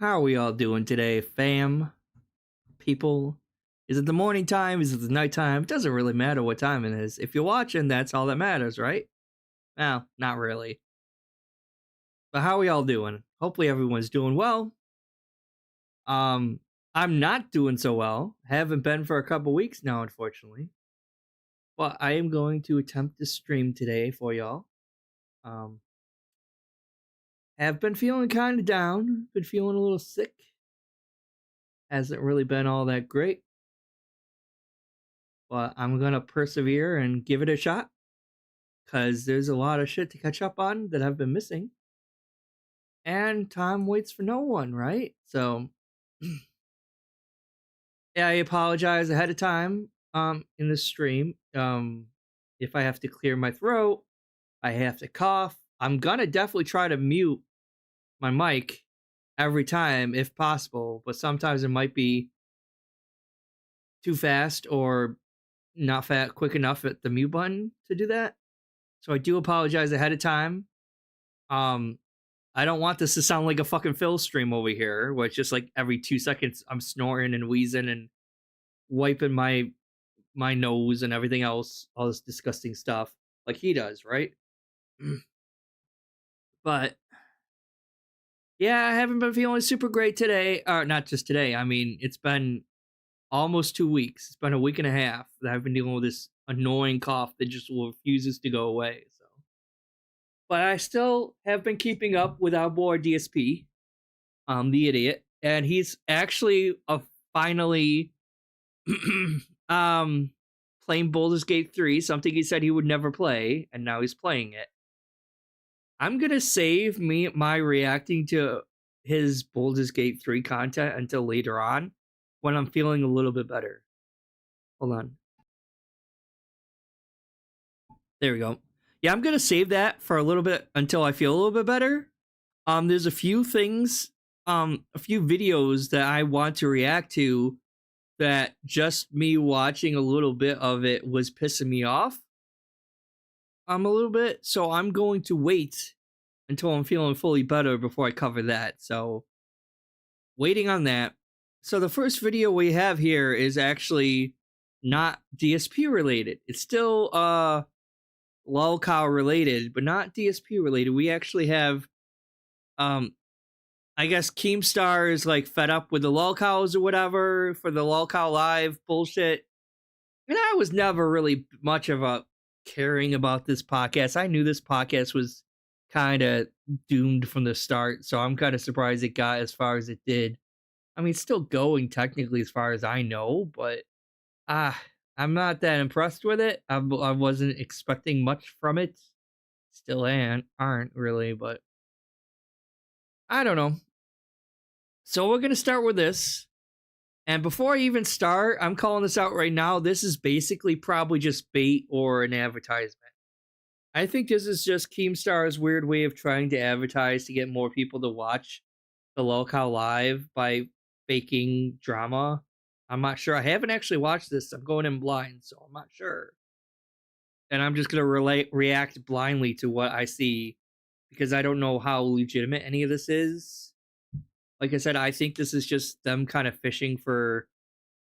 How are we all doing today, fam? People? Is it the morning time? Is it the night time? It doesn't really matter what time it is. If you're watching, that's all that matters, right? No, not really. But how are we all doing? Hopefully everyone's doing well. I'm not doing so well. Haven't been for a couple weeks now, unfortunately. But I am going to attempt to stream today for y'all. Have been feeling kind of down. Been feeling a little sick. Hasn't really been all that great. But I'm going to persevere and give it a shot. Because there's a lot of shit to catch up on that I've been missing. And time waits for no one, right? So, yeah, I apologize ahead of time in the stream. If I have to clear my throat, I have to cough. I'm going to definitely try to mute my mic every time if possible. But sometimes it might be too fast or not quick enough at the mute button to do that. So I do apologize ahead of time. I don't want this to sound like a fucking Phil stream over here, where it's just like every 2 seconds I'm snoring and wheezing and wiping my nose and everything else, all this disgusting stuff, like he does, right? But yeah, I haven't been feeling super great today. Not just today. I mean, it's been almost 2 weeks. It's been a week and a half that I've been dealing with this annoying cough that just refuses to go away. So, but I still have been keeping up with our boy DSP, the idiot, and he's actually finally playing Baldur's Gate 3, something he said he would never play, and now he's playing it. I'm gonna save my reacting to his Baldur's Gate 3 content until later on, when I'm feeling a little bit better. Hold on. There we go. Yeah, I'm gonna save that for a little bit until I feel a little bit better. There's a few things, a few videos that I want to react to that just me watching a little bit of it was pissing me off. A little bit, so I'm going to wait until I'm feeling fully better before I cover that. So, waiting on that. So the first video we have here is actually not DSP related. It's still Lolcow related, but not DSP related. We actually have I guess Keemstar is like fed up with the Lolcows or whatever for the Lolcow Live bullshit. And I was never really much of a caring about this podcast. I knew this podcast was kind of doomed from the start, so I'm kind of surprised it got as far as it did. I mean, it's still going technically as far as I know, but I'm not that impressed with it. I wasn't expecting much from it. Still aren't really, but I don't know. So we're going to start with this. And before I even start, I'm calling this out right now. This is basically probably just bait or an advertisement. I think this is just Keemstar's weird way of trying to advertise to get more people to watch the Lolcow Live by faking drama. I'm not sure. I haven't actually watched this. I'm going in blind, so I'm not sure. And I'm just going to react blindly to what I see because I don't know how legitimate any of this is. Like I said, I think this is just them kind of fishing for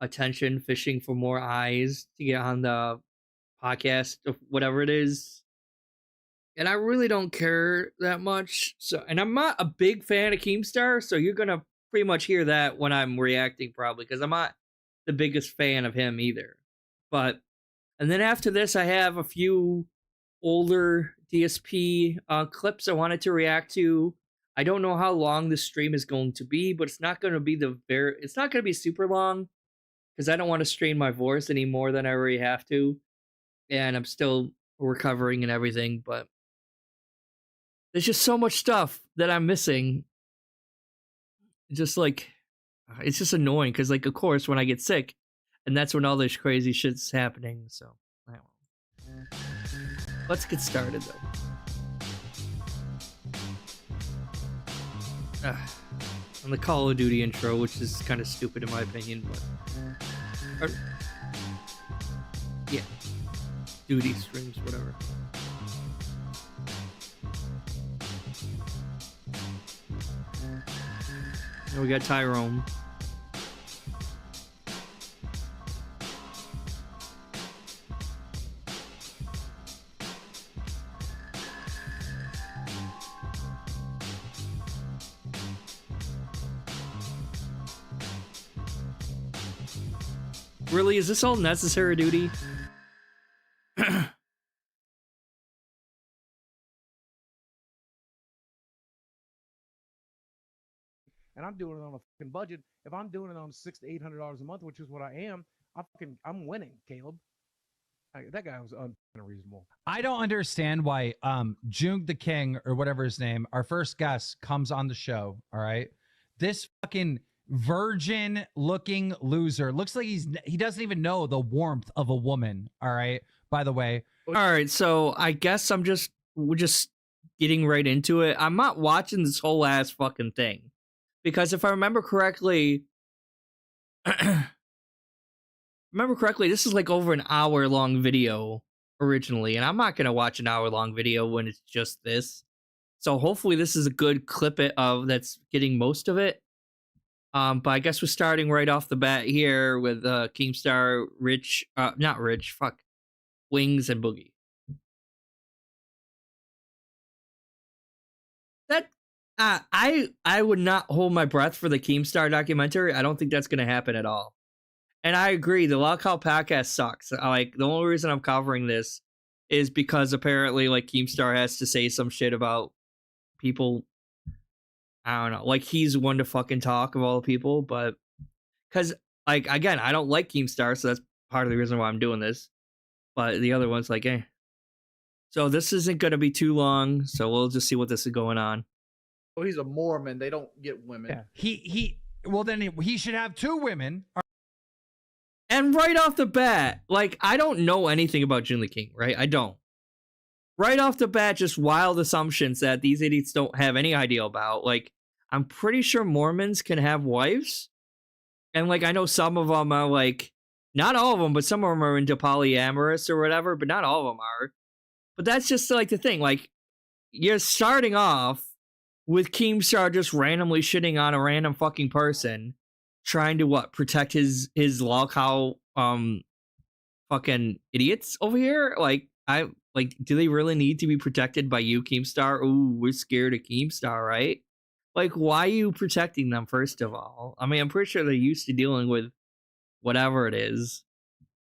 attention, fishing for more eyes to get on the podcast of whatever it is. And I really don't care that much. So, and I'm not a big fan of Keemstar, so you're gonna pretty much hear that when I'm reacting, probably, because I'm not the biggest fan of him either. But, and then after this, I have a few older DSP clips I wanted to react to. I don't know how long this stream is going to be, but it's not going to be it's not going to be super long because I don't want to strain my voice any more than I already have to, and I'm still recovering and everything. But there's just so much stuff that I'm missing. Just like, it's just annoying because, like, of course, when I get sick, and that's when all this crazy shit's happening. So, I don't know. Let's get started though. On the Call of Duty intro, which is kind of stupid in my opinion, but yeah, duty streams, whatever. We got Tyrone. Really, is this all necessary duty? And I'm doing it on a fucking budget. If I'm doing it on $600 to $800 a month, which is what I am, I'm winning, Caleb. That guy was unreasonable. I don't understand why Jung the King, or whatever his name, our first guest, comes on the show. All right, this fucking virgin looking loser looks like he doesn't even know the warmth of a woman. All right, by the way. All right, so I guess we're just getting right into it. I'm not watching this whole ass fucking thing because if I remember correctly, this is like over an hour long video originally, and I'm not gonna watch an hour long video when it's just this. So hopefully this is a good clip that's getting most of it. But I guess we're starting right off the bat here with Keemstar, Rich, not Rich, fuck, Wings and Boogie. That I would not hold my breath for the Keemstar documentary. I don't think that's gonna happen at all. And I agree, the Lolcow podcast sucks. Like, the only reason I'm covering this is because apparently, like, Keemstar has to say some shit about people. I don't know. Like, he's one to fucking talk of all the people, but because, like, again, I don't like Keemstar, so that's part of the reason why I'm doing this. But the other one's like, eh. So this isn't going to be too long, so we'll just see what this is going on. Well, he's a Mormon. They don't get women. Yeah. Well, then he should have 2 women. And right off the bat, like, I don't know anything about Jun the King, right? I don't. Right off the bat, just wild assumptions that these idiots don't have any idea about. Like, I'm pretty sure Mormons can have wives. And, like, I know some of them are, like, not all of them, but some of them are into polyamorous or whatever, but not all of them are. But that's just, like, the thing. Like, you're starting off with Keemstar just randomly shitting on a random fucking person, trying to, protect his Lolcow, fucking idiots over here? Like, do they really need to be protected by you, Keemstar? Ooh, we're scared of Keemstar, right? Like, why are you protecting them, first of all? I mean, I'm pretty sure they're used to dealing with whatever it is.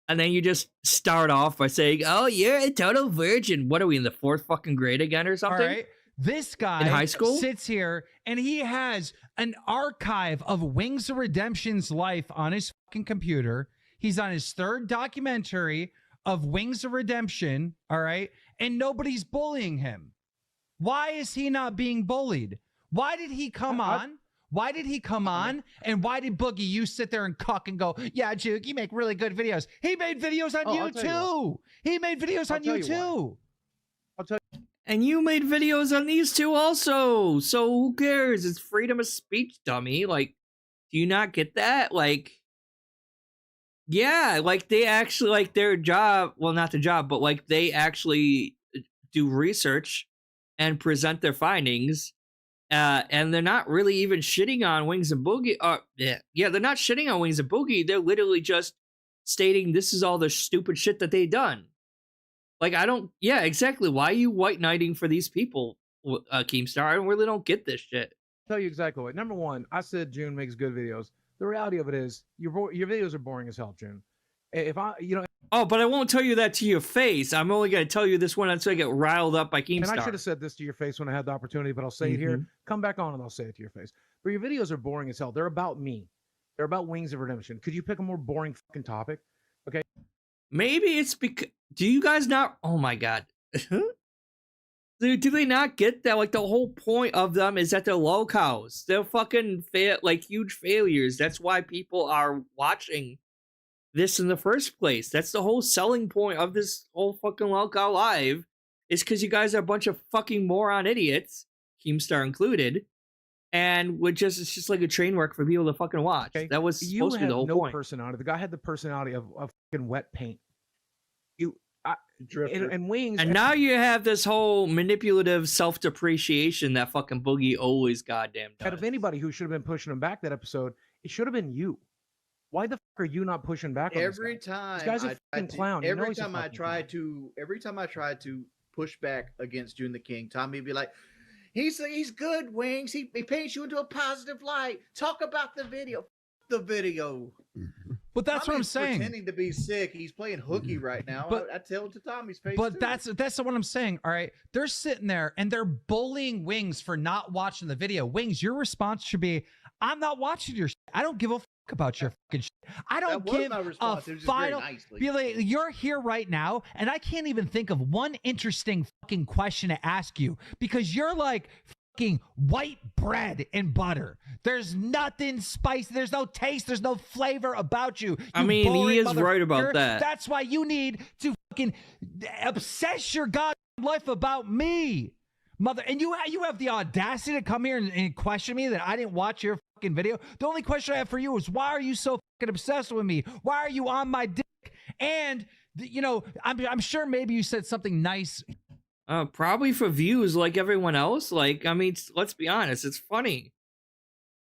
And then you just start off by saying, oh, you're a total virgin. What are we, in the 4th fucking grade again or something? All right. This guy in high school sits here and he has an archive of Wings of Redemption's life on his fucking computer. He's on his 3rd documentary of Wings of Redemption, all right? And nobody's bullying him. Why is he not being bullied? Why did he come on? Why did he come on? And why did Boogie, you sit there and cuck and go, yeah, Juke, you make really good videos. He made videos on you too. He made videos on you too. I'll tell you. And you made videos on these two also. So who cares? It's freedom of speech, dummy. Like, do you not get that? Like, yeah, like, they actually, like, their job, well, not the job, but, like, they actually do research and present their findings. And they're not really even shitting on Wings and Boogie. Yeah, they're not shitting on Wings and Boogie. They're literally just stating this is all the stupid shit that they done. Like, yeah, exactly. Why are you white knighting for these people, Keemstar? I really don't get this shit. I'll tell you exactly what. Number one, I said June makes good videos. The reality of it is, your videos are boring as hell, June. If Oh, but I won't tell you that to your face. I'm only going to tell you this one until I get riled up by Keemstar. And I should have said this to your face when I had the opportunity, but I'll say it here. Come back on and I'll say it to your face. But your videos are boring as hell. They're about me. They're about Wings of Redemption. Could you pick a more boring fucking topic? Okay. Maybe it's because... Do you guys not... Oh, my God. Dude, do they not get that? Like, the whole point of them is that they're lolcows. They're fucking, huge failures. That's why people are watching this in the first place. That's the whole selling point of this whole fucking Lolcow Live, is because you guys are a bunch of fucking moron idiots, Keemstar included, and it's just like a train wreck for people to fucking watch. Okay. That was supposed to be the whole point. Personality. The guy had the personality of fucking wet paint. Drifter. and Wings. And now you have this whole manipulative self-depreciation that fucking Boogie always goddamn does. Out of anybody who should have been pushing him back that episode, it should have been you. Why the fuck are you not pushing back on Every this guy? time This guy's a fucking clown. You know Every he's a time I fucking try clown. to push back against June the King, Tommy would be like, he's good, Wings. He paints you into a positive light. Talk about the video. F- the video. But that's what I'm Tommy's saying. Pretending to be sick. He's playing hooky right now. But- I tell it to Tommy's face. But too. that's what I'm saying. All right. They're sitting there and they're bullying Wings for not watching the video. Wings, your response should be, I'm not watching your shit. I don't give a fuck about your fucking shit. I don't That was give my a response. It was just very final. nicely. Be like, you're here right now, and I can't even think of one interesting fucking question to ask you because you're like fucking white bread and butter. There's nothing spicy. There's no taste. There's no flavor about you. I You mean, he boring is right about motherfucker. that. That's why you need to fucking obsess your goddamn life about me, mother. And you have the audacity to come here and question me that I didn't watch your fucking video. The only question I have for you is why are you so fucking obsessed with me? Why are you on my dick? And you know, I'm sure maybe you said something nice. Probably for views like everyone else. Like, I mean, let's be honest, it's funny.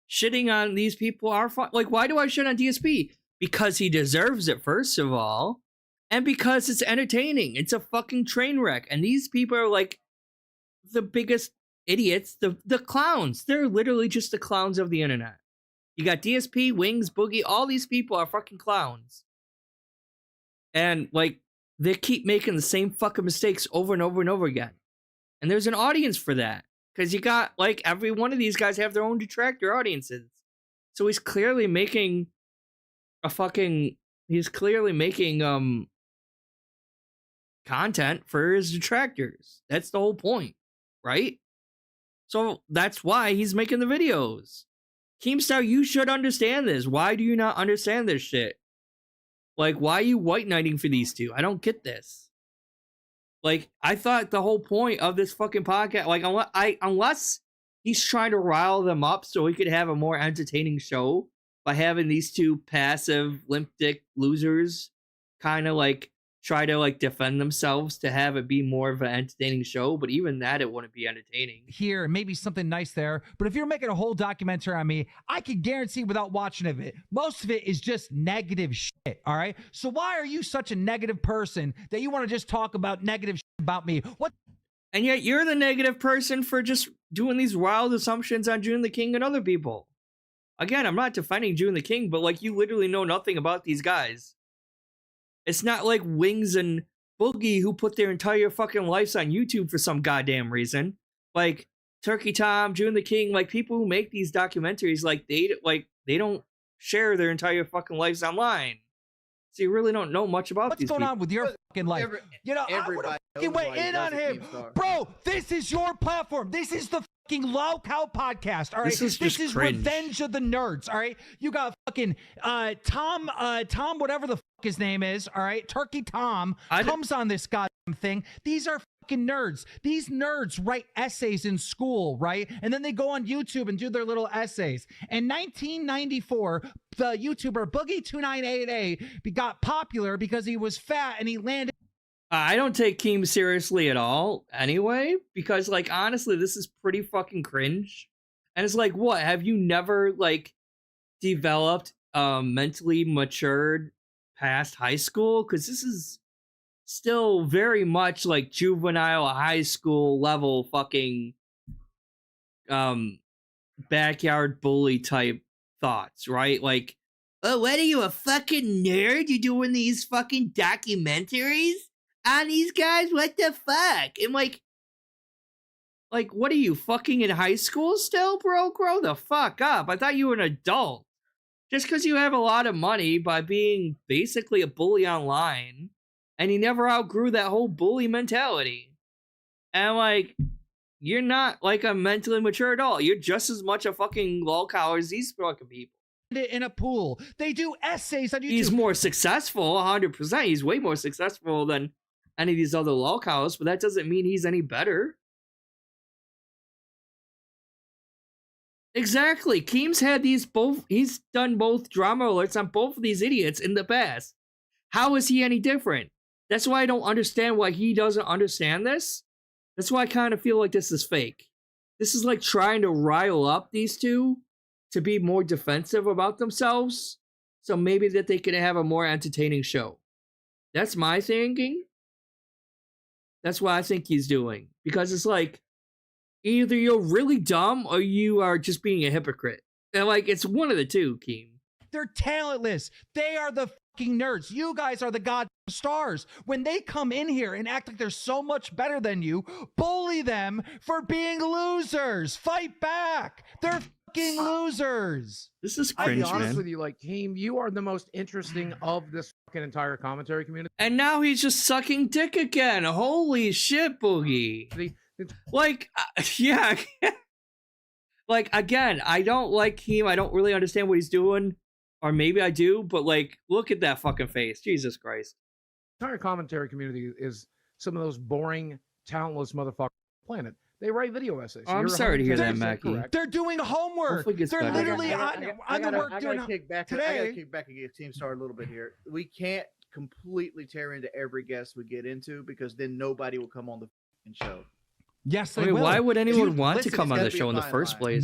Shitting on these people are fun. Like, why do I shit on DSP? Because he deserves it, first of all. And because it's entertaining. It's a fucking train wreck. And these people are like the biggest idiots, the clowns. They're literally just the clowns of the internet. You got DSP, Wings, Boogie, all these people are fucking clowns. And like, they keep making the same fucking mistakes over and over and over again. And there's an audience for that. Because you got, like, every one of these guys have their own detractor audiences. So he's clearly making content for his detractors. That's the whole point, right? So that's why he's making the videos. Keemstar, you should understand this. Why do you not understand this shit? Like, why are you white knighting for these two? I don't get this. Like, I thought the whole point of this fucking podcast, like, unless he's trying to rile them up so he could have a more entertaining show by having these two passive, limp dick losers kind of, like, try to, like, defend themselves to have it be more of an entertaining show. But even that, it wouldn't be entertaining. Here, maybe something nice there. But if you're making a whole documentary on me, I can guarantee without watching of it, most of it is just negative shit. All right. So why are you such a negative person that you want to just talk about negative shit about me? What? And yet you're the negative person for just doing these wild assumptions on June the King and other people. Again, I'm not defending June the King, but like, you literally know nothing about these guys. It's not like Wings and Boogie who put their entire fucking lives on YouTube for some goddamn reason. Like Turkey Tom, June the King, like people who make these documentaries, like they don't share their entire fucking lives online. So you really don't know much about these people. What's going on with your fucking life? You know, everybody I would knows why weigh he in on wasn't him. Keemstar. Bro, this is your platform. This is the fucking Lolcow podcast. All right. This is cringe. Revenge of the Nerds. All right. You got fucking Tom, whatever the fuck his name is. All right. Turkey Tom comes on this goddamn thing. These are fucking nerds. These nerds write essays in school, right? And then they go on YouTube and do their little essays. In 1994, the YouTuber Boogie2988 got popular because he was fat and he landed. I don't take Keem seriously at all anyway, because like, honestly, this is pretty fucking cringe. And it's like, what? Have you never like developed mentally matured past high school? Because this is still very much like juvenile high school level fucking backyard bully type thoughts, right? Like, oh, what are you, a fucking nerd? You doing these fucking documentaries on these guys? What the fuck? And like, what are you, fucking in high school still, bro? Grow the fuck up. I thought you were an adult. Just because you have a lot of money by being basically a bully online, and you never outgrew that whole bully mentality. And like, you're not like a mentally mature adult. You're just as much a fucking lolcow as these fucking people. In a pool. They do essays on YouTube. He's more successful, 100%. He's way more successful than any of these other lolcows, but that doesn't mean he's any better. Exactly. Keem's had these both. He's done both drama alerts on both of these idiots in the past. How is he any different? That's why I don't understand why he doesn't understand this. That's why I kind of feel like this is fake. This is like trying to rile up these two to be more defensive about themselves, so maybe that they can have a more entertaining show. That's my thinking. That's what I think he's doing. Because it's like, either you're really dumb or you are just being a hypocrite. And like, it's one of the two, Keem. They're talentless. They are the fucking nerds. You guys are the goddamn stars. When they come in here and act like they're so much better than you, bully them for being losers. Fight back. They're fucking losers. This is I'll cringe, be honest man. with you, like, Keem, you are the most interesting of this fucking entire commentary community. And now he's just sucking dick again. Holy shit, Boogie. Like, yeah. Like, again, I don't like him. I don't really understand what he's doing. Or maybe I do, but like, look at that fucking face. Jesus Christ. The entire commentary community is some of those boring, talentless motherfuckers on the planet. They write video essays. Oh, I'm sorry to hear that, Mackie. They're doing homework. Hopefully it gets They're better. literally on the work doing I gotta kick back and give Keemstar a little bit here. We can't completely tear into every guest we get into, because then nobody will come on the show. Yes, they I mean, will. why would anyone want listen, to come it's on gotta the be show a in the fine first line. place?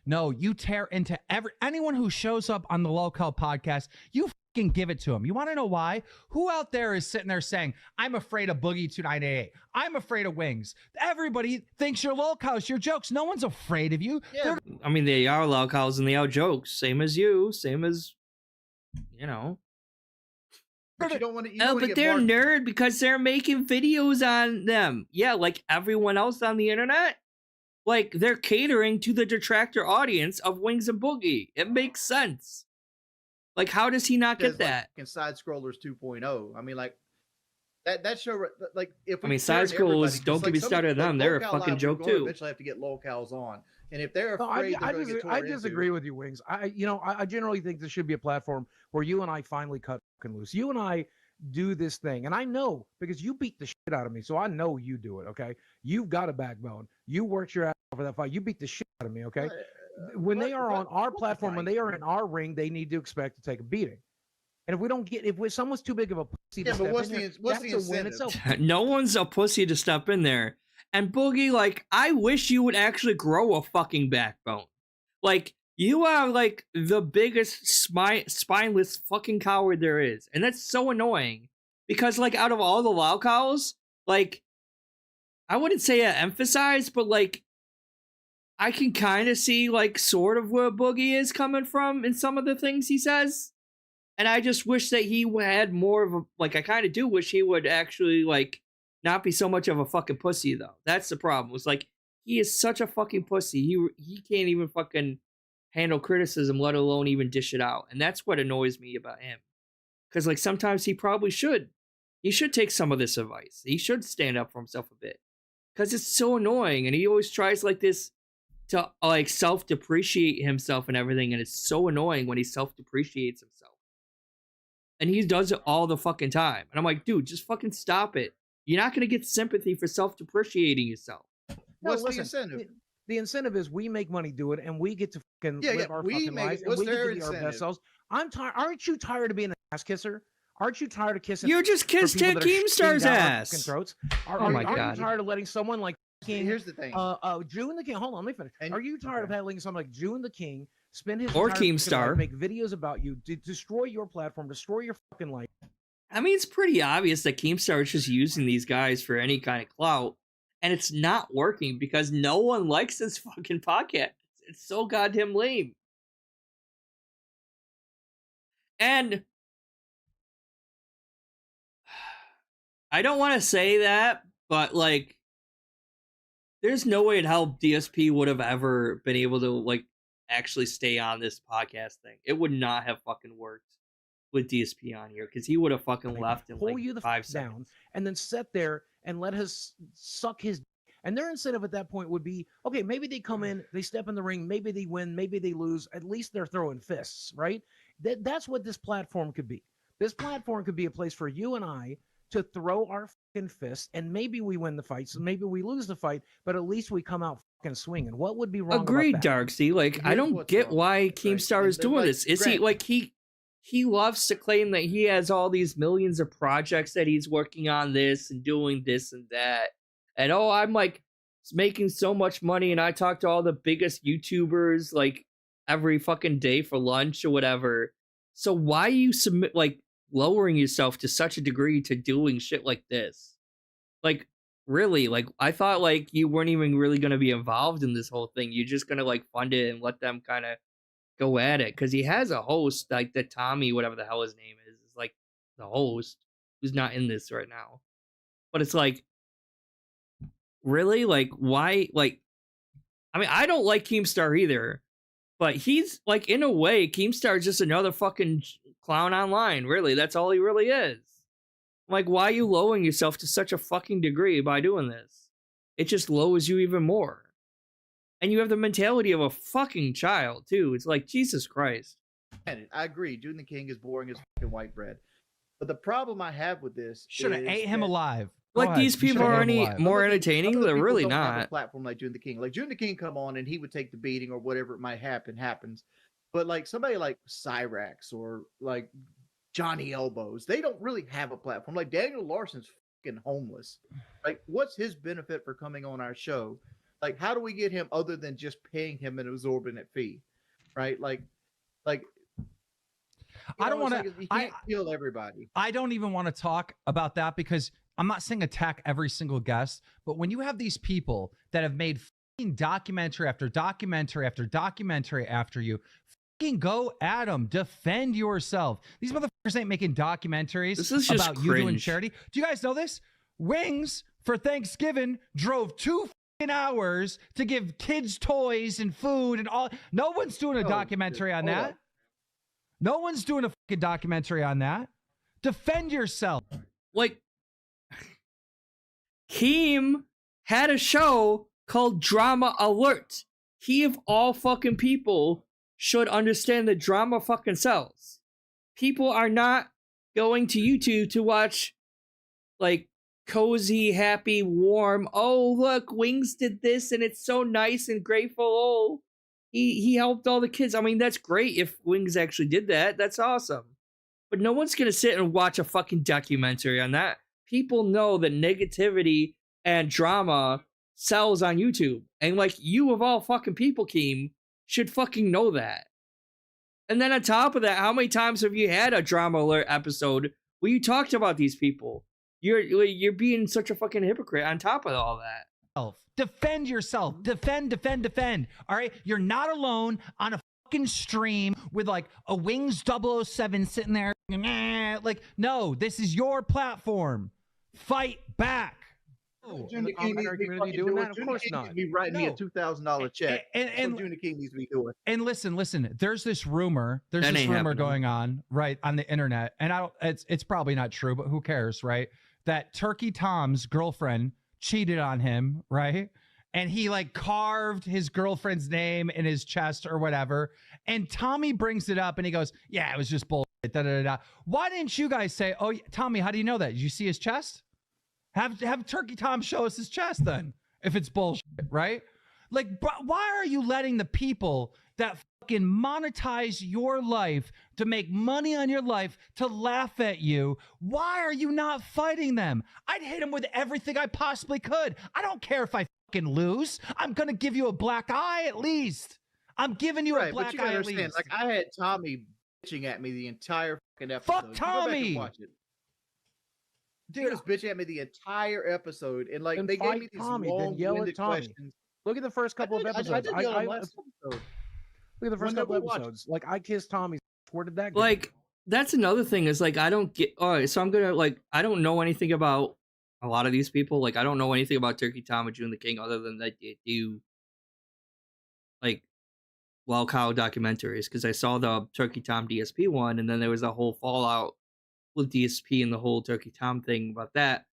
No, you tear into anyone who shows up on the Lolcow podcast, you fucking give it to them. You want to know why? Who out there is sitting there saying, I'm afraid of Boogie 2988. I'm afraid of Wings. Everybody thinks you're Lolcows, you're jokes. No one's afraid of you. Yeah. I mean, they are Lolcows and they are jokes. Same as you. Same as, you know. But you don't want to. Oh, but they're nerd because they're making videos on them. Yeah, like everyone else on the internet. Like, they're catering to the detractor audience of Wings and Boogie. It makes sense. Like, how does he not get that? Like, in Side Scrollers 2.0. I mean, like, that show, like, if we I mean, Side Scrollers, don't get me started on them. They're a fucking joke, too. Eventually have to get lolcows on. And if they're No, afraid, I disagree with you, Wings. I generally think this should be a platform where you and I finally cut fucking loose. You and I do this thing, and I know because you beat the shit out of me, so I know you do it. Okay, you've got a backbone. You worked your ass off for that fight. You beat the shit out of me. Okay, when they are on our platform, when they are in our ring, they need to expect to take a beating. And if we don't get, if someone's too big of a pussy, to step what's in there, what's that's the a win incentive? itself. No one's a pussy to step in there. And Boogie, like, I wish you would actually grow a fucking backbone. Like, you are, like, the biggest spineless fucking coward there is. And that's so annoying. Because, like, out of all the Lolcows, like, I wouldn't say I emphasize, but, like, I can kind of see, like, sort of where Boogie is coming from in some of the things he says. And I just wish that he had more of a, like, I kind of do wish he would actually, like, not be so much of a fucking pussy, though. That's the problem. It's like, he is such a fucking pussy. He can't even fucking handle criticism, let alone even dish it out. And that's what annoys me about him. Because, like, sometimes he probably should. He should take some of this advice. He should stand up for himself a bit. Because it's so annoying. And he always tries, like, this to, like, self-depreciate himself and everything. And it's so annoying when he self-depreciates himself. And he does it all the fucking time. And I'm like, dude, just fucking stop it. You're not going to get sympathy for self-depreciating yourself. What's No, the incentive? The incentive is we make money do it, and we get to fucking live our fucking lives, and what's we get their to be our incentive? best selves. I'm tired. Aren't you tired of being an ass kisser? Aren't you tired of kissing? You just kissed for people that are Keemstar's shitting down our ass. fucking throats? Oh my God. Aren't you tired of letting someone like King? Here's the thing. June the King. Hold on, let me finish. And- Are you tired of letting someone like June the King spend his Or entire fucking Keemstar. life, make videos about you, destroy your platform, destroy your fucking life? I mean, it's pretty obvious that Keemstar is just using these guys for any kind of clout. And it's not working because no one likes this fucking podcast. It's so goddamn lame. And I don't want to say that, but like, there's no way in hell DSP would have ever been able to like actually stay on this podcast thing. It would not have fucking worked with DSP on here because he would have fucking left in Pull like you the 5 fuck down seconds. and then sit there and let us suck his. And their incentive at that point would be, okay, maybe they come in, they step in the ring, maybe they win, maybe they lose. At least they're throwing fists, right? That's what this platform could be. This platform could be a place for you and I to throw our fucking fists, and maybe we win the fight, so maybe we lose the fight, but at least we come out fucking swinging. What would be wrong? Agreed, about that? Darksy. Like, I Here's don't what's get wrong, why right? Keemstar And is they're doing like, this. Is he Grant, like he loves to claim that he has all these millions of projects that he's working on this and doing this and that. And oh, I'm like making so much money, and I talk to all the biggest YouTubers like every fucking day for lunch or whatever. So why you lowering yourself to such a degree to doing shit like this? Like, really? Like, I thought like you weren't even really gonna be involved in this whole thing. You're just gonna like fund it and let them kind of go at it, because he has a host like the Tommy, whatever the hell his name is like the host who's not in this right now. But it's like, really? Like, why? Like, I mean, I don't like Keemstar either, but he's like, in a way, Keemstar is just another fucking clown online. Really, that's all he really is. Like, why are you lowering yourself to such a fucking degree by doing this? It just lowers you even more. And you have the mentality of a fucking child, too. It's like, Jesus Christ. I agree. Doing the King is boring as fucking white bread. But the problem I have with this should have ate him alive. Like, these people are any more entertaining? They're really not. A platform like Doing the King. Like, Doing the King come on and he would take the beating or whatever it might happens. But like somebody like Cyrax or like Johnny Elbows, they don't really have a platform. Like Daniel Larson's fucking homeless. Like, what's his benefit for coming on our show? Like, how do we get him other than just paying him an exorbitant fee, right? Like I don't want to. You can't kill everybody. I don't even want to talk about that, because I'm not saying attack every single guest, but when you have these people that have made fucking documentary after documentary after documentary after you, fucking go at them. Defend yourself. These motherfuckers ain't making documentaries about you doing charity. Do you guys know this? Wings for Thanksgiving drove 2 hours to give kids toys and food and all. No one's doing a documentary on that. No one's doing a fucking documentary on that. Defend yourself. Like, Keem had a show called Drama Alert. He, of all fucking people, should understand that drama fucking sells. People are not going to YouTube to watch, like, cozy, happy, warm, oh, look, Wings did this and it's so nice and grateful. Oh, he helped all the kids. I mean, that's great if Wings actually did that. That's awesome. But no one's going to sit and watch a fucking documentary on that. People know that negativity and drama sells on YouTube. And like, you of all fucking people, Keem, should fucking know that. And then on top of that, how many times have you had a Drama Alert episode where you talked about these people? You're being such a fucking hypocrite on top of all that. Defend yourself. Defend. All right? You're not alone on a fucking stream with like a Wings 007 sitting there. Like, no, this is your platform. Fight back. And the commentary community doing that? Of course not. Be writing me a $2,000 check. And Junior King needs to be doing. And listen. There's this rumor. Going on right on the internet, and it's probably not true, but who cares, right? That Turkey Tom's girlfriend cheated on him, right? And he like carved his girlfriend's name in his chest or whatever. And Tommy brings it up and he goes, "Yeah, it was just bullshit." Da, da, da, da. Why didn't you guys say, "Oh, Tommy, how do you know that? Did you see his chest?" Have Turkey Tom show us his chest then, if it's bullshit, right? Like, why are you letting the people that fucking monetize your life to make money on your life to laugh at you? Why are you not fighting them? I'd hit them with everything I possibly could. I don't care if I fucking lose. I'm gonna give you a black eye at least. I'm giving you a black eye at least. Like, I had Tommy bitching at me the entire fucking episode. Fuck Tommy. Watch it. Dude, he was bitching at me the entire episode, and like they gave me these long-winded questions. Look at the first couple of episodes. Look at the first couple of episodes. Like, I kissed Tommy. Where did that go? Like, that's another thing is like, I don't get. All right, so I'm gonna like, I don't know anything about a lot of these people. Like, I don't know anything about Turkey Tom and June the King other than that they do like Lolcow documentaries, because I saw the Turkey Tom DSP one, and then there was a whole fallout with DSP and the whole Turkey Tom thing about that.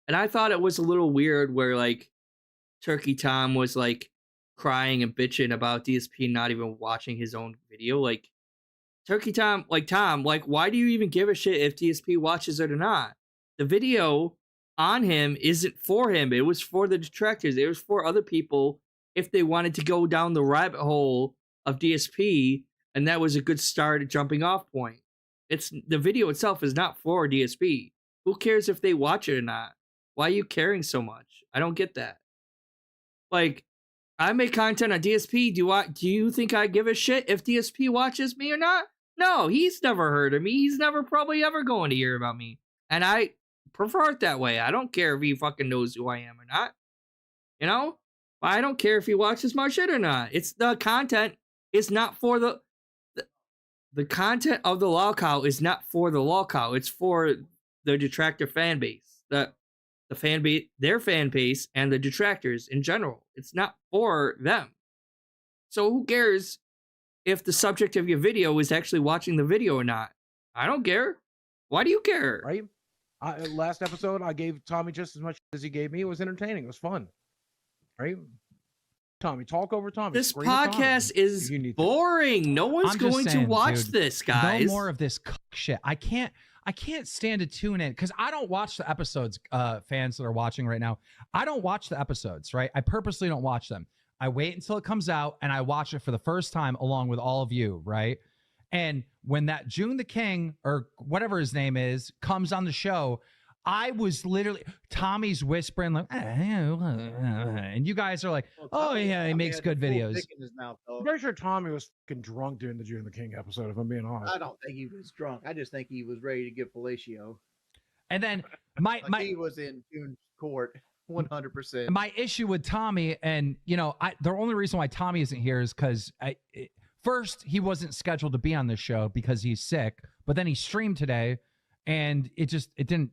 And I thought it was a little weird where like Turkey Tom was like crying and bitching about DSP not even watching his own video. Like, Turkey Tom, like, Tom, like, why do you even give a shit if DSP watches it or not? The video on him isn't for him. It was for the detractors. It was for other people if they wanted to go down the rabbit hole of DSP, and that was a good start, a jumping off point. It's the video itself is not for DSP. Who cares if they watch it or not? Why are you caring so much? I don't get that. Like, I make content on DSP. Do you think I give a shit if DSP watches me or not? No, he's never heard of me. He's never probably ever going to hear about me. And I prefer it that way. I don't care if he fucking knows who I am or not. You know? I don't care if he watches my shit or not. It's the content is not for the content of the Lolcow is not for the Lolcow. It's for the Detractor fan base. The fan base, their fan base, and the detractors in general. It's not for them. So who cares if the subject of your video is actually watching the video or not? I don't care. Why do you care? Right? Last episode, I gave Tommy just as much as he gave me. It was entertaining. It was fun. Right? Tommy, talk over Tommy. This podcast is boring. No one's going to watch this, guys. No more of this shit. I can't stand to tune in because I don't watch the episodes, fans that are watching right now. I don't watch the episodes, right? I purposely don't watch them. I wait until it comes out and I watch it for the first time along with all of you, right? And when that June the King or whatever his name is comes on the show, I was literally Tommy's whispering like, and you guys are like, oh yeah, he makes good videos. I'm sure Tommy was fucking drunk during the June the King episode. If I'm being honest, I don't think he was drunk. I just think he was ready to get fellatio. And then he was in June's court, 100%. My issue with Tommy, and you know, the only reason why Tommy isn't here is because first he wasn't scheduled to be on this show because he's sick, but then he streamed today, and it didn't.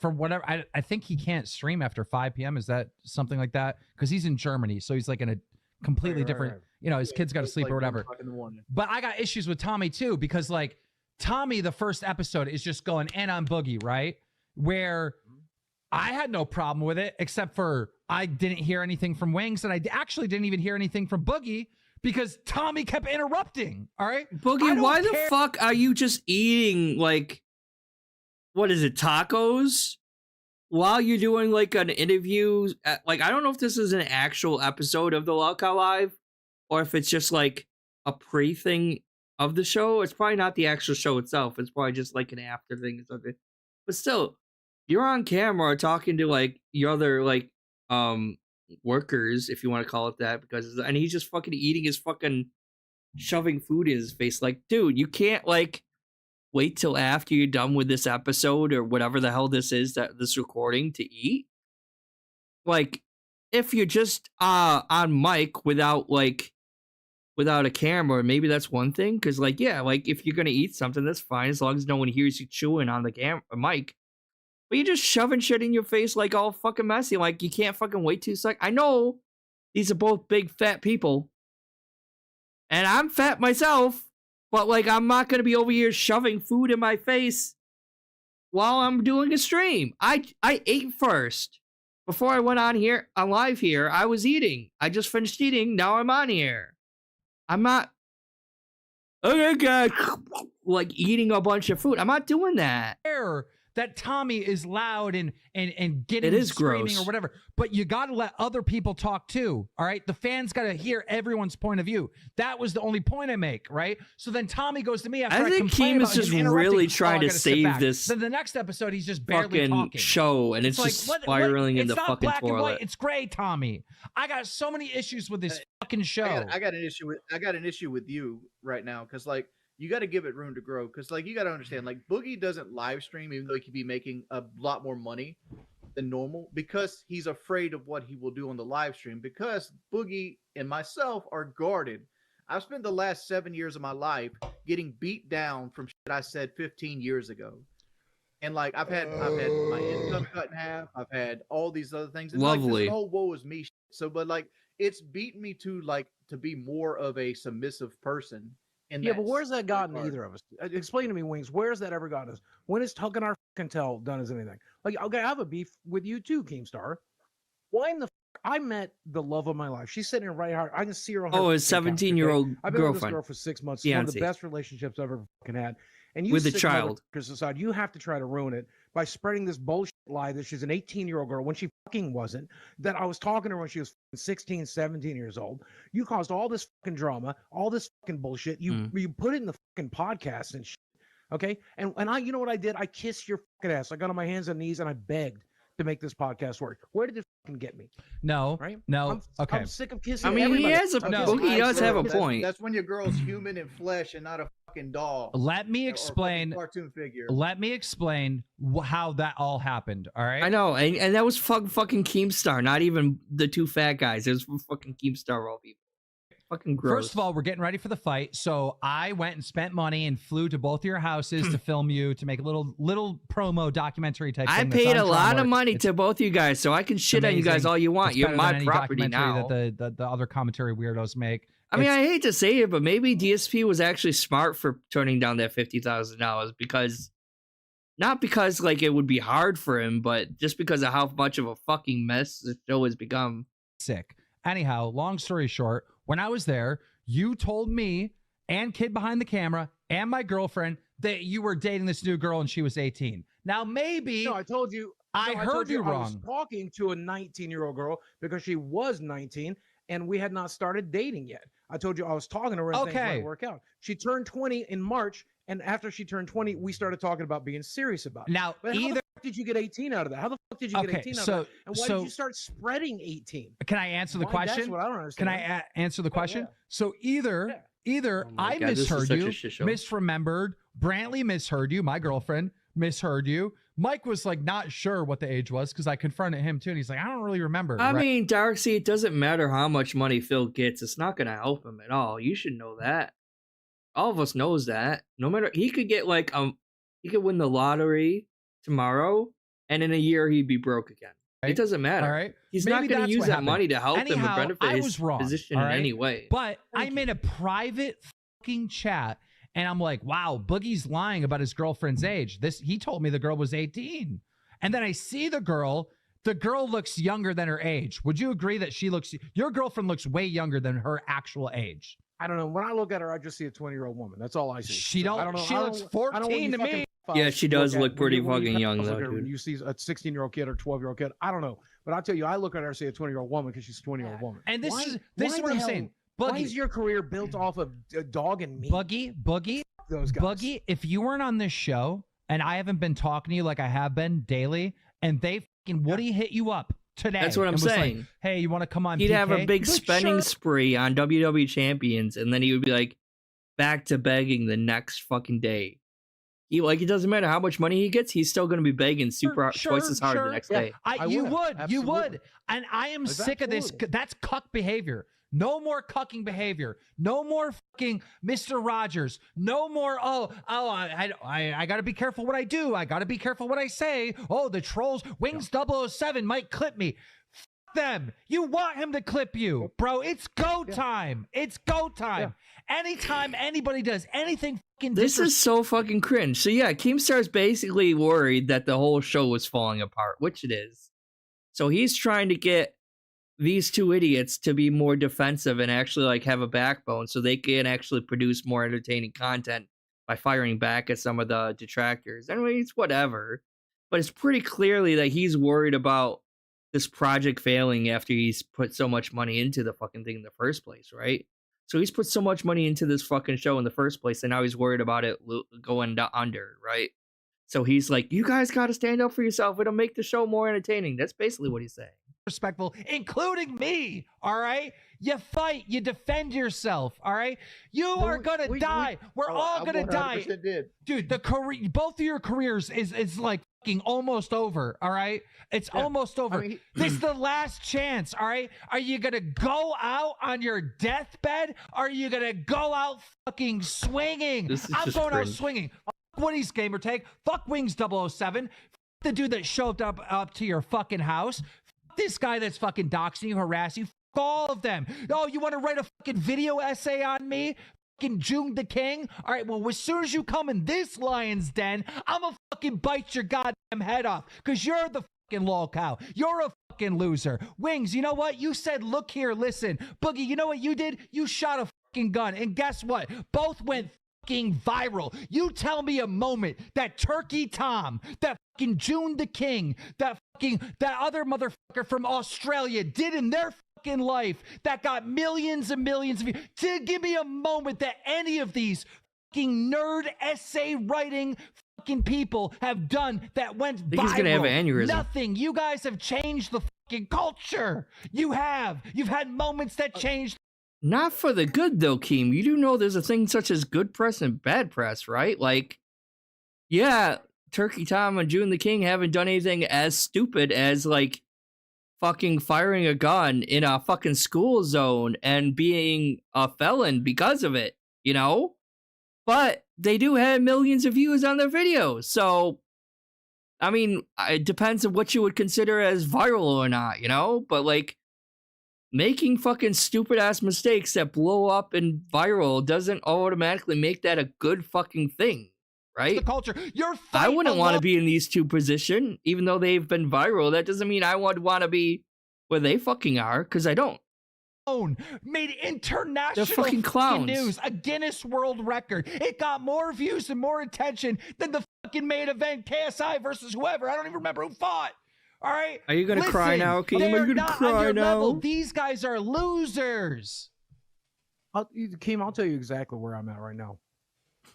For whatever, I think he can't stream after 5 p.m. Is that something like that? Because he's in Germany, so he's like in a completely different. You know, his kids got to sleep like or whatever. But I got issues with Tommy too because like Tommy, the first episode is just going and on Boogie, right? Where I had no problem with it except for I didn't hear anything from Wings, and I actually didn't even hear anything from Boogie because Tommy kept interrupting. All right, Boogie, why the fuck are you just eating like? What is it, tacos? While you're doing like an interview, like I don't know if this is an actual episode of the Lolcow Live or if it's just like a pre-thing of the show. It's probably not the actual show itself. It's probably just like an after thing or something. But still, you're on camera talking to like your other like workers, if you want to call it that, and he's just fucking eating his fucking shoving food in his face. Like, dude, you can't like wait till after you're done with this episode or whatever the hell this is, that this recording, to eat. Like, if you're just on mic without a camera, maybe that's one thing. Because like, yeah, like if you're gonna eat something, that's fine as long as no one hears you chewing on the mic. But you're just shoving shit in your face like all fucking messy. Like you can't fucking wait 2 seconds. I know these are both big fat people, and I'm fat myself. But, like, I'm not going to be over here shoving food in my face while I'm doing a stream. I ate first. Before I went on live here, I was eating. I just finished eating. Now I'm on here. I'm not, okay, guys, like, eating a bunch of food. I'm not doing that. That Tommy is loud and getting it is screaming gross or whatever, but you got to let other people talk too. All right, the fans got to hear everyone's point of view. That was the only point I make, right? So then Tommy goes to me after I think Keem is just really trying to save this. Then the next episode, he's just barely talking. Show, and it's like, just spiraling in the fucking toilet. It's not black and white. It's gray, Tommy. I got so many issues with this fucking show. I got an issue with you right now because like. You got to give it room to grow because, like, you got to understand, like, Boogie doesn't live stream even though he could be making a lot more money than normal because he's afraid of what he will do on the live stream because Boogie and myself are guarded. I've spent the last 7 years of my life getting beat down from shit I said 15 years ago. And, like, I've had my income cut in half. I've had all these other things. And, lovely. Like, this whole woe is me shit. So, but, like, it's beaten me to, like, to be more of a submissive person. Yeah, but where's that gotten either of us? Explain to me, Wings. Where's that ever gotten us? When has tucking our fucking tail done as anything? Like, okay, I have a beef with you too, Keemstar. Why in the I met the love of my life. She's sitting here right here. I can see her on her. Oh, his 17-year-old girlfriend. I've been with this girl for 6 months. It's one of the best relationships I've ever fucking had. And you with a child. Aside, you have to try to ruin it by spreading this bullshit lie that she's an 18-year-old girl when she fucking wasn't, that I was talking to her when she was 16, 17 years old. You caused all this fucking drama, all this fucking bullshit. You put it in the fucking podcast and shit. Okay. And I, you know what I did? I kissed your fucking ass. I got on my hands and knees and I begged to make this podcast work. Where did it fucking get me? No, Right? no. Okay. I'm sick of kissing. I mean, everybody. he has a No. Boogie does have a That's- point. That's when your girl's human in flesh and not a fucking doll. Let me or explain. fucking cartoon figure. Let me explain how that all happened. All right. I know, and that was fucking Keemstar, not even the two fat guys. It was fucking Keemstar, all people. Fucking gross. First of all, we're getting ready for the fight, so I went and spent money and flew to both of your houses to film you, to make a little promo documentary type I thing. that's paid on a lot Trump. of money It's to both you guys, so I can shit on you guys amazing. all you want. It's You're better than my any property documentary now. that the other commentary weirdos make. I mean, I hate to say it, but maybe DSP was actually smart for turning down that $50,000 because, not because like it would be hard for him, but just because of how much of a fucking mess the show has become. Sick. Anyhow, long story short, when I was there, you told me and kid behind the camera and my girlfriend that you were dating this new girl and she was 18. Now maybe No, I told you. I no, heard told you I was wrong. talking to a 19-year-old girl because she was 19 and we had not started dating yet. I told you I was talking to her and things Okay. might work out. She turned 20 in March, and after she turned 20, we started talking about being serious about it. Now But how either the fuck did you get 18 out of that? How the fuck did you get Okay, 18 out so- of that? And why so- did you start spreading 18? can I answer the Why? question? That's what I don't Can understand. I answer the question? yeah. So either Oh my I God, this is misheard such a you, shit show. misremembered, Brantley misheard you, my girlfriend misheard you. Mike was like not sure what the age was because I confronted him too, and he's like, I don't really remember. I right? mean, Darcy, it doesn't matter how much money Phil gets. It's not going to help him at all. You should know that. All of us knows that. No matter, he could get like he could win the lottery tomorrow, and in a year he'd be broke again. Right. It doesn't matter. all right. He's Maybe not going that's to use what that happened. money to help him Anyhow, or benefit I his was wrong, position all in right? any way. But Thank I'm in a private fucking chat, and I'm like, wow, Boogie's lying about his girlfriend's age. He told me the girl was 18, and then I see the girl. The girl looks younger than her age. Would you agree that your girlfriend looks way younger than her actual age? I don't know. When I look at her, I just see a 20-year-old woman. That's all I see. She So don't- I don't know. she I looks don't- I don't know 14 when you to fucking me. Yeah, she does at- look pretty when fucking young, look though, at her, when dude. you see a 16-year-old kid or 12-year-old kid, I don't know. But I'll tell you, I look at her and see a 20-year-old woman because she's a 20-year-old woman. And this Why- is why what the I'm hell- saying. Why Boogie, is your career built off of dog and meat? Boogie, Those guys. Boogie, if you weren't on this show and I haven't been talking to you like I have been daily, and they fucking Woody hit you up today. That's what I'm and was like, saying. hey, you want to come on? He'd have a PK? big You'd be like, spending "Sure." spree on WWE champions, and then he would be like back to begging the next fucking day. It doesn't matter how much money he gets, he's still going to be begging twice as hard the next Yeah. day. You would. would, Absolutely. and I am sick of this. Absolutely. That's cuck behavior. No more cucking behavior. No more fucking Mr. Rogers. No more. I got to be careful what I do. I got to be careful what I say. Oh, the trolls. Wings 007 might clip me. F them. You want him to clip you, bro. It's go time. It's go time. Anytime anybody does anything fucking This is so fucking cringe. So yeah, Keemstar's basically worried that the whole show was falling apart, which it is. So he's trying to get these two idiots to be more defensive and actually like have a backbone so they can actually produce more entertaining content by firing back at some of the detractors. Anyway, it's whatever. But it's pretty clearly that he's worried about this project failing after he's put so much money into the fucking thing in the first place, right? So he's put so much money into this fucking show in the first place, and now he's worried about it going under, right? So he's like, you guys got to stand up for yourself. It'll make the show more entertaining. That's basically what he's saying. respectful, including me. All right, you fight, you defend yourself. All right, you are gonna die. We're all gonna die, did. dude. The career, both of your careers is like fucking almost over. All right, it's almost over. I mean, This is the last chance. All right, are you gonna go out on your deathbed? Are you gonna go out fucking swinging? This is I'm just going out cringe. swinging. Fuck Woody's gamer tag. Fuck Wings 007. Fuck the dude that showed up to your fucking house. This guy that's fucking doxing you, harassing you, fuck all of them. Oh, you want to write a fucking video essay on me? Fucking June the King? All right, well, as soon as you come in this lion's den, I'm gonna fucking bite your goddamn head off because you're the fucking lolcow. You're a fucking loser. Wings, you know what? You said, look here, listen. Boogie, you know what you did? You shot a fucking gun. And guess what? Both went fucking viral. You tell me a moment that Turkey Tom, that fucking June the King, that other motherfucker from Australia did in their fucking life that got millions and millions of views. To give me a moment that any of these fucking nerd essay writing fucking people have done that went viral? He's gonna have an aneurysm. Nothing. You guys have changed the fucking culture. You have. You've had moments that changed. Not for the good, though, Keem. You do know there's a thing such as good press and bad press, right? Like, yeah, Turkey Tom and June the King haven't done anything as stupid as, like, fucking firing a gun in a fucking school zone and being a felon because of it, you know? But they do have millions of views on their videos, so, I mean, it depends on what you would consider as viral or not, you know? But, like, making fucking stupid-ass mistakes that blow up and viral doesn't automatically make that a good fucking thing, right? The culture. I wouldn't want to be in these two positions, even though they've been viral. That doesn't mean I would want to be where they fucking are, because I don't. Made international They're fucking clowns. News, a Guinness World Record. It got more views and more attention than the fucking main event, KSI versus whoever. I don't even remember who fought. All right. Are you gonna cry now, Keem? Are you gonna cry now? Level. These guys are losers. Keem, I'll tell you exactly where I'm at right now.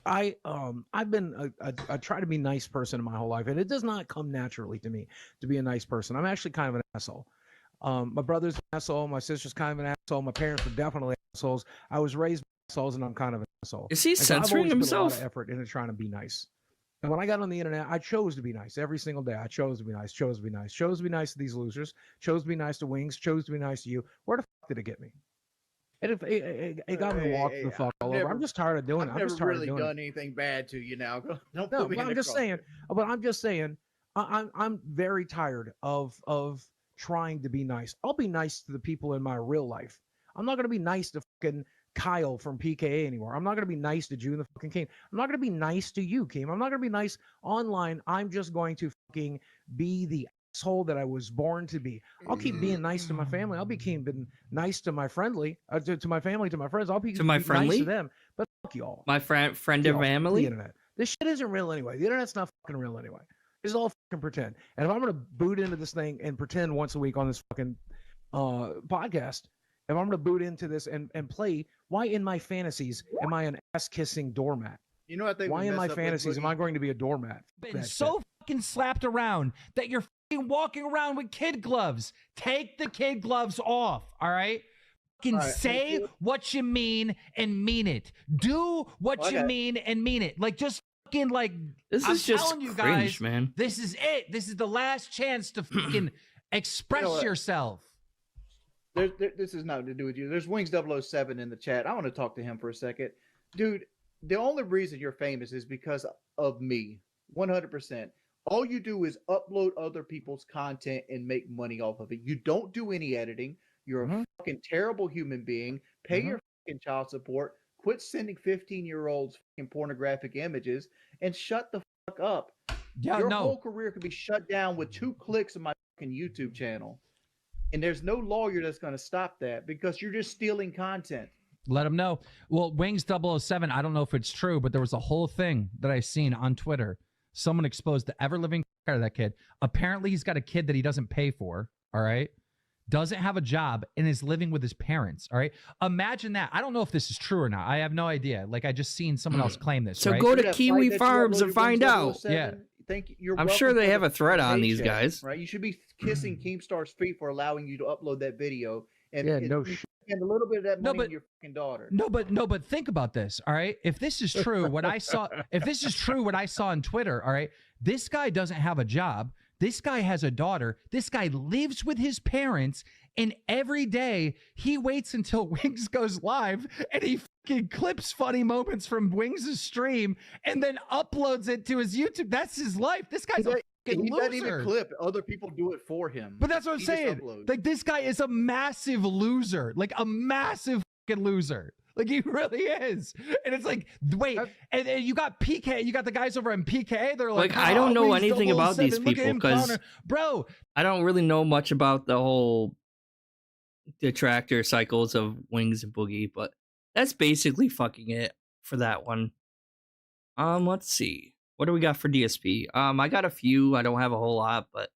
I've been I try to be a nice person in my whole life, and it does not come naturally to me to be a nice person. I'm actually kind of an asshole. My brother's an asshole. My sister's kind of an asshole. My parents were definitely assholes. I was raised by assholes, and I'm kind of an asshole. Is he censoring himself? I've always put a lot of effort into trying to be nice. And when I got on the internet, I chose to be nice every single day. I chose to be nice, chose to be nice, chose to be nice to these losers, chose to be nice to Wings, chose to be nice to you. Where the fuck did it get me? It got me walked the fuck all over. I'm just tired of doing it. I'm just tired of doing it. I've never really done anything bad to you now. Don't no, put me but in I'm the just cross. saying. But I'm just saying. I'm very tired of trying to be nice. I'll be nice to the people in my real life. I'm not gonna be nice to fucking Kyle from PKA anymore. I'm not gonna be nice to June the fucking King. I'm not gonna be nice to you, Keem. I'm not gonna be nice online. I'm just going to fucking be the asshole that I was born to be. I'll keep being nice to my family. I'll be being nice to my friendly, to my family, to my friends. I'll be my friendly nice to them. But fuck y'all. My friend of family. The internet. This shit isn't real anyway. The internet's not fucking real anyway. It's all fucking pretend. And if I'm gonna boot into this thing and pretend once a week on this fucking podcast, if I'm gonna boot into this and play, why in my fantasies am I an ass-kissing doormat? You know what they Why in my fantasies am I going to be a doormat? Been so fucking slapped around that you're fucking walking around with kid gloves. Take the kid gloves off, all right? Fucking say what you mean and mean it. Do what you mean and mean it. Like, just fucking, like, this is just telling you cringe, guys, man. This is it. This is the last chance to fucking express yourself. This is nothing to do with you. There's Wings 007 in the chat. I want to talk to him for a second. Dude, the only reason you're famous is because of me. 100%. All you do is upload other people's content and make money off of it. You don't do any editing. You're a fucking terrible human being. Pay your fucking child support. Quit sending 15-year-olds fucking pornographic images and shut the fuck up. Yeah, your whole career could be shut down with 2 clicks on my fucking YouTube channel. And there's no lawyer that's going to stop that because you're just stealing content. Let them know. Well, Wings 007, I don't know if it's true, but there was a whole thing that I seen on Twitter. Someone exposed the ever-living out of that kid. Apparently, he's got a kid that he doesn't pay for, all right? Doesn't have a job and is living with his parents, all right? Imagine that. I don't know if this is true or not. I have no idea. Like, I just seen someone else claim this, So right? go to Kiwi Farms and find out. Yeah. I'm sure they have a thread on these guys. Right? You should be kissing Keemstar's feet for allowing you to upload that video. And, no shit. And a little bit of that money on your fucking daughter. No, but think about this, all right? If this is true, what I saw on Twitter, all right, this guy doesn't have a job. This guy has a daughter. This guy lives with his parents, and every day he waits until Wings goes live and he fucking clips funny moments from Wings' stream and then uploads it to his YouTube. That's his life. This guy's a fucking loser. He doesn't even clip. Other people do it for him. But that's what I'm saying. Like, this guy is a massive loser. Like, a massive fucking loser. Like, he really is. And it's like, wait, and you got PK, you got the guys over in PK, they're like, I don't know anything about these people because, bro, I don't really know much about the whole detractor cycles of Wings and Boogie, but that's basically fucking it for that one. Let's see. What do we got for DSP? I got a few. I don't have a whole lot, but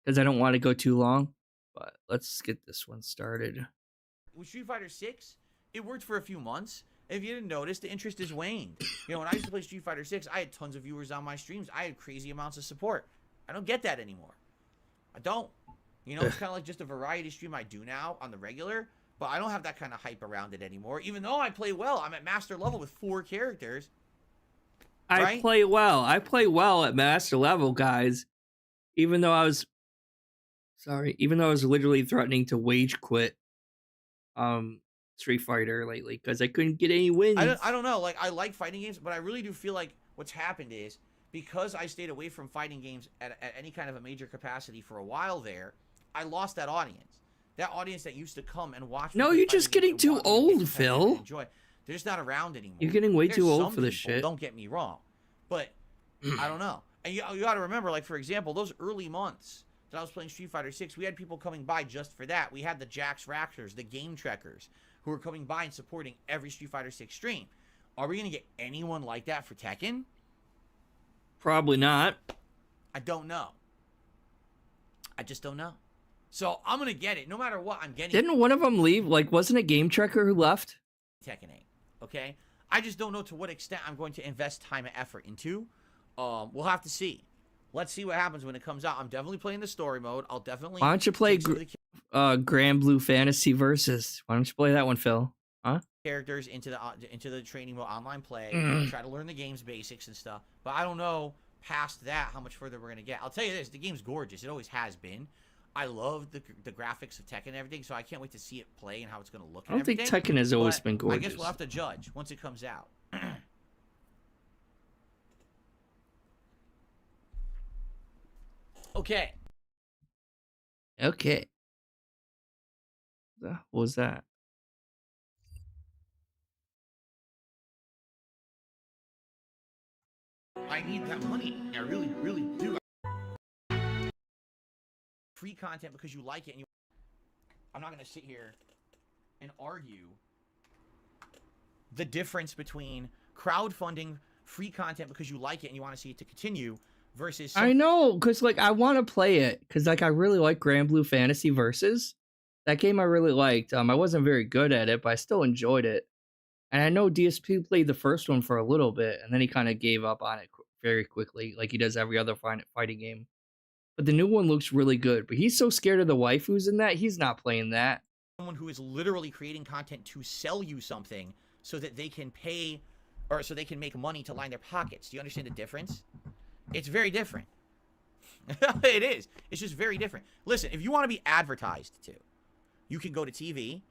because I don't want to go too long, but let's get this one started. With Street Fighter 6, it worked for a few months, If you didn't notice, the interest has waned. You know, when I used to play Street Fighter 6, I had tons of viewers on my streams. I had crazy amounts of support. I don't get that anymore. I don't. You know, it's kind of like just a variety stream I do now on the regular, but I don't have that kind of hype around it anymore. Even though I play well, I'm at master level with 4 characters. Right? I play well. I play well at master level, guys. Even though I was literally threatening to wage quit Street Fighter lately because I couldn't get any wins. I don't know. Like, I like fighting games, but I really do feel like what's happened is because I stayed away from fighting games at any kind of a major capacity for a while there, I lost that audience. That audience that used to come and watch. No, you're just getting too old, Phil. Enjoy. They're just not around anymore. You're getting way too old for this shit. Don't get me wrong, but I don't know. And you got to remember, like, for example, those early months that I was playing Street Fighter 6, we had people coming by just for that. We had the Jax Raptors, the Game Trekkers, who were coming by and supporting every Street Fighter 6 stream. Are we going to get anyone like that for Tekken? Probably not. I don't know. I just don't know. So I'm going to get it. No matter what, I'm getting Didn't one of them leave? Like, wasn't it Game Trekker who left? Tekken 8. Okay? I just don't know to what extent I'm going to invest time and effort into. We'll have to see. Let's see what happens when it comes out. I'm definitely playing the story mode. I'll definitely. Why don't you play Grand Blue Fantasy Versus? Why don't you play that one, Phil? Huh? Characters into the training mode, online play. Try to learn the game's basics and stuff. But I don't know past that how much further we're gonna get. I'll tell you this: the game's gorgeous. It always has been. I love the graphics of Tekken and everything, so I can't wait to see it play and how it's gonna look. I don't think Tekken has always been gorgeous. I guess we'll have to judge once it comes out. Okay. Okay. What was that? I need that money. I really, really do. Free content because you like it. And I'm not going to sit here and argue the difference between crowdfunding free content because you like it and you want to see it to continue versus I know, because like I want to play it because like I really like Grand Blue Fantasy Versus. That game I really liked. I wasn't very good at it, but I still enjoyed it. And I know DSP played the first one for a little bit, and then he kind of gave up on it very quickly, like he does every other fighting game. But the new one looks really good. But he's so scared of the waifus in that, he's not playing that. Someone who is literally creating content to sell you something so that they can pay, or so they can make money to line their pockets. Do you understand the difference? It's very different. It is. It's just very different. Listen, if you want to be advertised to, you can go to TV,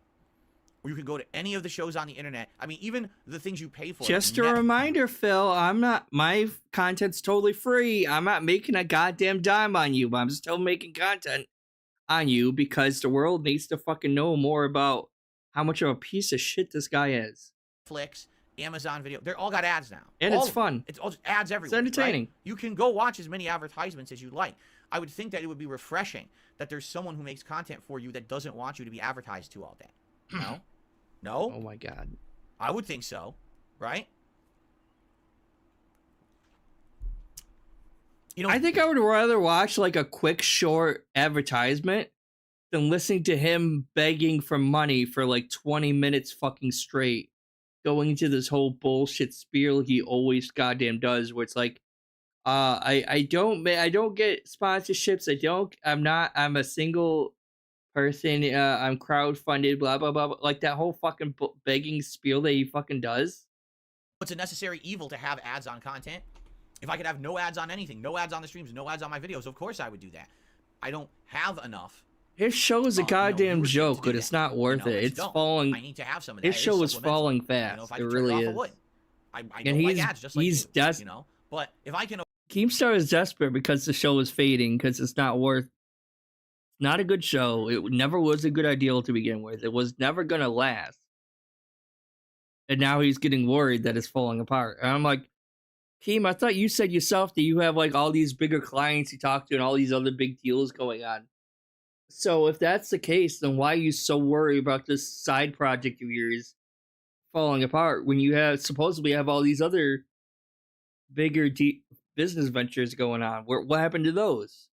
or you can go to any of the shows on the internet. I mean, even the things you pay for. Just a reminder, Phil, my content's totally free. I'm not making a goddamn dime on you, but I'm still making content on you because the world needs to fucking know more about how much of a piece of shit this guy is. Netflix, Amazon Video, they're all got ads now. And it's fun. It's all ads everywhere. It's entertaining. Right? You can go watch as many advertisements as you like. I would think that it would be refreshing that there's someone who makes content for you that doesn't want you to be advertised to all day. No? No? Oh my god. I would think so, right? You know, I think I would rather watch like a quick short advertisement than listening to him begging for money for like 20 minutes fucking straight, going into this whole bullshit spiel he always goddamn does, where it's like, I don't get sponsorships. I'm a single person. I'm crowdfunded, blah, blah, blah. Like that whole fucking begging spiel that he fucking does. it's a necessary evil to have ads on content. If I could have no ads on anything, no ads on the streams, no ads on my videos, of course I would do that. I don't have enough. His show is a goddamn joke, but it's not worth it. It's falling. I need to have some of that. His show is falling fast. It really is. I don't like ads, just like you know. But if I can, Keemstar is desperate because the show is fading because it's not worth. Not a good show. It never was a good idea to begin with. It was never gonna last. And now he's getting worried that it's falling apart. And I'm like, Keem, I thought you said yourself that you have like all these bigger clients you talk to and all these other big deals going on. So if that's the case, then why are you so worried about this side project of yours falling apart when you have supposedly have all these other bigger business ventures going on? What happened to those?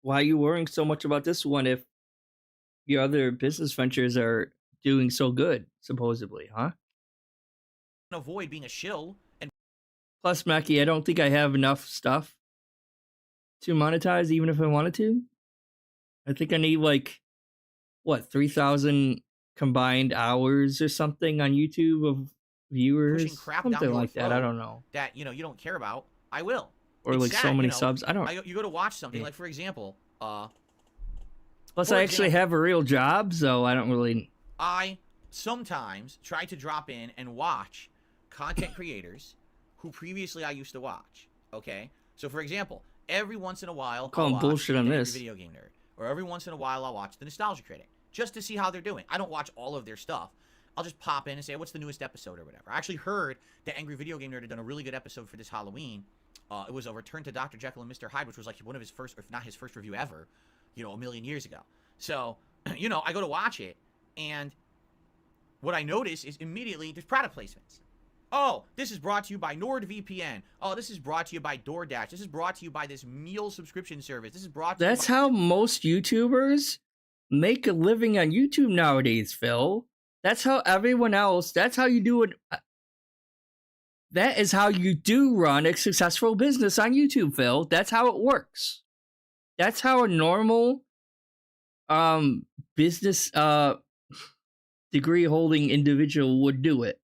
Why are you worrying so much about this one if your other business ventures are doing so good, supposedly, huh? avoid being a shill. And Plus, Mackie, I don't think I have enough stuff to monetize, even if I wanted to. I think I need like, what, 3,000 combined hours or something on YouTube of viewers, pushing crap down something your like that. I throat don't know. that you don't care about, I will. Or It's like sad, so many you know. subs. I don't. You go to watch something, Yeah. like for example, Plus, for I actually example- have a real job, so I don't really. I sometimes try to drop in and watch content creators who previously I used to watch. Okay, so for example, every once in a while, Calling I'll watch bullshit on an Angry this. Video Game Nerd, or every once in a while I'll watch the Nostalgia Critic just to see how they're doing. I don't watch all of their stuff. I'll just pop in and say, what's the newest episode or whatever. I actually heard that Angry Video Game Nerd had done a really good episode for this Halloween. It was a return to Dr. Jekyll and Mr. Hyde, which was like one of his first, if not his first review ever, a million years ago. So, I go to watch it, and what I notice is immediately there's product placements. Oh, this is brought to you by NordVPN. Oh, this is brought to you by DoorDash. This is brought to you by this meal subscription service. This is brought to That's you by... how most YouTubers make a living on YouTube nowadays, Phil. That's how everyone else. That's how you do it. That is how you do run a successful business on YouTube, Phil. That's how it works. That's how a normal business degree holding individual would do it.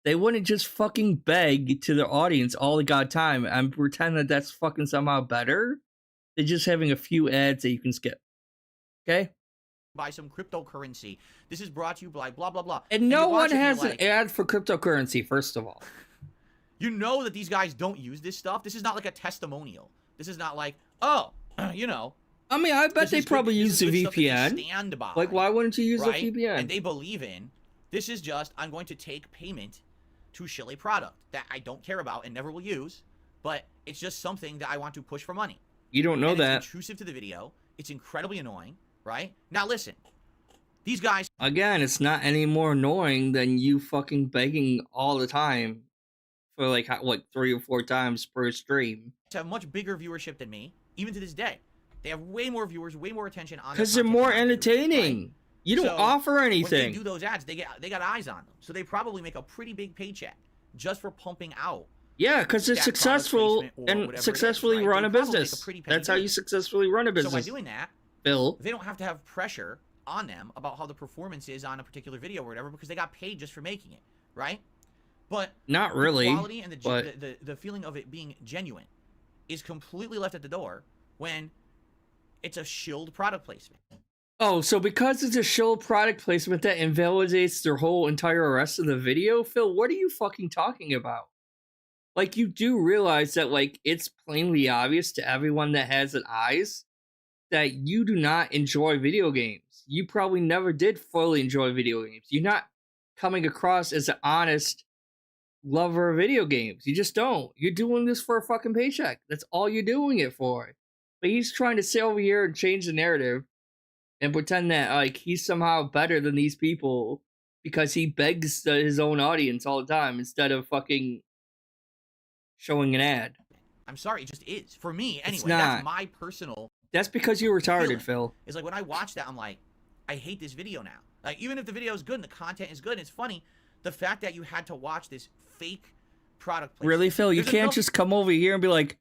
They wouldn't just fucking beg to their audience all the god time and pretend that that's fucking somehow better than just having a few ads that you can skip. Okay? By some cryptocurrency. This is brought to you by blah, blah, blah. And no you watch one it and has you're an like, ad for cryptocurrency, first of all. You know that these guys don't use this stuff. This is not like a testimonial. This is not like, oh, I mean, I bet they probably use the VPN. Stand by, Like, why wouldn't you use right? the VPN? And they believe in, this is just, I'm going to take payment to shill a product that I don't care about and never will use, but it's just something that I want to push for money. You don't know and that. It's intrusive to the video. It's incredibly annoying, right? Now listen, these guys... Again, it's not any more annoying than you fucking begging all the time for like 3 or 4 times per stream. have much bigger viewership than me, even to this day. They have way more viewers, way more attention on. Because they're more entertaining. Right? You don't So, offer When anything. they do those ads, they got eyes on them, so they probably make a pretty big paycheck just for pumping out. Yeah, because they're that product successful placement or whatever it and is, successfully right? run They a probably make a business. pretty penny That's how you business. successfully run a So business. by doing that, Phil. they don't have to have pressure on them about how the performance is on a particular video or whatever, because they got paid just for making it, right? But Not really. the quality and but the feeling of it being genuine is completely left at the door when it's a shilled product placement. oh, so because it's a show product placement that invalidates their whole entire rest of the video, Phil, what are you fucking talking about? Like, you do realize that, like, it's plainly obvious to everyone that has an eyes that you do not enjoy video games. You probably never did fully enjoy video games. You're not coming across as an honest lover of video games. You just don't. You're doing this for a fucking paycheck. That's all you're doing it for. But he's trying to sit over here and change the narrative and pretend that, like, he's somehow better than these people because he begs his own audience all the time instead of fucking showing an ad. I'm sorry, it just is. For me, anyway, not. that's my personal... That's because you're retarded, feeling. Phil. It's like when I watch that, I'm like, I hate this video now. Like, even if the video is good and the content is good and it's funny, the fact that you had to watch this fake product placement. Really, Phil? You There's can't enough- just come over here and be like,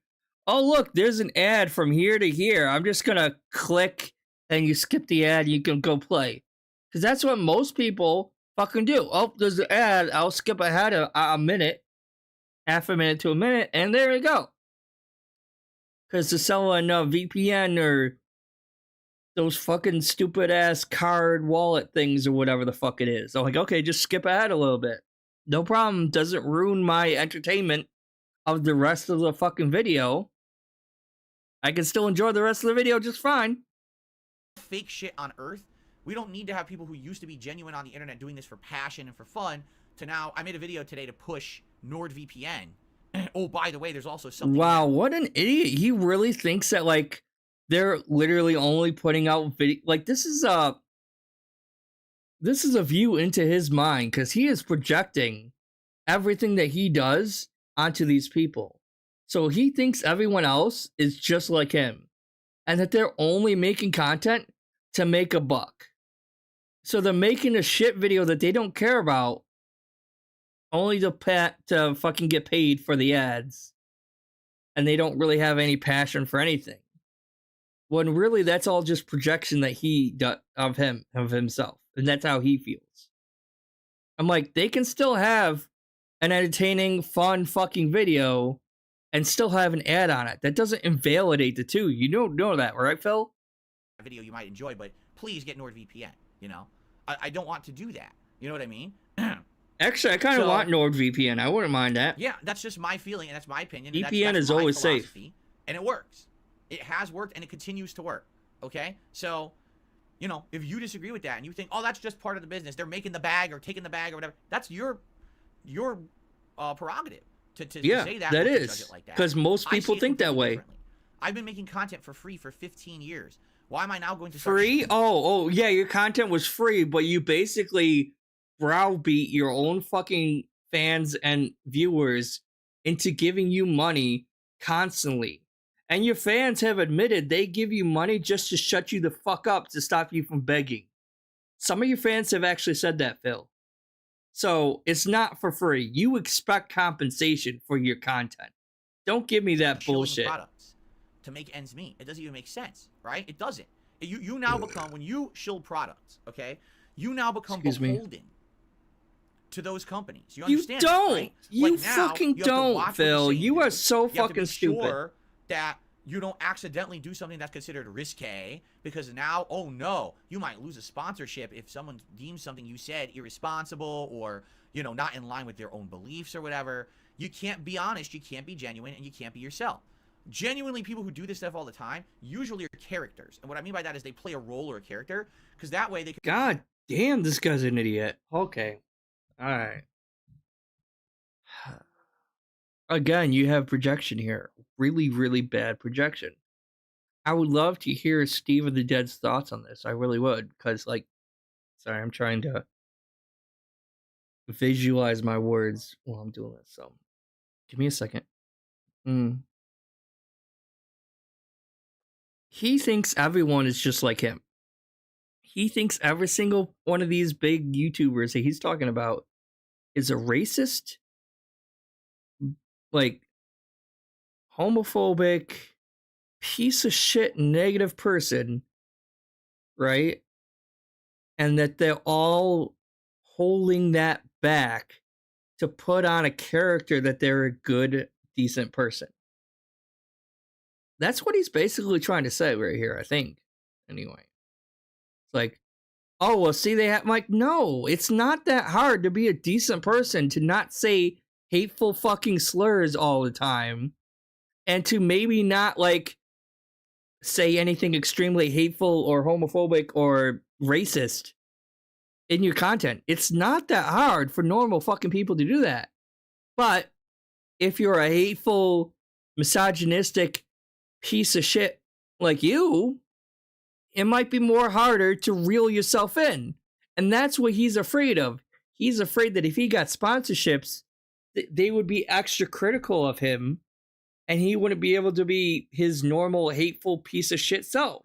oh, look, there's an ad from here to here. I'm just going to click and you skip the ad and you can go play. Because that's what most people fucking do. Oh, there's an ad. I'll skip ahead a minute, half a minute to a minute, and there you go. Because to sell on VPN or those fucking stupid ass card wallet things or whatever the fuck it is. I'm like, okay, just skip ahead a little bit. No problem. Doesn't ruin my entertainment of the rest of the fucking video. I can still enjoy the rest of the video just fine. Fake shit on Earth. We don't need to have people who used to be genuine on the internet doing this for passion and for fun to now, I made a video today to push NordVPN. Oh, by the way, there's also something... Wow, what an idiot. He really thinks that, like, they're literally only putting out video. Like, this is a view into his mind because he is projecting everything that he does onto these people. So he thinks everyone else is just like him and that they're only making content to make a buck. So they're making a shit video that they don't care about only to fucking get paid for the ads, and they don't really have any passion for anything. When really that's all just projection that he does of himself, and that's how he feels. I'm like, they can still have an entertaining, fun fucking video and still have an ad on it. That doesn't invalidate the two. You don't know that, right, Phil? Video you might enjoy, but please get NordVPN. You know, I don't want to do that. You know what I mean? Actually, I kind of want NordVPN. I wouldn't mind that. Yeah, that's just my feeling, and that's my opinion. VPN that's is always safe, and it works. It has worked, and it continues to work. Okay, so you know, if you disagree with that and you think, oh, that's just part of the business, they're making the bag or taking the bag or whatever, that's your prerogative to say that. That is because most people think that way. I've been making content for free for 15 years. Why am I now going to free? Oh, yeah, your content was free, but you basically browbeat your own fucking fans and viewers into giving you money constantly. And your fans have admitted they give you money just to shut you the fuck up to stop you from begging. Some of your fans have actually said that, Phil. So it's not for free. You expect compensation for your content. Don't give me that bullshit. Products to make ends meet. It doesn't even make sense, right? It doesn't. You now become, when you shill products, okay, you now become beholden to those companies. You understand? You don't. Right? You like now, fucking you don't, Phil. You are so fucking stupid. Sure that you don't accidentally do something that's considered risque, because now, oh no, you might lose a sponsorship if someone deems something you said irresponsible or, you know, not in line with their own beliefs or whatever. You can't be honest, you can't be genuine, and you can't be yourself. Genuinely, people who do this stuff all the time usually are characters. And what I mean by that is they play a role or a character, because that way they can... God damn, this guy's an idiot. Okay. Alright. Again, you have projection here. Really, really bad projection. I would love to hear Steve of the Dead's thoughts on this. I really would. Because, like, sorry, I'm trying to visualize my words while I'm doing this. So, give me a second. He thinks everyone is just like him. He thinks every single one of these big YouTubers that he's talking about is a racist, like, homophobic, piece of shit, negative person, right? And that they're all holding that back to put on a character that they're a good, decent person. That's what he's basically trying to say right here, I think. Anyway. It's like, oh, well, see, they have... like, no, it's not that hard to be a decent person, to not say hateful fucking slurs all the time, and to maybe not, like, say anything extremely hateful or homophobic or racist in your content. It's not that hard for normal fucking people to do that. But if you're a hateful, misogynistic piece of shit like you, it might be more harder to reel yourself in. And that's what he's afraid of. He's afraid that if he got sponsorships, they would be extra critical of him, and he wouldn't be able to be his normal hateful piece of shit self.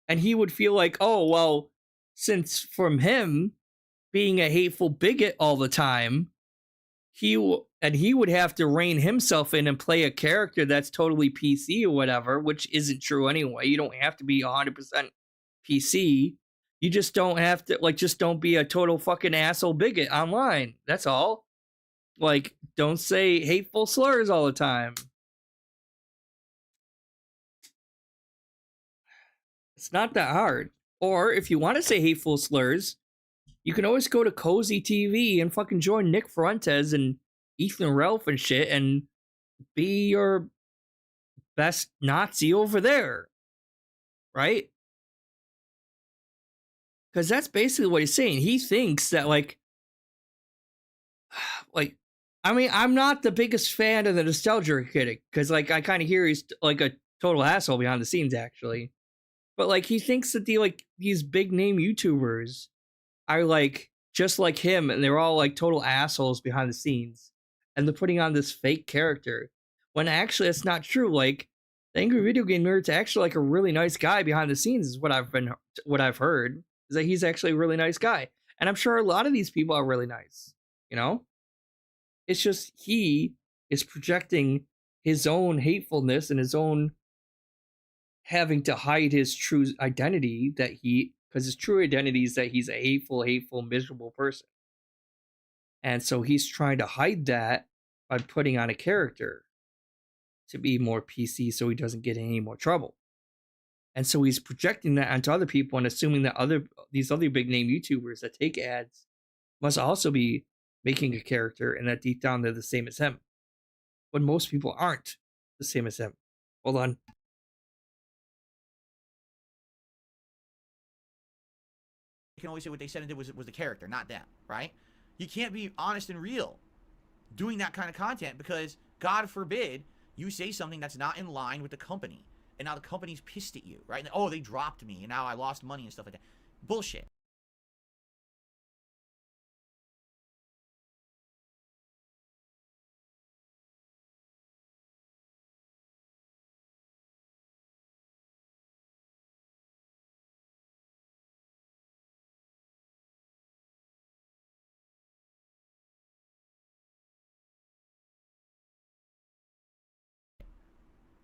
And he would feel like, oh, well, since from him being a hateful bigot all the time, he would have to rein himself in and play a character that's totally PC or whatever, which isn't true anyway. You don't have to be 100% PC. You just don't have to, like, just don't be a total fucking asshole bigot online. That's all. Like, don't say hateful slurs all the time. It's not that hard. Or if you want to say hateful slurs, you can always go to Cozy TV and fucking join Nick Fuentes and Ethan Ralph and shit and be your best Nazi over there. Right? Because that's basically what he's saying. He thinks that, like, I mean, I'm not the biggest fan of the Nostalgia Critic, because, like, I kind of hear he's, like, a total asshole behind the scenes, actually. But, like, he thinks that these big-name YouTubers are, like, just like him, and they're all, like, total assholes behind the scenes. And they're putting on this fake character, when actually it's not true. Like, the Angry Video Game Nerd's actually, like, a really nice guy behind the scenes, is what I've heard, is that he's actually a really nice guy. And I'm sure a lot of these people are really nice, you know? It's just he is projecting his own hatefulness and his own having to hide his true identity because his true identity is that he's a hateful, miserable person. And so he's trying to hide that by putting on a character to be more PC so he doesn't get in any more trouble. And so he's projecting that onto other people and assuming that these other big name YouTubers that take ads must also be making a character and that deep down they're the same as him. But most people aren't the same as him. Hold on. You can always say what they said and did was the character, not them, right? You can't be honest and real doing that kind of content because, God forbid, you say something that's not in line with the company. And now the company's pissed at you, right? And, oh, they dropped me, and now I lost money and stuff like that. Bullshit.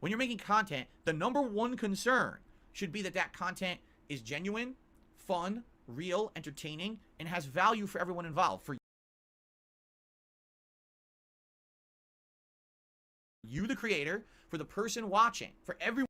When you're making content, the number one concern should be that content is genuine, fun, real, entertaining, and has value for everyone involved. For you, the creator, for the person watching, for everyone.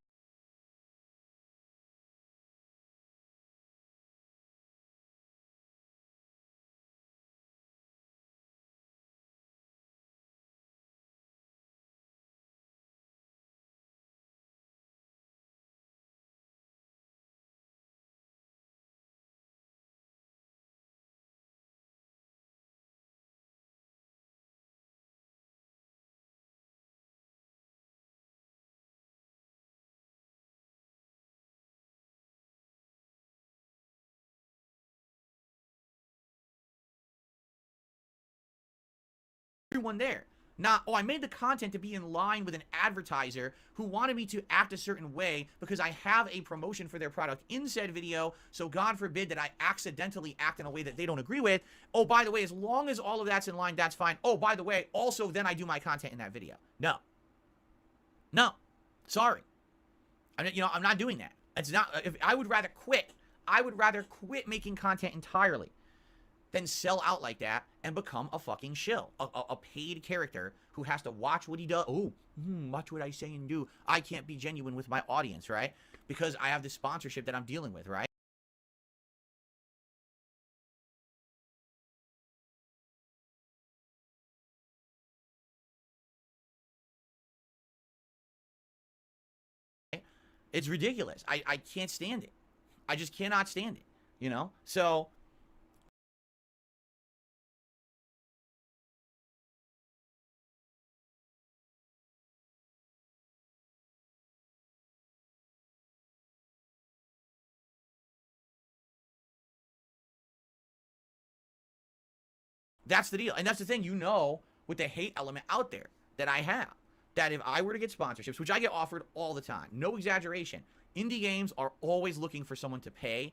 Everyone there. Not, oh, I made the content to be in line with an advertiser who wanted me to act a certain way because I have a promotion for their product in said video, so God forbid that I accidentally act in a way that they don't agree with. Oh, by the way, as long as all of that's in line, that's fine. Oh, by the way, also then I do my content in that video. No. No. Sorry. I'm not doing that. It's not, if I would rather quit. I would rather quit making content entirely than sell out like that and become a fucking shill, a paid character who has to watch what he does. Oh, watch what I say and do. I can't be genuine with my audience, right? Because I have this sponsorship that I'm dealing with, right? It's ridiculous. I can't stand it. I just cannot stand it, you know? So that's the deal. And that's the thing, with the hate element out there that I have, that if I were to get sponsorships, which I get offered all the time, no exaggeration, indie games are always looking for someone to play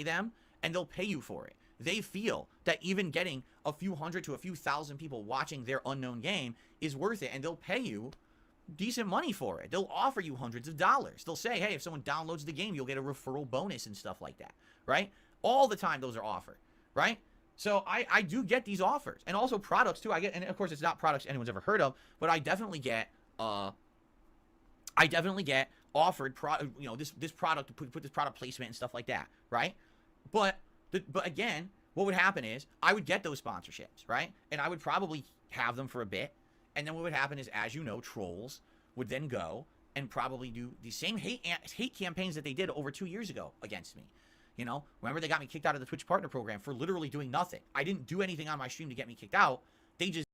them, and they'll pay you for it. They feel that even getting a few hundred to a few thousand people watching their unknown game is worth it, and they'll pay you decent money for it. They'll offer you hundreds of dollars. They'll say, hey, if someone downloads the game, you'll get a referral bonus and stuff like that, right? All the time those are offered, right? So I do get these offers, and also products too. I get, and of course it's not products anyone's ever heard of, but I definitely get offered this product to put this product placement and stuff like that, right? But again, what would happen is I would get those sponsorships, right? And I would probably have them for a bit, and then what would happen is, as you know, trolls would then go and probably do the same hate campaigns that they did over 2 years ago against me. You know, remember they got me kicked out of the Twitch partner program for literally doing nothing. I didn't do anything on my stream to get me kicked out. They just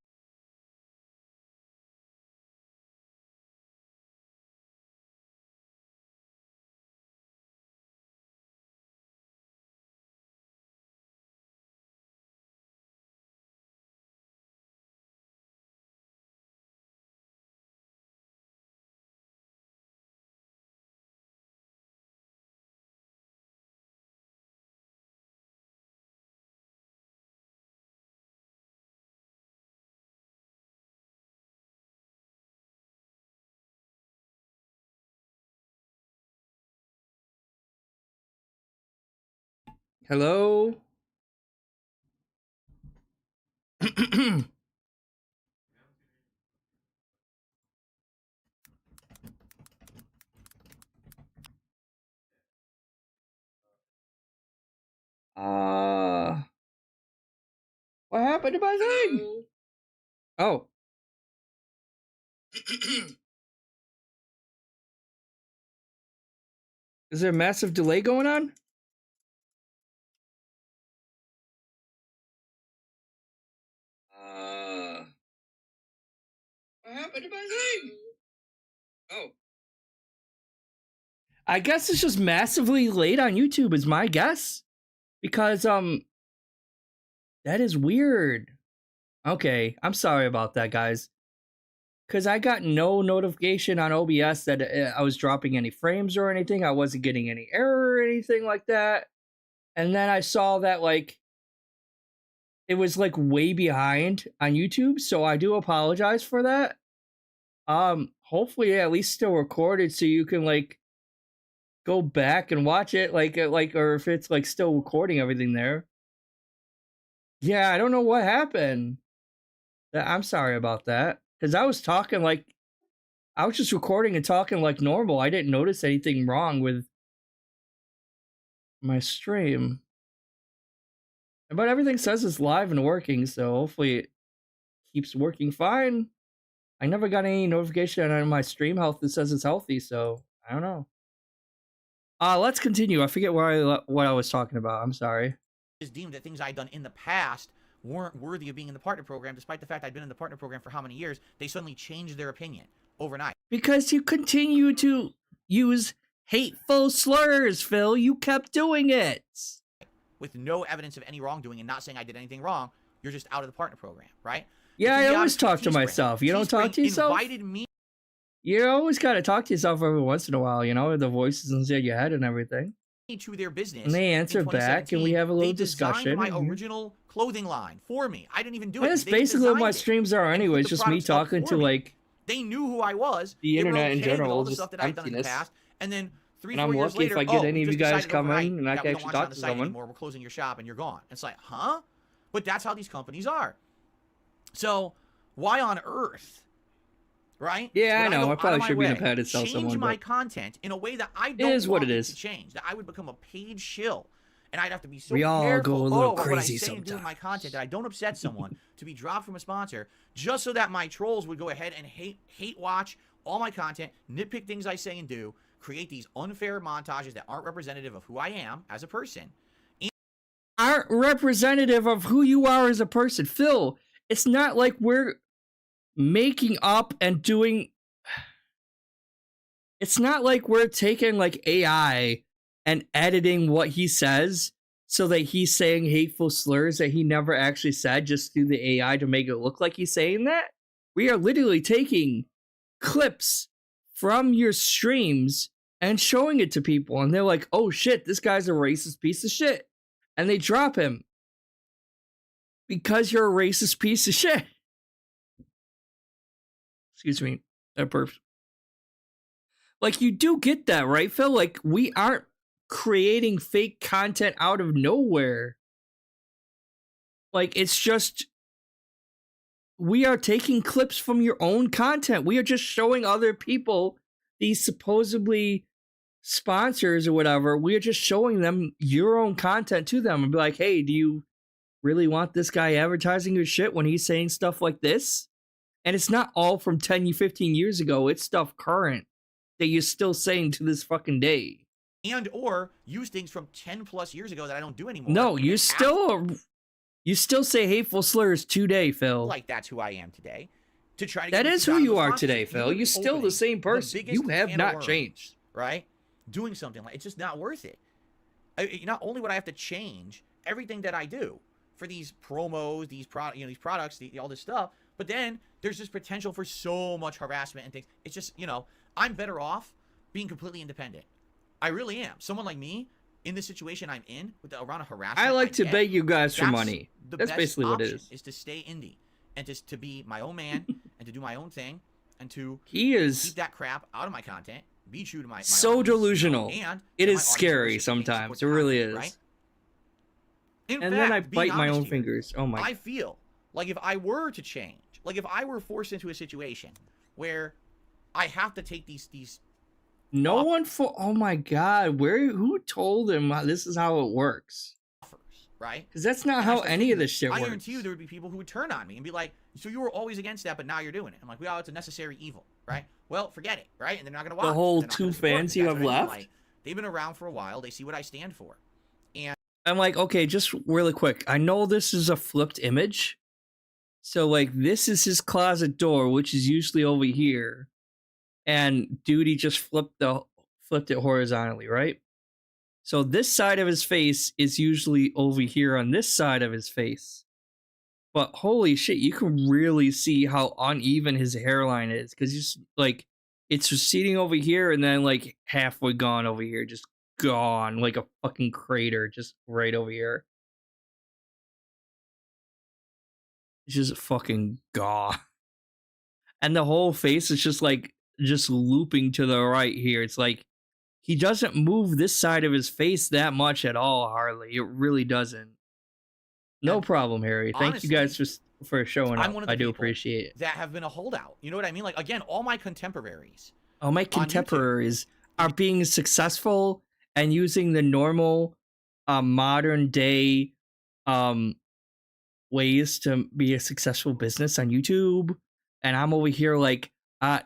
Hello? What happened to my thing? Oh. Is there a massive delay going on? What happened to my thing? Oh. I guess it's just massively late on YouTube is my guess. Because, that is weird. Okay, I'm sorry about that, guys. Because I got no notification on OBS that I was dropping any frames or anything. I wasn't getting any error or anything like that. And then I saw that, like, it was, like, way behind on YouTube. So I do apologize for that. Hopefully at least still recorded so you can, like, go back and watch it. Like, or if it's, like, still recording everything there. Yeah, I don't know what happened. I'm sorry about that. Because I was talking like, I was just recording and talking like normal. I didn't notice anything wrong with my stream. But everything says it's live and working, so hopefully it keeps working fine. I never got any notification on my stream health that says it's healthy, so I don't know. Let's continue. I forget what I was talking about. I'm sorry. Is deemed that things I'd done in the past weren't worthy of being in the partner program, despite the fact I'd been in the partner program for how many years. They suddenly changed their opinion overnight. Because you continue to use hateful slurs, Phil. You kept doing it. With no evidence of any wrongdoing and not saying I did anything wrong, you're just out of the partner program, right? Yeah, I always talk to myself. You don't talk to yourself? Invited me. You always got to talk to yourself every once in a while, you know, the voices inside your head and everything. To their business, and they answer back, and we have a little discussion. My original clothing line for me. I didn't even do it. That's basically what my streams are, anyways. Just me talking to like. They knew who I was. The internet in general, all the just stuff that I've done in the past, and then 3-4 years later, I'm lucky if I get any of you guys come in and I can actually talk to someone. Anymore. We're closing your shop and you're gone. It's like, huh? But that's how these companies are. So why on earth? Right? Yeah, I know. I probably should be in a pad to sell someone. Change my content in a way that I don't is what want it is. To change. That I would become a paid shill, and I'd have to be so we all careful go a little crazy what I say sometimes. and do in my content that I don't upset someone to be dropped from a sponsor, just so that my trolls would go ahead and hate watch all my content, nitpick things I say and do, create these unfair montages that aren't representative of who I am as a person. Aren't representative of who you are as a person, Phil. It's not like we're making up and doing. It's not like we're taking like AI and editing what he says so that he's saying hateful slurs that he never actually said just through the AI to make it look like he's saying that. We are literally taking clips from your streams and showing it to people. And they're like, oh shit, this guy's a racist piece of shit. And they drop him. Because you're a racist piece of shit. Excuse me. That burped. Like, you do get that, right, Phil? Like, we aren't creating fake content out of nowhere. Like, it's just, we are taking clips from your own content. We are just showing other people, these supposedly sponsors or whatever, we are just showing them your own content to them and be like, hey, do you really want this guy advertising your shit when he's saying stuff like this? And it's not all from 10, 15 years ago. It's stuff current that you're still saying to this fucking day. And or use things from 10 plus years ago that I don't do anymore. No, you still say hateful slurs today, Phil. Like that's who I am today. To try to that is who you are today, Phil. You're still the same person. You have not changed. Right? Doing something like it's just not worth it. Not only would I have to change everything that I do for these promos, these products, all this stuff, but then there's just potential for so much harassment and things. It's just, I'm better off being completely independent. I really am. Someone like me, in the situation I'm in, with the amount of harassment I like to beg you guys for money. That's basically what it is to stay indie and just to be my own man and to do my own thing and to keep that crap out of my content, be true to my so audience, delusional. And it is scary sometimes. It really is. Right? And fact, then I being bite my honest own here, fingers. Oh my. I feel like if I were to change, like if I were forced into a situation where I have to take these No one for. Oh my God. Who told him this is how it works? offers, right? Because that's not And I how start any thinking, of this shit I works. guarantee you there would be people who would turn on me and be like, so you were always against that, but now you're doing it. I'm like, well, it's a necessary evil, right? Well, forget it, right? And they're not going to watch. The whole They're not 2 gonna support fans it. you That's have what I mean. left? Like, they've been around for a while. They see what I stand for. I'm like, okay, just really quick. I know this is a flipped image. So, like, this is his closet door, which is usually over here. And Duty just flipped it horizontally, right? So this side of his face is usually over here on this side of his face. But holy shit, you can really see how uneven his hairline is. Because just, like, it's receding over here and then, like, halfway gone over here. Just gone, like a fucking crater, just right over here. It's just fucking gone. And the whole face is just like just looping to the right here. It's like he doesn't move this side of his face that much at all, hardly. It really doesn't. No And problem, Harry. Thank you guys honestly, for showing I'm up. one of the I do people appreciate it. that have been a holdout. You know what I mean? Like, again, all my contemporaries. Oh, my YouTube. contemporaries are being successful and using the normal modern day ways to be a successful business on YouTube. And I'm over here like,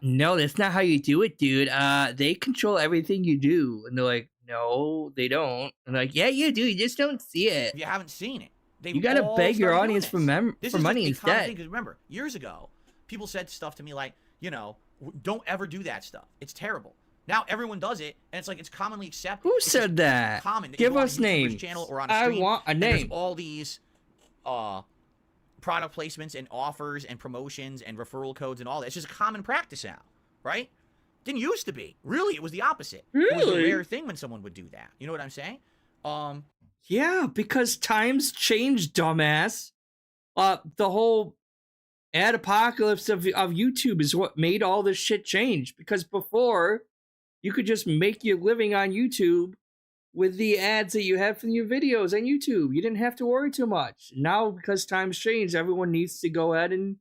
no, that's not how you do it, dude. They control everything you do. And they're like, no, they don't. And like, yeah, you do. You just don't see it. You haven't seen it. You gotta beg your audience for money Because instead. remember, years ago, people said stuff to me like, you know, don't ever do that stuff. It's terrible. Now everyone does it, and it's like it's commonly accepted. Who It's said just that? common that Give you go on us a YouTuber's names. channel or on a I stream, want a and there's name. all these product placements and offers and promotions and referral codes and all that. It's just a common practice now, right? Didn't used to be. Really, it was the opposite. It was a Really? rare thing when someone would do that. You know what I'm saying? Yeah, because times change, dumbass. The whole ad apocalypse of YouTube is what made all this shit change. Because before, you could just make your living on YouTube with the ads that you have from your videos on YouTube. You didn't have to worry too much. Now, because times change, everyone needs to go ahead and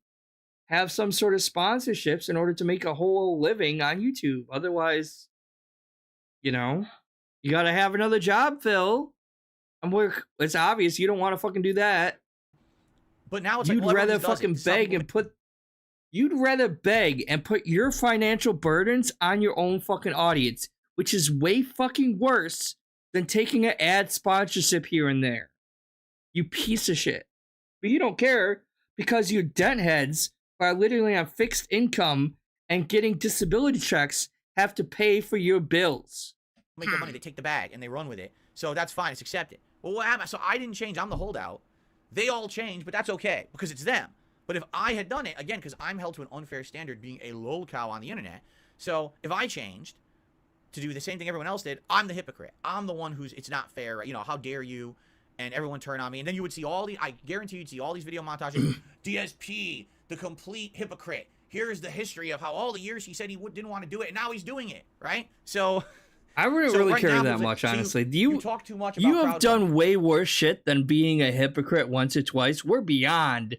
have some sort of sponsorships in order to make a whole living on YouTube. Otherwise, you know, you gotta have another job, Phil. It's obvious you don't want to fucking do that. But now it's You'd like, well, rather everyone does it. fucking Some beg people and put. You'd rather beg and put your financial burdens on your own fucking audience, which is way fucking worse than taking an ad sponsorship here and there. You piece of shit. But you don't care because you dent heads are literally on fixed income and getting disability checks have to pay for your bills. make their money, they take the bag and they run with it. So that's fine, it's accepted. Well, what happened? So I didn't change, I'm the holdout. They all changed, but that's okay because it's them. But if I had done it, again, because I'm held to an unfair standard being a lolcow on the internet. So if I changed to do the same thing everyone else did, I'm the hypocrite. I'm the one who's, it's not fair. You know, how dare you? And everyone turn on me. And then you would see all the, I guarantee you'd see all these video montages. DSP, the complete hypocrite. Here's the history of how all the years he said he didn't want to do it, and now he's doing it, right? So I wouldn't really care that much, honestly. You talk too much about you have done way worse shit than being a hypocrite once or twice. We're beyond.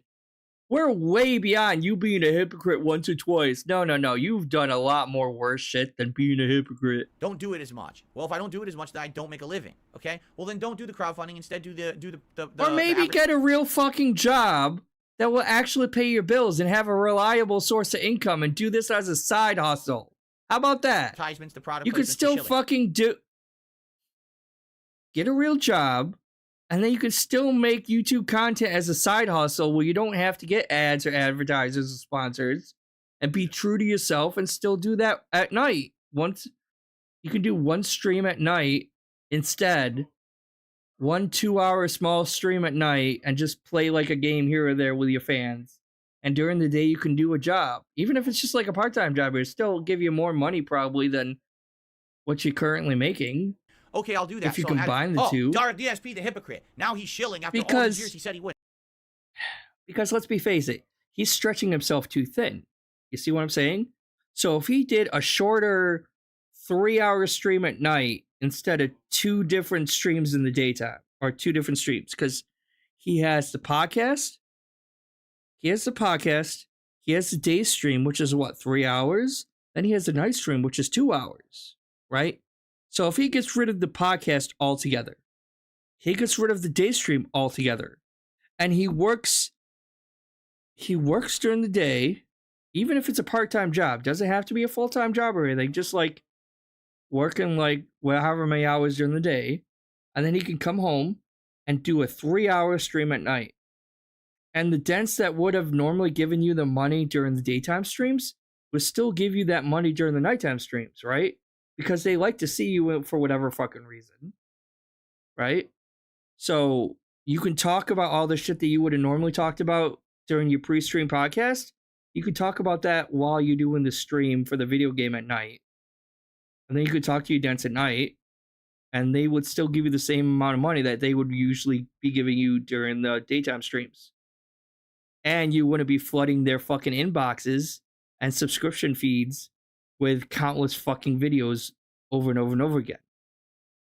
We're way beyond you being a hypocrite once or twice. No. You've done a lot more worse shit than being a hypocrite. Don't do it as much. Well, if I don't do it as much, then I don't make a living. Okay? Well, then don't do the crowdfunding. Instead, do the or maybe get a real fucking job that will actually pay your bills and have a reliable source of income and do this as a side hustle. How about that? Advertisements, the product. You could still fucking get a real job, and then you could still make YouTube content as a side hustle where you don't have to get ads or advertisers or sponsors, and be true to yourself and still do that at night. Once you can do one stream at night instead, 1 2-hour small stream at night, and just play like a game here or there with your fans. And during the day, you can do a job. Even if it's just like a part-time job, it'll still give you more money probably than what you're currently making. Okay, I'll do that. If you combine the two. DSP, the hypocrite. Now he's shilling after all these years he said he would. Because let's face it, he's stretching himself too thin. You see what I'm saying? So if he did a shorter 3-hour stream at night instead of 2 different streams in the daytime, or 2 different streams, because he has the podcast. He has the podcast. He has the day stream, which is what, 3 hours? Then he has the night stream, which is 2 hours, right? So if he gets rid of the podcast altogether, he gets rid of the day stream altogether, and he works during the day, even if it's a part-time job. Doesn't have to be a full-time job or anything, just like working like however many hours during the day, and then he can come home and do a 3-hour stream at night. And the dents that would have normally given you the money during the daytime streams would still give you that money during the nighttime streams, right? Because they like to see you for whatever fucking reason, right? So you can talk about all the shit that you would have normally talked about during your pre-stream podcast. You could talk about that while you're doing the stream for the video game at night. And then you could talk to your dents at night, and they would still give you the same amount of money that they would usually be giving you during the daytime streams. And you wouldn't be flooding their fucking inboxes and subscription feeds with countless fucking videos over and over and over again.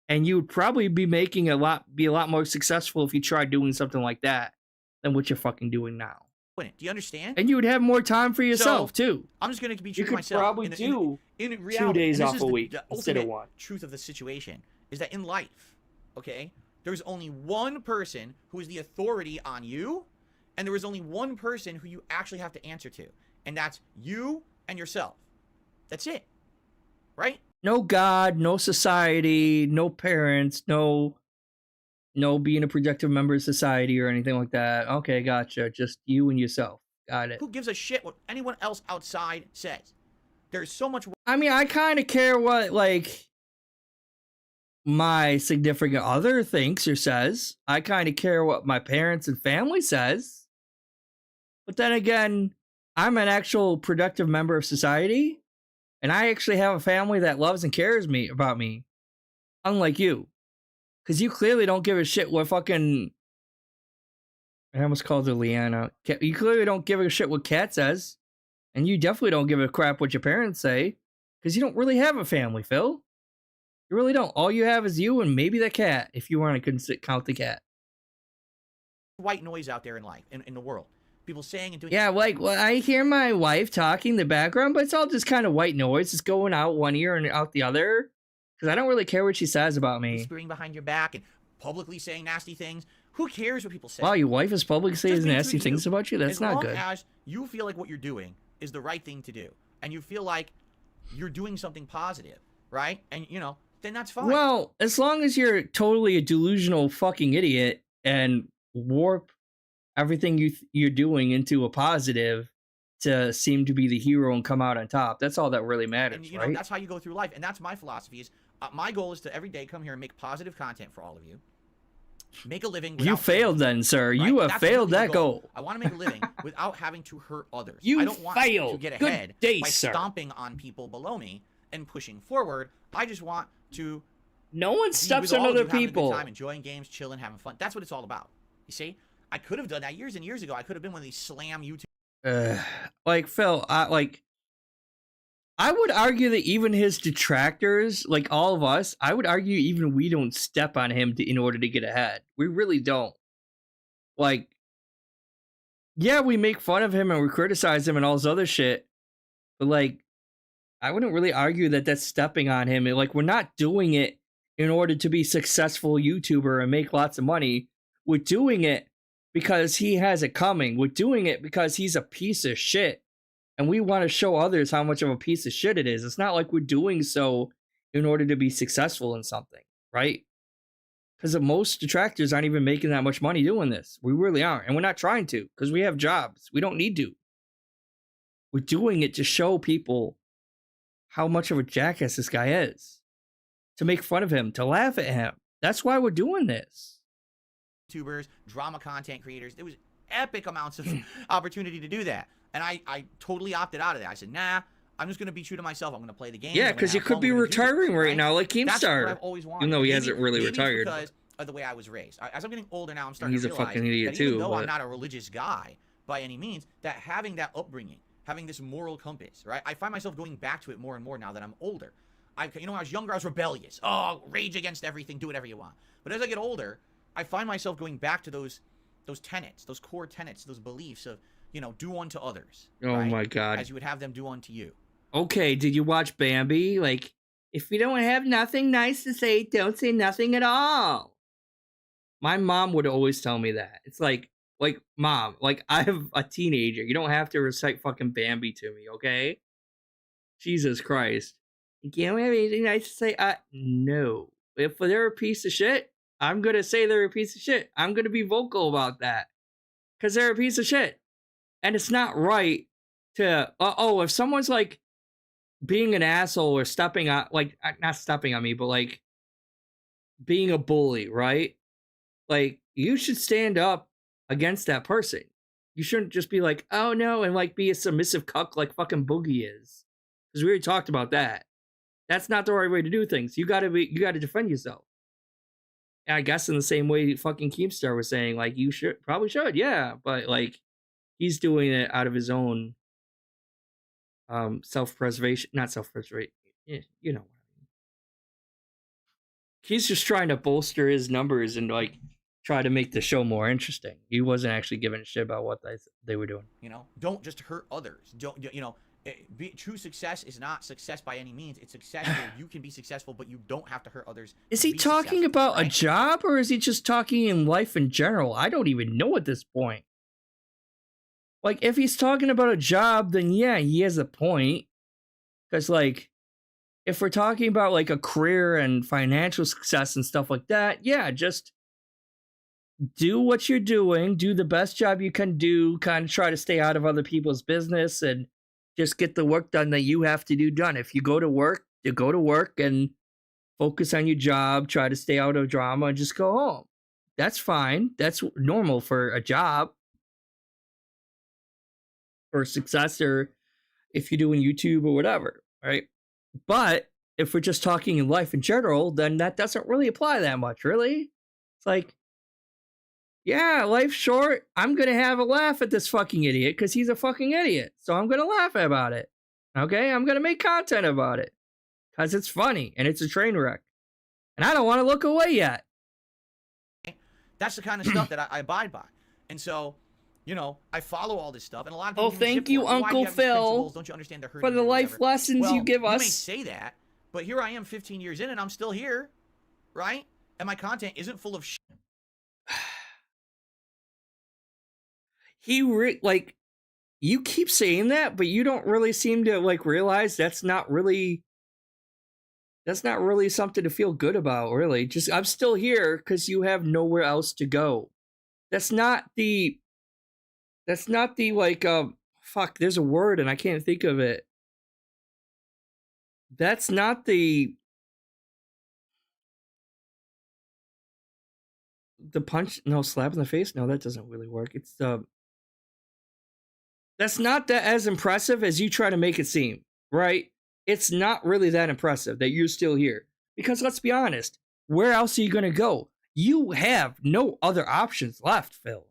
And you would probably be making a lot more successful if you tried doing something like that than what you're fucking doing now. Do you understand? And you would have more time for yourself too. I'm just going to be true you to myself. Probably in reality, 2 days off a the week instead of one. Truth of the situation is that in life, okay, there's only one person who is the authority on you, and there is only one person who you actually have to answer to, and that's you and yourself. That's it, right? No God, no society, no parents, no being a productive member of society or anything like that. Okay, gotcha. Just you and yourself. Got it. Who gives a shit what anyone else outside says? There's so much. I mean, I kind of care what, like, my significant other thinks or says. I kind of care what my parents and family says. But then again, I'm an actual productive member of society, and I actually have a family that loves and cares about me, unlike you. Because you clearly don't give a shit what fucking... I almost called her Leanna. You clearly don't give a shit what Kat says. And you definitely don't give a crap what your parents say. Because you don't really have a family, Phil. You really don't. All you have is you and maybe the cat, if you want to count the cat. White noise out there in life, in the world. People saying and doing... Yeah, like, well, I hear my wife talking in the background, but it's all just kind of white noise. It's going out one ear and out the other. Because I don't really care what she says about me. Whispering behind your back and publicly saying nasty things. Who cares what people say? Wow, your wife is publicly saying nasty things about you? That's not good. As long as you feel like what you're doing is the right thing to do, and you feel like you're doing something positive, right? And, you know, then that's fine. Well, as long as you're totally a delusional fucking idiot and warp everything you're doing into a positive to seem to be the hero and come out on top, that's all that really matters, and, you right? know, that's how you go through life, and that's my philosophy is my goal is to every day come here and make positive content for all of you. Make a living. You failed then, sir. Right? You have failed that goal. I want to make a living without having to hurt others. You I don't want failed. to get ahead by sir. stomping on people below me and pushing forward. I just want to. No one steps on other people. Time, enjoying games, chilling, having fun. That's what it's all about. You see, I could have done that years and years ago. I could have been one of these slam YouTube. Like Phil, I would argue that even his detractors, like all of us, I would argue even we don't step on him in order to get ahead. We really don't. Like, yeah, we make fun of him and we criticize him and all this other shit, but like, I wouldn't really argue that that's stepping on him. Like, we're not doing it in order to be a successful YouTuber and make lots of money. We're doing it because he has it coming. We're doing it because he's a piece of shit. And we want to show others how much of a piece of shit it is. It's not like we're doing so in order to be successful in something, right? Because most detractors aren't even making that much money doing this. We really aren't. And we're not trying to because we have jobs. We don't need to. We're doing it to show people how much of a jackass this guy is. To make fun of him, to laugh at him. That's why we're doing this. YouTubers, drama content creators. There was epic amounts of opportunity to do that. And I totally opted out of that. I said, nah, I'm just going to be true to myself. I'm going to play the game. Yeah, because you could be retiring right now like Keemstar. That's what I've always wanted. Even though he hasn't really retired. Because of the way I was raised. As I'm getting older now, I'm starting He's to realize a fucking idiot that even too. though I'm not a religious guy by any means, that having that upbringing, having this moral compass, right? I find myself going back to it more and more now that I'm older. You know, when I was younger, I was rebellious. Oh, rage against everything, do whatever you want. But as I get older, I find myself going back to those tenets, those core tenets, those beliefs of, you know, do unto others. Oh right? my God. As you would have them do unto you. Okay, did you watch Bambi? Like, if you don't have nothing nice to say, don't say nothing at all. My mom would always tell me that. It's like, Mom, like, I have a teenager. You don't have to recite fucking Bambi to me, okay? Jesus Christ. You can't have anything nice to say? No. If they're a piece of shit, I'm going to say they're a piece of shit. I'm going to be vocal about that. Because they're a piece of shit. And it's not right to, if someone's like being an asshole or stepping on, like, not stepping on me, but like being a bully, right? Like, you should stand up against that person. You shouldn't just be like, oh no, and like be a submissive cuck like fucking Boogie is. Because we already talked about that. That's not the right way to do things. You gotta defend yourself. And I guess in the same way fucking Keemstar was saying, like, you probably should, yeah. But like, he's doing it out of his own self-preservation, not self-preservation, you know what I mean. He's just trying to bolster his numbers and like try to make the show more interesting. He wasn't actually giving a shit about what they were doing. You know, don't just hurt others. Don't, you know, true success is not success by any means. It's success where you can be successful, but you don't have to hurt others. Is he talking about right? a job, or is he just talking in life in general? I don't even know at this point. Like, if he's talking about a job, then yeah, he has a point. Because, like, if we're talking about, like, a career and financial success and stuff like that, yeah, just do what you're doing, do the best job you can do, kind of try to stay out of other people's business, and just get the work done that you have to do done. If you go to work, you go to work and focus on your job, try to stay out of drama, and just go home. That's fine. That's normal for a job. Or success, or if you're doing YouTube or whatever, right? But if we're just talking in life in general, then that doesn't really apply that much, really. It's like, yeah, life's short. I'm going to have a laugh at this fucking idiot because he's a fucking idiot. So I'm going to laugh about it. Okay? I'm going to make content about it because it's funny and it's a train wreck. And I don't want to look away yet. That's the kind of stuff that I abide by. And so, you know, I follow all this stuff, and a lot of people. Oh, thank you, Uncle Phil, don't you understand they're hurting for the life lessons you give us. You may say that, but here I am 15 years in, and I'm still here, right? And my content isn't full of shit. Like, you keep saying that, but you don't really seem to, like, realize that's not really something to feel good about, really. Just, I'm still here because you have nowhere else to go. That's not the, like, fuck, there's a word and I can't think of it. That's not the punch, no, slap in the face? No, that doesn't really work. It's that's not that as impressive as you try to make it seem, right? It's not really that impressive that you're still here. Because let's be honest, where else are you going to go? You have no other options left, Phil.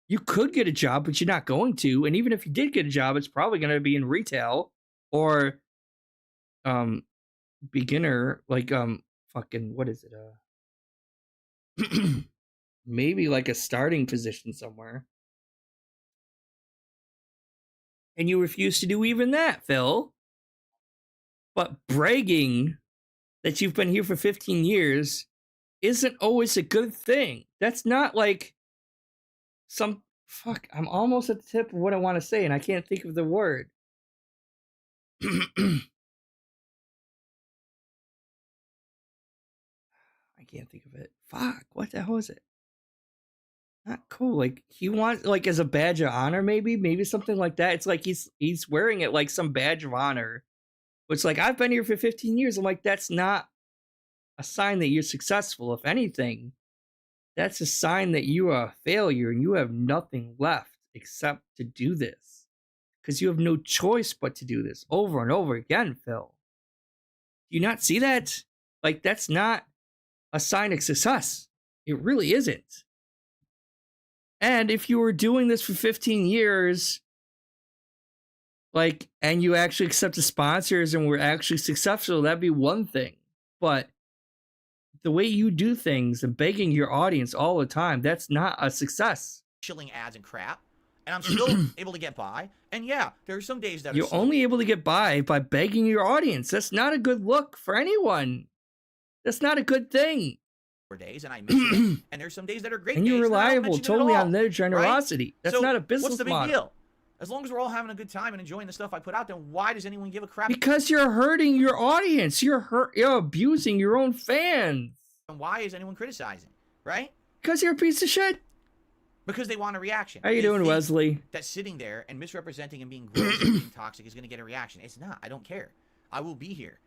You could get a job, but you're not going to. And even if you did get a job, it's probably going to be in retail or beginner, like fucking, what is it? Maybe like a starting position somewhere. And you refuse to do even that, Phil. But bragging that you've been here for 15 years isn't always a good thing. That's not like some... Fuck, I'm almost at the tip of what I want to say, and I can't think of the word. I can't think of it. Fuck, what the hell is it? Not cool. Like, he wants, like, as a badge of honor, maybe something like that. It's like he's wearing it like some badge of honor. It's like, I've been here for 15 years. I'm like, that's not a sign that you're successful. If anything, that's a sign that you are a failure and you have nothing left except to do this. Because you have no choice but to do this over and over again, Phil. Do you not see that? Like, that's not a sign of success. It really isn't. And if you were doing this for 15 years, like, and you actually accepted sponsors and were actually successful, that'd be one thing. But the way you do things and begging your audience all the time, that's not a success. Shilling ads and crap, and I'm still able to get by. And yeah, there are some days that You're only able to get by begging your audience. That's not a good look for anyone. That's not a good thing. Days, and I miss it. And there's some days that are great. And days, you're reliable and totally on their generosity. Right? That's so not a business what's the big model. deal? As long as we're all having a good time and enjoying the stuff I put out, then why does anyone give a crap? Because you're hurting your audience. You're abusing your own fans. And why is anyone criticizing? Right? Because you're a piece of shit. Because they want a reaction. How you doing, Wesley? That sitting there and misrepresenting and being gross and being toxic is going to get a reaction. It's not. I don't care. I will be here.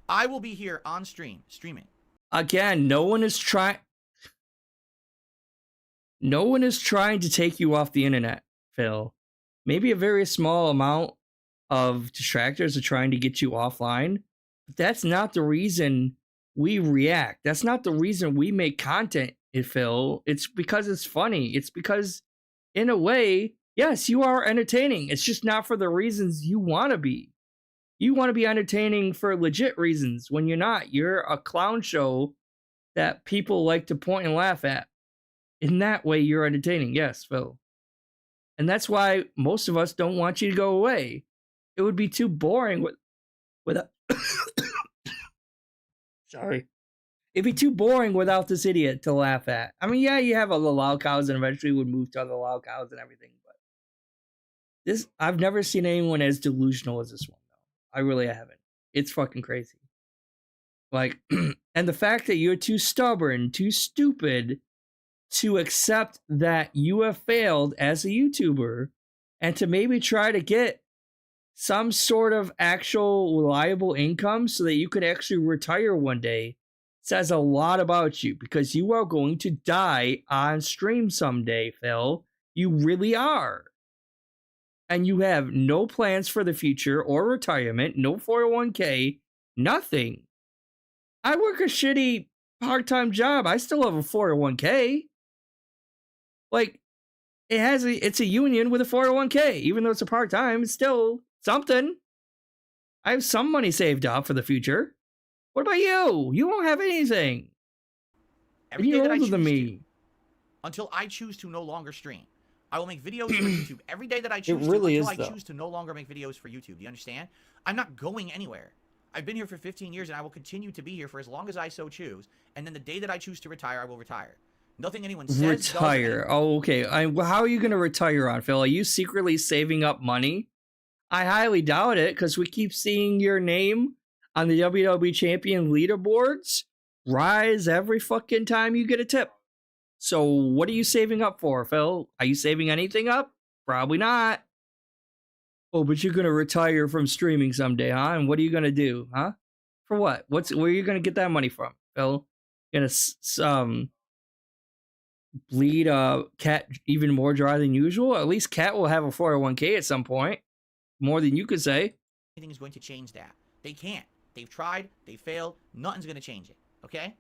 I will be here on stream, streaming. Again, no one is trying to take you off the internet, Phil. Maybe a very small amount of detractors are trying to get you offline, but that's not the reason we react. That's not the reason we make content, Phil. It's because it's funny. It's because, in a way, yes, you are entertaining. It's just not for the reasons you want to be. You want to be entertaining for legit reasons when you're not. You're a clown show that people like to point and laugh at. In that way, you're entertaining. Yes, Phil. And that's why most of us don't want you to go away. It would be too boring without... Sorry. It'd be too boring without this idiot to laugh at. I mean, yeah, you have other Lolcows and eventually would move to other Lolcows and everything, but this, I've never seen anyone as delusional as this one, though. I really haven't. It's fucking crazy. Like, and the fact that you're too stubborn, too stupid to accept that you have failed as a YouTuber and to maybe try to get some sort of actual reliable income so that you could actually retire one day says a lot about you, because you are going to die on stream someday, Phil. You really are. And you have no plans for the future or retirement, no 401k, nothing. I work a shitty part-time job. I still have a 401k. Like, it's a union with a 401k. Even though it's a part-time, it's still something. I have some money saved up for the future. What about you? You won't have anything. Every day that I choose than me. to, until I choose to no longer stream. I will make videos for YouTube every day that I choose It really to, is, until I though. choose to no longer make videos for YouTube. Do you understand? I'm not going anywhere. I've been here for 15 years, and I will continue to be here for as long as I so choose. And then the day that I choose to retire, I will retire. Nothing anyone says. Retire. Oh, okay. How are you going to retire on, Phil? Are you secretly saving up money? I highly doubt it, because we keep seeing your name on the WWE Champion leaderboards rise every fucking time you get a tip. So what are you saving up for, Phil? Are you saving anything up? Probably not. Oh, but you're going to retire from streaming someday, huh? And what are you going to do, huh? For what? Where are you going to get that money from, Phil? You're going to bleed Cat even more dry than usual? At least Cat will have a 401k at some point. More than you could say. Anything is going to change that. They can't. They've tried. They failed. Nothing's going to change it. Okay?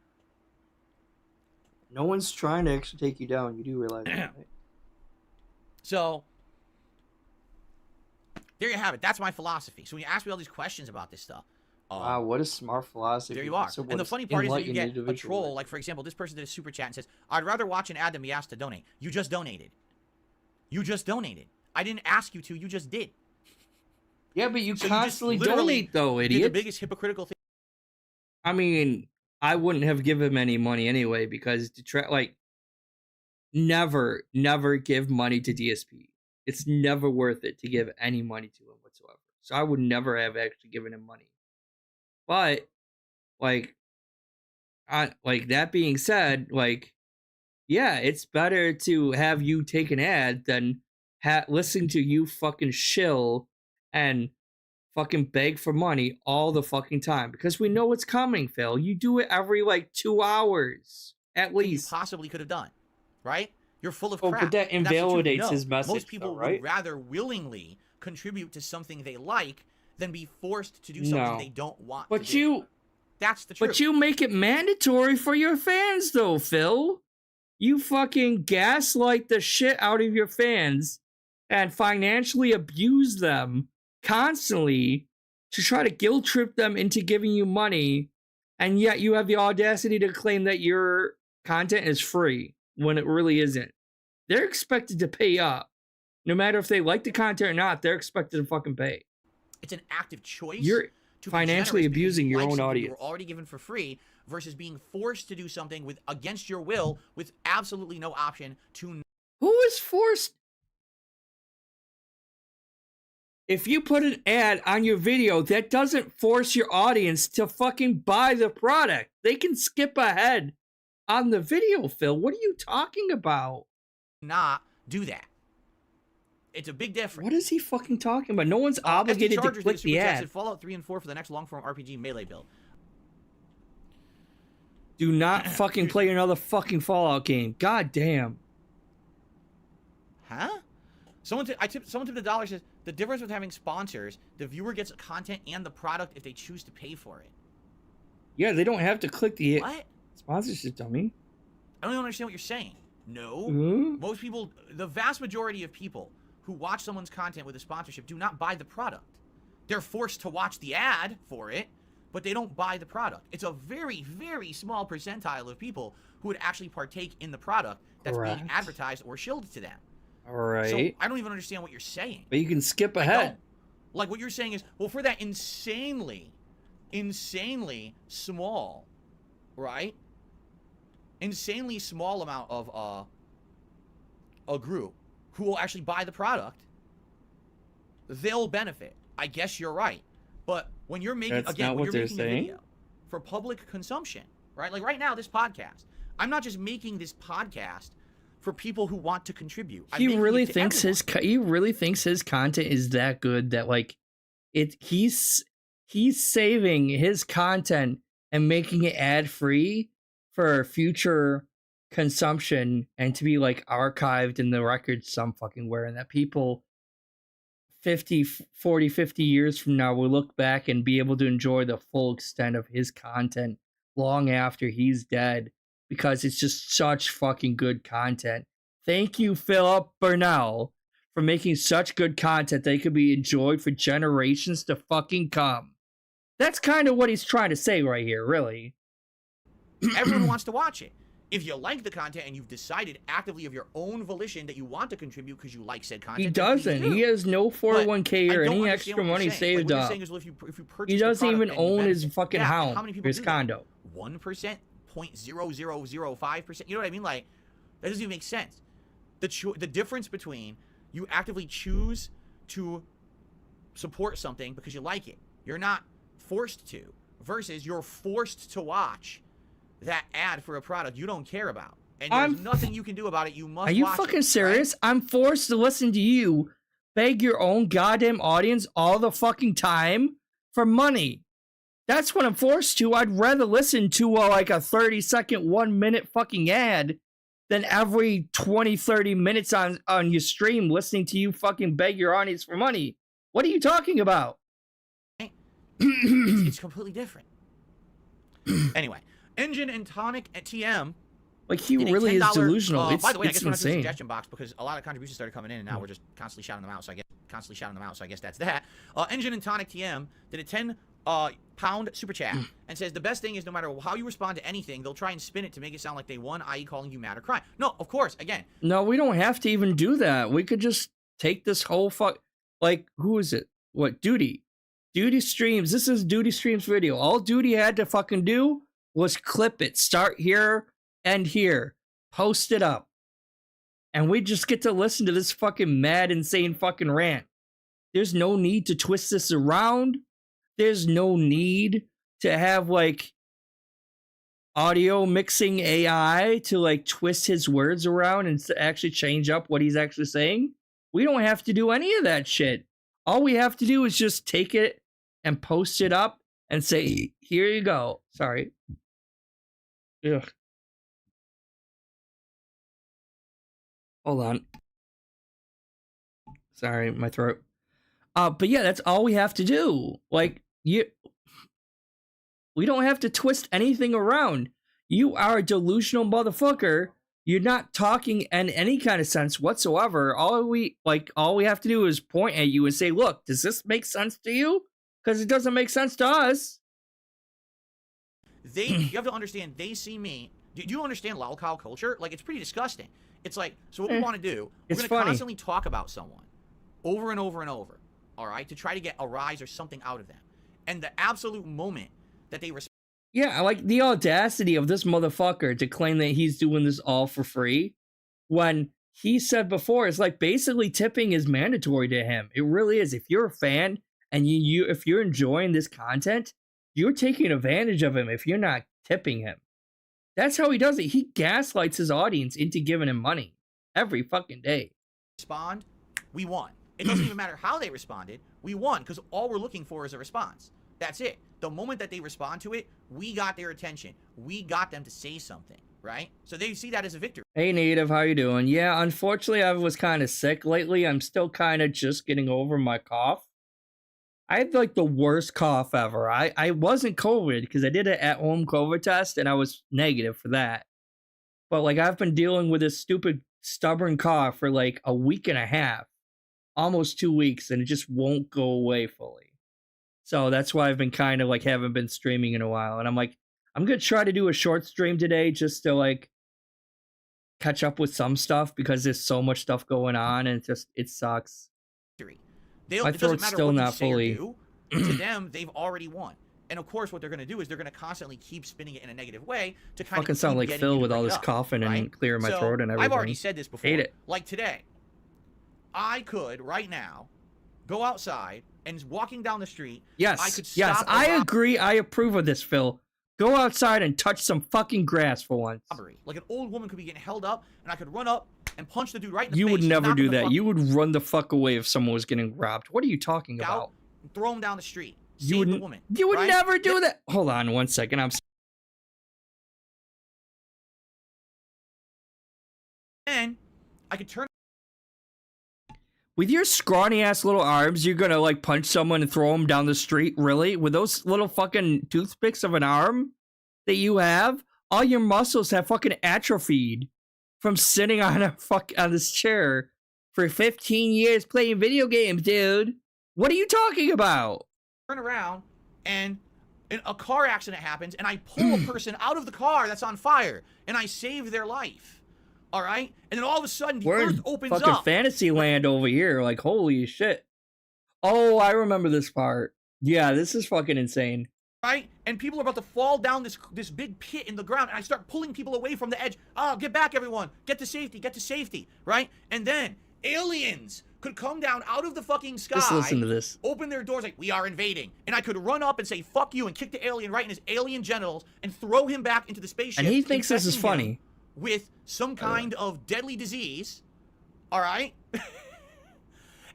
No one's trying to actually take you down. You do realize that, right? So, there you have it. That's my philosophy. So when you ask me all these questions about this stuff, wow, what a smart philosophy. there you are. So And the funny part is that you get a troll. Like, for example, this person did a super chat and says, I'd rather watch an ad than be asked to donate. You just donated. You just donated. I didn't ask you to. You just did. Yeah, but you So constantly you just literally donate, though, did the idiot. biggest hypocritical thing. I mean, I wouldn't have given him any money anyway, because never give money to DSP. It's never worth it to give any money to him whatsoever. So I would never have actually given him money. But, that being said, yeah, it's better to have you take an ad than listen to you fucking shill and fucking beg for money all the fucking time, because we know what's coming, Phil. You do it every 2 hours at least. You possibly could have done, right? You're full of Oh, crap. but that And that's the truth. invalidates No, his message, Most people though, right? would rather willingly contribute to something they like than be forced to do something No. they don't want But to do. That's the truth. But you make it mandatory for your fans, though, Phil. You fucking gaslight the shit out of your fans and financially abuse them constantly to try to guilt trip them into giving you money and yet you have the audacity to claim that your content is free when it really isn't. They're expected to pay up. No matter if they like the content or not, they're expected to fucking pay. It's an active choice. You're financially abusing your own audience. You're already given for free versus being forced to do something with against your will with absolutely no option to. Who is forced? If you put an ad on your video, that doesn't force your audience to fucking buy the product. They can skip ahead on the video, Phil. What are you talking about? Not do that. It's a big difference. What is he fucking talking about? No one's obligated to click the ad. Fallout 3 and 4 for the next long-form RPG melee build. Do not fucking play another fucking Fallout game. God damn. Huh? Someone tipped $1 says the difference with having sponsors, the viewer gets content and the product if they choose to pay for it. Yeah, they don't have to click the what? Sponsorship, dummy. I don't even understand what you're saying. No. Most people, the vast majority of people who watch someone's content with a sponsorship do not buy the product. They're forced to watch the ad for it, but they don't buy the product. It's a very, very small percentile of people who would actually partake in the product that's being advertised or shielded to them. All right. So I don't even understand what you're saying. But you can skip ahead. Like what you're saying is, well, for that insanely small, right? Insanely small amount of a group who will actually buy the product, they'll benefit. I guess you're right. But when you're making, That's not what they're saying. A video for public consumption, right? Like right now, this podcast, I'm not just making this podcast for people who want to contribute. He really thinks his content is that good that like he's saving his content and making it ad free for future consumption and to be like archived in the records some fucking where, and that people 50 years from now will look back and be able to enjoy the full extent of his content long after he's dead because it's just such fucking good content. Thank you, Philip Burnell, for making such good content that could be enjoyed for generations to fucking come. That's kind of what he's trying to say right here, really. Everyone wants to watch it. If you like the content and you've decided actively of your own volition that you want to contribute because you like said content, he doesn't. He has no 401k or any extra money saved up. He doesn't even own his fucking house, his condo. 1%, 0.0005%. You know what I mean? Like, that doesn't even make sense. The difference between you actively choose to support something because you like it, you're not forced to, versus you're forced to watch that ad for a product you don't care about. And there's nothing you can do about it. You must watch it. Are you fucking serious? Right? I'm forced to listen to you beg your own goddamn audience all the fucking time for money. That's what I'm forced to. I'd rather listen to like a 30-second, 1 minute fucking ad than every 20, 30 minutes on your stream listening to you fucking beg your audience for money. What are you talking about? It's completely different. Anyway, Engine and Tonic at TM. Like, he really is delusional. By the way, I guess we're not doing insane. a suggestion box because a lot of contributions started coming in, and now we're just constantly shouting them out. So I guess that's that. Engine and Tonic TM did a 10 pound super chat and says the best thing is no matter how you respond to anything, they'll try and spin it to make it sound like they won, i.e. calling you mad or crying. No, of course, again. No, we don't have to even do that. We could just take this whole like, who is it? What, Duty? Duty Streams. This is Duty Streams video. All Duty had to fucking do was clip it. Start here, end here. Post it up. And we just get to listen to this fucking mad, insane fucking rant. There's no need to twist this around. There's no need to have like audio mixing AI to like twist his words around and to actually change up what he's actually saying. We don't have to do any of that shit. All we have to do is just take it and post it up and say, here you go. Sorry. Ugh. Hold on. Sorry, my throat. But yeah, that's all we have to do. Like, we don't have to twist anything around. You are a delusional motherfucker. You're not talking in any kind of sense whatsoever. All we have to do is point at you and say, look, does this make sense to you? Because it doesn't make sense to us. you have to understand, they see me. Do you understand Lolcow culture? Like, it's pretty disgusting. It's like, so what we want to do, we're going to constantly talk about someone over and over and over, all right, to try to get a rise or something out of them. And the absolute moment that they respond. Yeah, like the audacity of this motherfucker to claim that he's doing this all for free when he said before, it's like basically tipping is mandatory to him. It really is. If you're a fan and if you're enjoying this content, you're taking advantage of him if you're not tipping him. That's how he does it. He gaslights his audience into giving him money every fucking day. Respond, we won. It doesn't even matter how they responded. We won because all we're looking for is a response. That's it. The moment that they respond to it, we got their attention. We got them to say something, right? So they see that as a victory. Hey, Native, how you doing? Yeah, unfortunately, I was kind of sick lately. I'm still kind of just getting over my cough. I had like the worst cough ever. I wasn't COVID because I did an at-home COVID test and I was negative for that. But like I've been dealing with this stupid stubborn cough for like a week and a half, almost 2 weeks, and it just won't go away fully. So that's why I've been kind of like haven't been streaming in a while. And I'm like, I'm going to try to do a short stream today just to like catch up with some stuff because there's so much stuff going on and it sucks. My throat's still not fully. To them, they've already won. And of course, what they're going to do is they're going to constantly keep spinning it in a negative way to kind fucking of sound like Phil with all this coughing and clearing my throat and everything. I've already said this before. Hate it. Like today, I could right now go outside and walking down the street. Yes, I could stop I agree. I approve of this, Phil. Go outside and touch some fucking grass for once. Like an old woman could be getting held up, and I could run up and punch the dude right in the face. You would never do that. You would run the fuck away if someone was getting robbed. What are you talking about? Throw him down the street. Save the woman. You would never do that. Hold on 1 second. And I could turn. With your scrawny ass little arms, you're gonna like punch someone and throw them down the street? Really? With those little fucking toothpicks of an arm that you have, all your muscles have fucking atrophied from sitting on on this chair for 15 years playing video games, dude. What are you talking about? Turn around and a car accident happens and I pull a person out of the car that's on fire and I save their life. All right? And then all of a sudden the earth opens up. Fucking fantasy land over here. Like, holy shit. Oh, I remember this part. Yeah, this is fucking insane. Right? And people are about to fall down this big pit in the ground and I start pulling people away from the edge. Oh, get back, everyone. Get to safety, right? And then aliens could come down out of the fucking sky. Just listen to this. Open their doors like, we are invading. And I could run up and say, fuck you, and kick the alien right in his alien genitals and throw him back into the spaceship. And he thinks this is funny. With some kind of deadly disease. All right?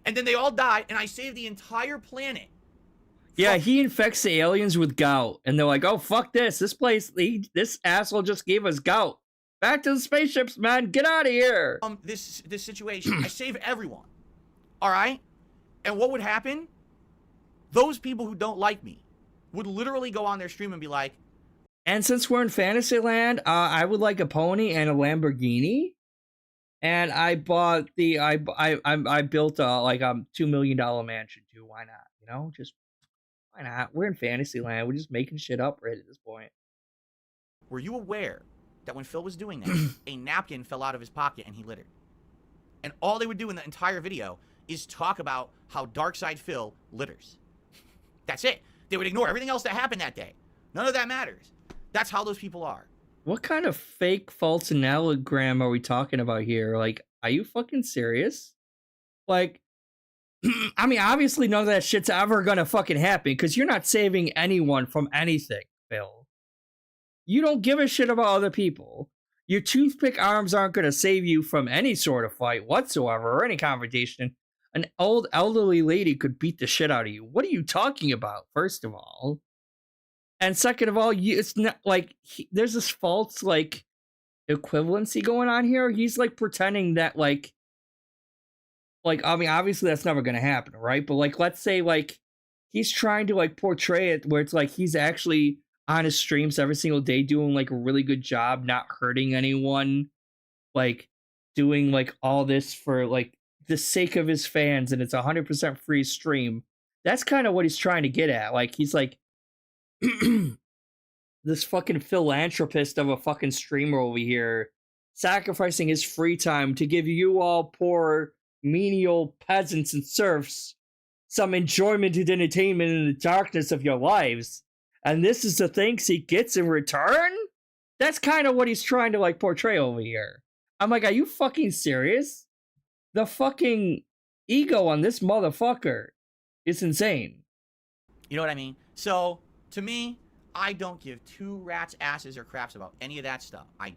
And then they all die, and I save the entire planet. Yeah, he infects the aliens with gout. And they're like, oh, fuck this. This asshole just gave us gout. Back to the spaceships, man. Get out of here. This situation, I save everyone. All right? And what would happen? Those people who don't like me would literally go on their stream and be like, and since we're in Fantasyland, I would like a pony and a Lamborghini. And I bought I built a like $2 million mansion too. Why not? You know, just why not? We're in Fantasyland. We're just making shit up right at this point. Were you aware that when Phil was doing that, a napkin fell out of his pocket and he littered? And all they would do in the entire video is talk about how darksydephil litters. That's it. They would ignore everything else that happened that day. None of that matters. That's how those people are. What kind of fake false analogram are we talking about here? Like, are you fucking serious? Like, I mean, obviously none of that shit's ever gonna fucking happen because you're not saving anyone from anything, Phil. You don't give a shit about other people. Your toothpick arms aren't gonna save you from any sort of fight whatsoever or any confrontation. An old elderly lady could beat the shit out of you. What are you talking about, first of all? And second of all, it's not like there's this false like equivalency going on here. He's like pretending that like I mean, obviously that's never gonna happen, right? But like, let's say like he's trying to like portray it where it's like he's actually on his streams every single day doing like a really good job, not hurting anyone, like doing like all this for like the sake of his fans, and it's 100% free stream. That's kind of what he's trying to get at. Like he's like this fucking philanthropist of a fucking streamer over here sacrificing his free time to give you all poor menial peasants and serfs some enjoyment and entertainment in the darkness of your lives, and this is the thanks he gets in return? That's kind of what he's trying to like portray over here. I'm like, are you fucking serious? The fucking ego on this motherfucker is insane. You know what I mean? So, to me, I don't give two rats' asses or craps about any of that stuff. I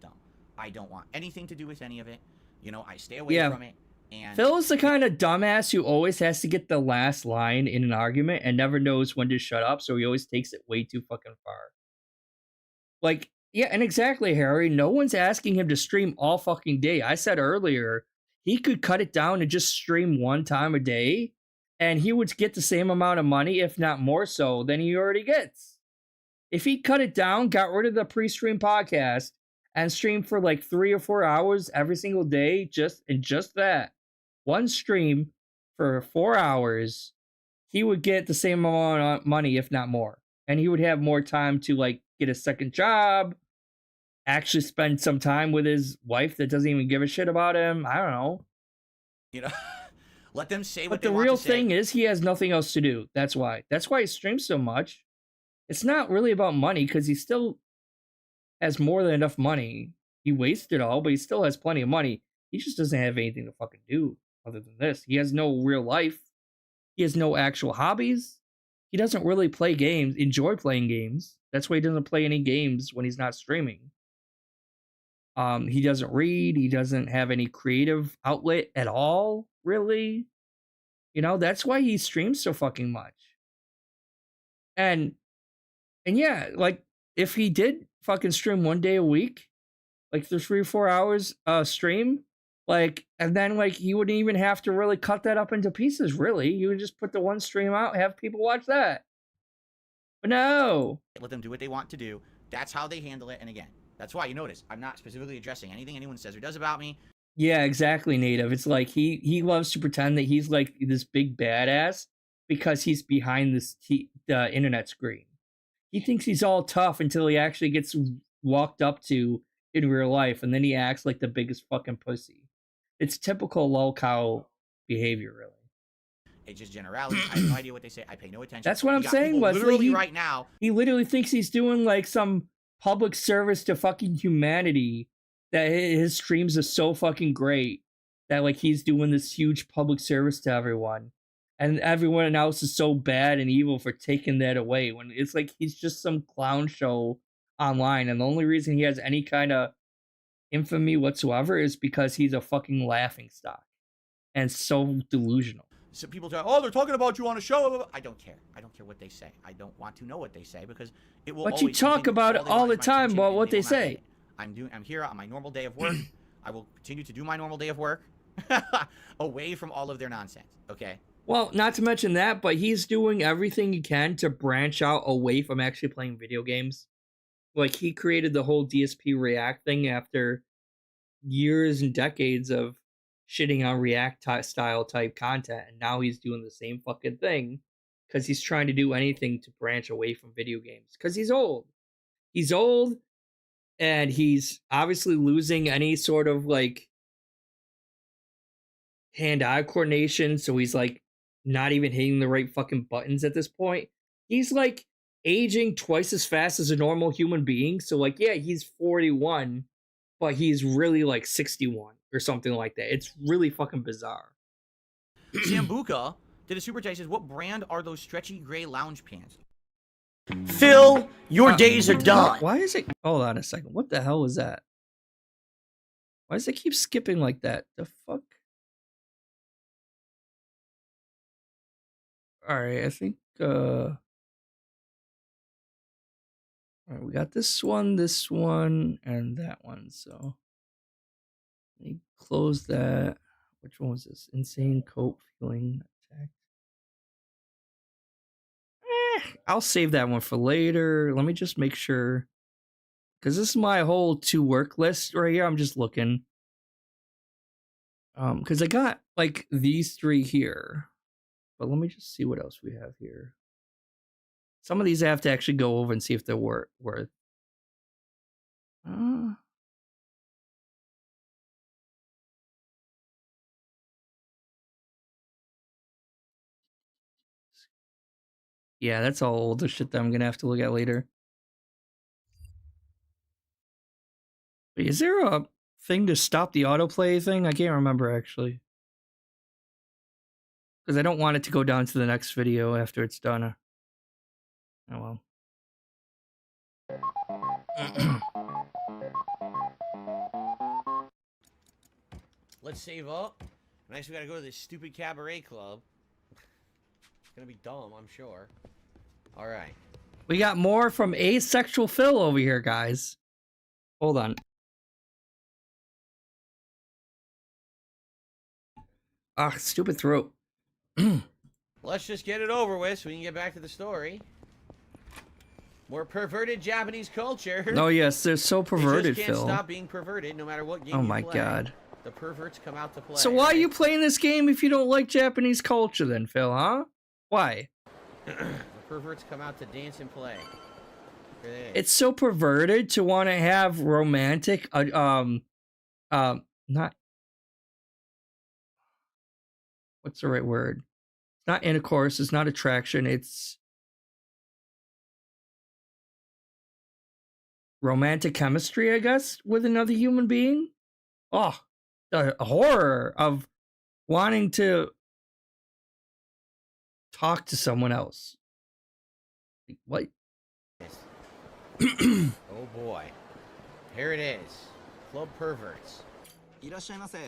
don't want anything to do with any of it. You know, I stay away from it. And Phil's the kind of dumbass who always has to get the last line in an argument and never knows when to shut up, so he always takes it way too fucking far. Like, yeah, and exactly, Harry. No one's asking him to stream all fucking day. I said earlier, he could cut it down and just stream one time a day, and he would get the same amount of money, if not more so, than he already gets. If he cut it down, got rid of the pre-stream podcast, and streamed for like 3 or 4 hours every single day, just that, one stream for 4 hours, he would get the same amount of money, if not more. And he would have more time to like get a second job, actually spend some time with his wife that doesn't even give a shit about him. I don't know. You know, let them say But what they the want real to say. thing is he has nothing else to do. That's why he streams so much. It's not really about money because he still has more than enough money. He wasted all, but he still has plenty of money. He just doesn't have anything to fucking do other than this. He has no real life. He has no actual hobbies. He doesn't really play games, enjoy playing games. That's why he doesn't play any games when he's not streaming. He doesn't read. He doesn't have any creative outlet at all, really. You know, that's why he streams so fucking much. And yeah, like, if he did fucking stream one day a week, like the 3 or 4 hours stream, like, and then like he wouldn't even have to really cut that up into pieces, really. You would just put the one stream out, have people watch that. But no. Let them do what they want to do. That's how they handle it. And again, that's why you notice I'm not specifically addressing anything anyone says or does about me. Yeah, exactly, Native. It's like he loves to pretend that he's like this big badass because he's behind this the internet screen. He thinks he's all tough until he actually gets walked up to in real life, and then he acts like the biggest fucking pussy. It's typical Lolcow behavior, really. It's just generalities. I have no idea what they say. I pay no attention. That's what You I'm got saying, people Wesley. Literally right now. He literally thinks he's doing like some public service to fucking humanity, that his streams are so fucking great that like he's doing this huge public service to everyone, and everyone else is so bad and evil for taking that away, when it's like he's just some clown show online, and the only reason he has any kind of infamy whatsoever is because he's a fucking laughing stock and so delusional. So people say, "Oh, they're talking about you on a show." I don't care. I don't care what they say. I don't want to know what they say because it will. But you always talk continue. about it they all want the is my time attention, about and what they will not say. get it. I'm here on my normal day of work. I will continue to do my normal day of work away from all of their nonsense. Okay. Well, not to mention that, but he's doing everything he can to branch out away from actually playing video games. Like, he created the whole DSP React thing after years and decades of shitting on React style type content, and now he's doing the same fucking thing because he's trying to do anything to branch away from video games because he's old. He's old, and he's obviously losing any sort of like hand-eye coordination, so he's like not even hitting the right fucking buttons at this point. He's like aging twice as fast as a normal human being. So like, yeah, he's 41, but he's really like 61 or something like that. It's really fucking bizarre. Sambuca did a super chat. He says, "What brand are those stretchy gray lounge pants?" Phil, your days are done. Why is it? Hold on a second. What the hell is that? Why does it keep skipping like that? The fuck? All right, I think all right, we got this one, and that one. So let me close that. Which one was this? Insane coat feeling attack. I'll save that one for later. Let me just make sure, because this is my whole to work list right here. I'm just looking. Because I got like these 3 here. But let me just see what else we have here. Some of these I have to actually go over and see if they're worth. Yeah, that's all older shit that I'm gonna have to look at later. Wait, is there a thing to stop the autoplay thing? I can't remember actually. Because I don't want it to go down to the next video after it's done. Oh well. Let's save up. Next, we gotta go to this stupid cabaret club. It's gonna be dumb, I'm sure. All right. We got more from Asexual Phil over here, guys. Hold on. Ah, stupid throat. Let's just get it over with so we can get back to the story. More perverted Japanese culture. Oh yes, they're so perverted, they just can't Phil. Stop being perverted no matter what game Oh you my play. god. The perverts come out to play. So why are you playing this game if you don't like Japanese culture then, Phil, huh? Why? The perverts come out to dance and play. It's so perverted to want to have romantic not what's the right word? It's not intercourse, it's not attraction, it's romantic chemistry, I guess, with another human being. Oh, the horror of wanting to talk to someone else. What? Oh boy. Here it is. Club Perverts.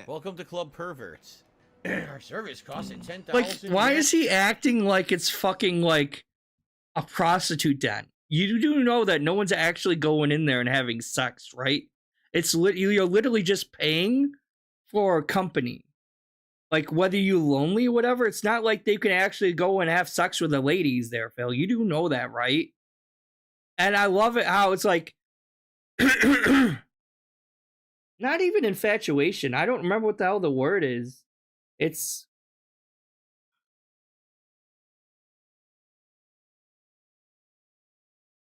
Welcome to Club Perverts. Our service costs at 10,000. Like, why is he acting like it's fucking like a prostitute den? You do know that no one's actually going in there and having sex, right? It's you're literally just paying for a company. Like, whether you're lonely or whatever, it's not like they can actually go and have sex with the ladies there, Phil. You do know that, right? And I love it how it's like not even infatuation. I don't remember what the hell the word is. It's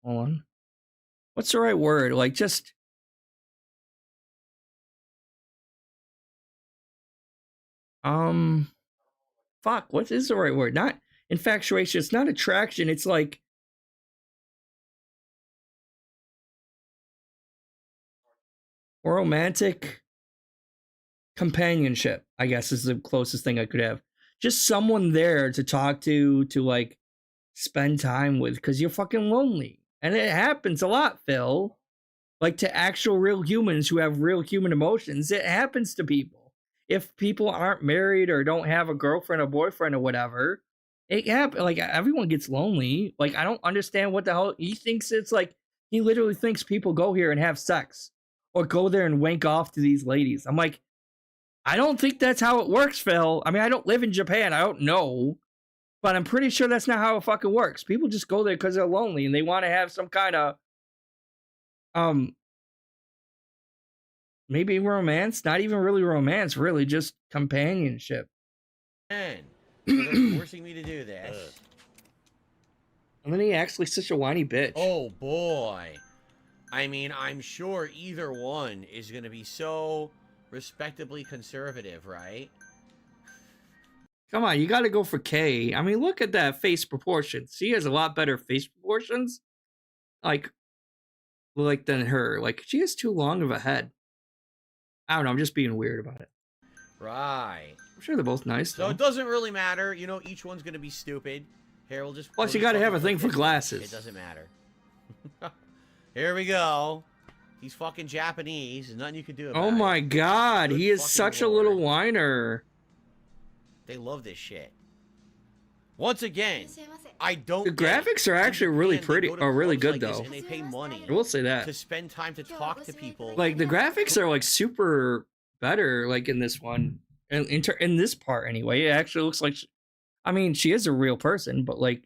hold on. What's the right word? Like just fuck, what is the right word? Not infatuation, it's not attraction, it's like romantic companionship, I guess is the closest thing I could have. Just someone there to talk to like spend time with, because you're fucking lonely. And it happens a lot, Phil. Like to actual real humans who have real human emotions. It happens to people. If people aren't married or don't have a girlfriend or boyfriend or whatever, it happens. Like everyone gets lonely. Like I don't understand what the hell he thinks. It's like he literally thinks people go here and have sex or go there and wank off to these ladies. I'm like, I don't think that's how it works, Phil. I mean, I don't live in Japan. I don't know. But I'm pretty sure that's not how it fucking works. People just go there because they're lonely and they want to have some kind of maybe romance, not even really romance, really just companionship. Man, they're forcing me to do this. And then he acts like such a whiny bitch. Oh boy. I mean, I'm sure either one is going to be so respectably conservative, right? Come on, you got to go for K. I mean, look at that face proportions. She has a lot better face proportions, like than her. Like she has too long of a head. I don't know. I'm just being weird about it. Right. I'm sure they're both nice. So it doesn't really matter. You know, each one's going to be stupid. Here, we'll just... Plus, you got to have a thing for glasses. It doesn't matter. Here we go. He's fucking Japanese. There's nothing you can do about it. Oh my god, he is such a little whiner. They love this shit. Once again, I don't. The graphics are actually really pretty, or really good though. And they pay money. I will say that. To spend time to talk to people. Like the graphics are like super better, like in this one, in this part anyway. It actually looks like, I mean, she is a real person, but like,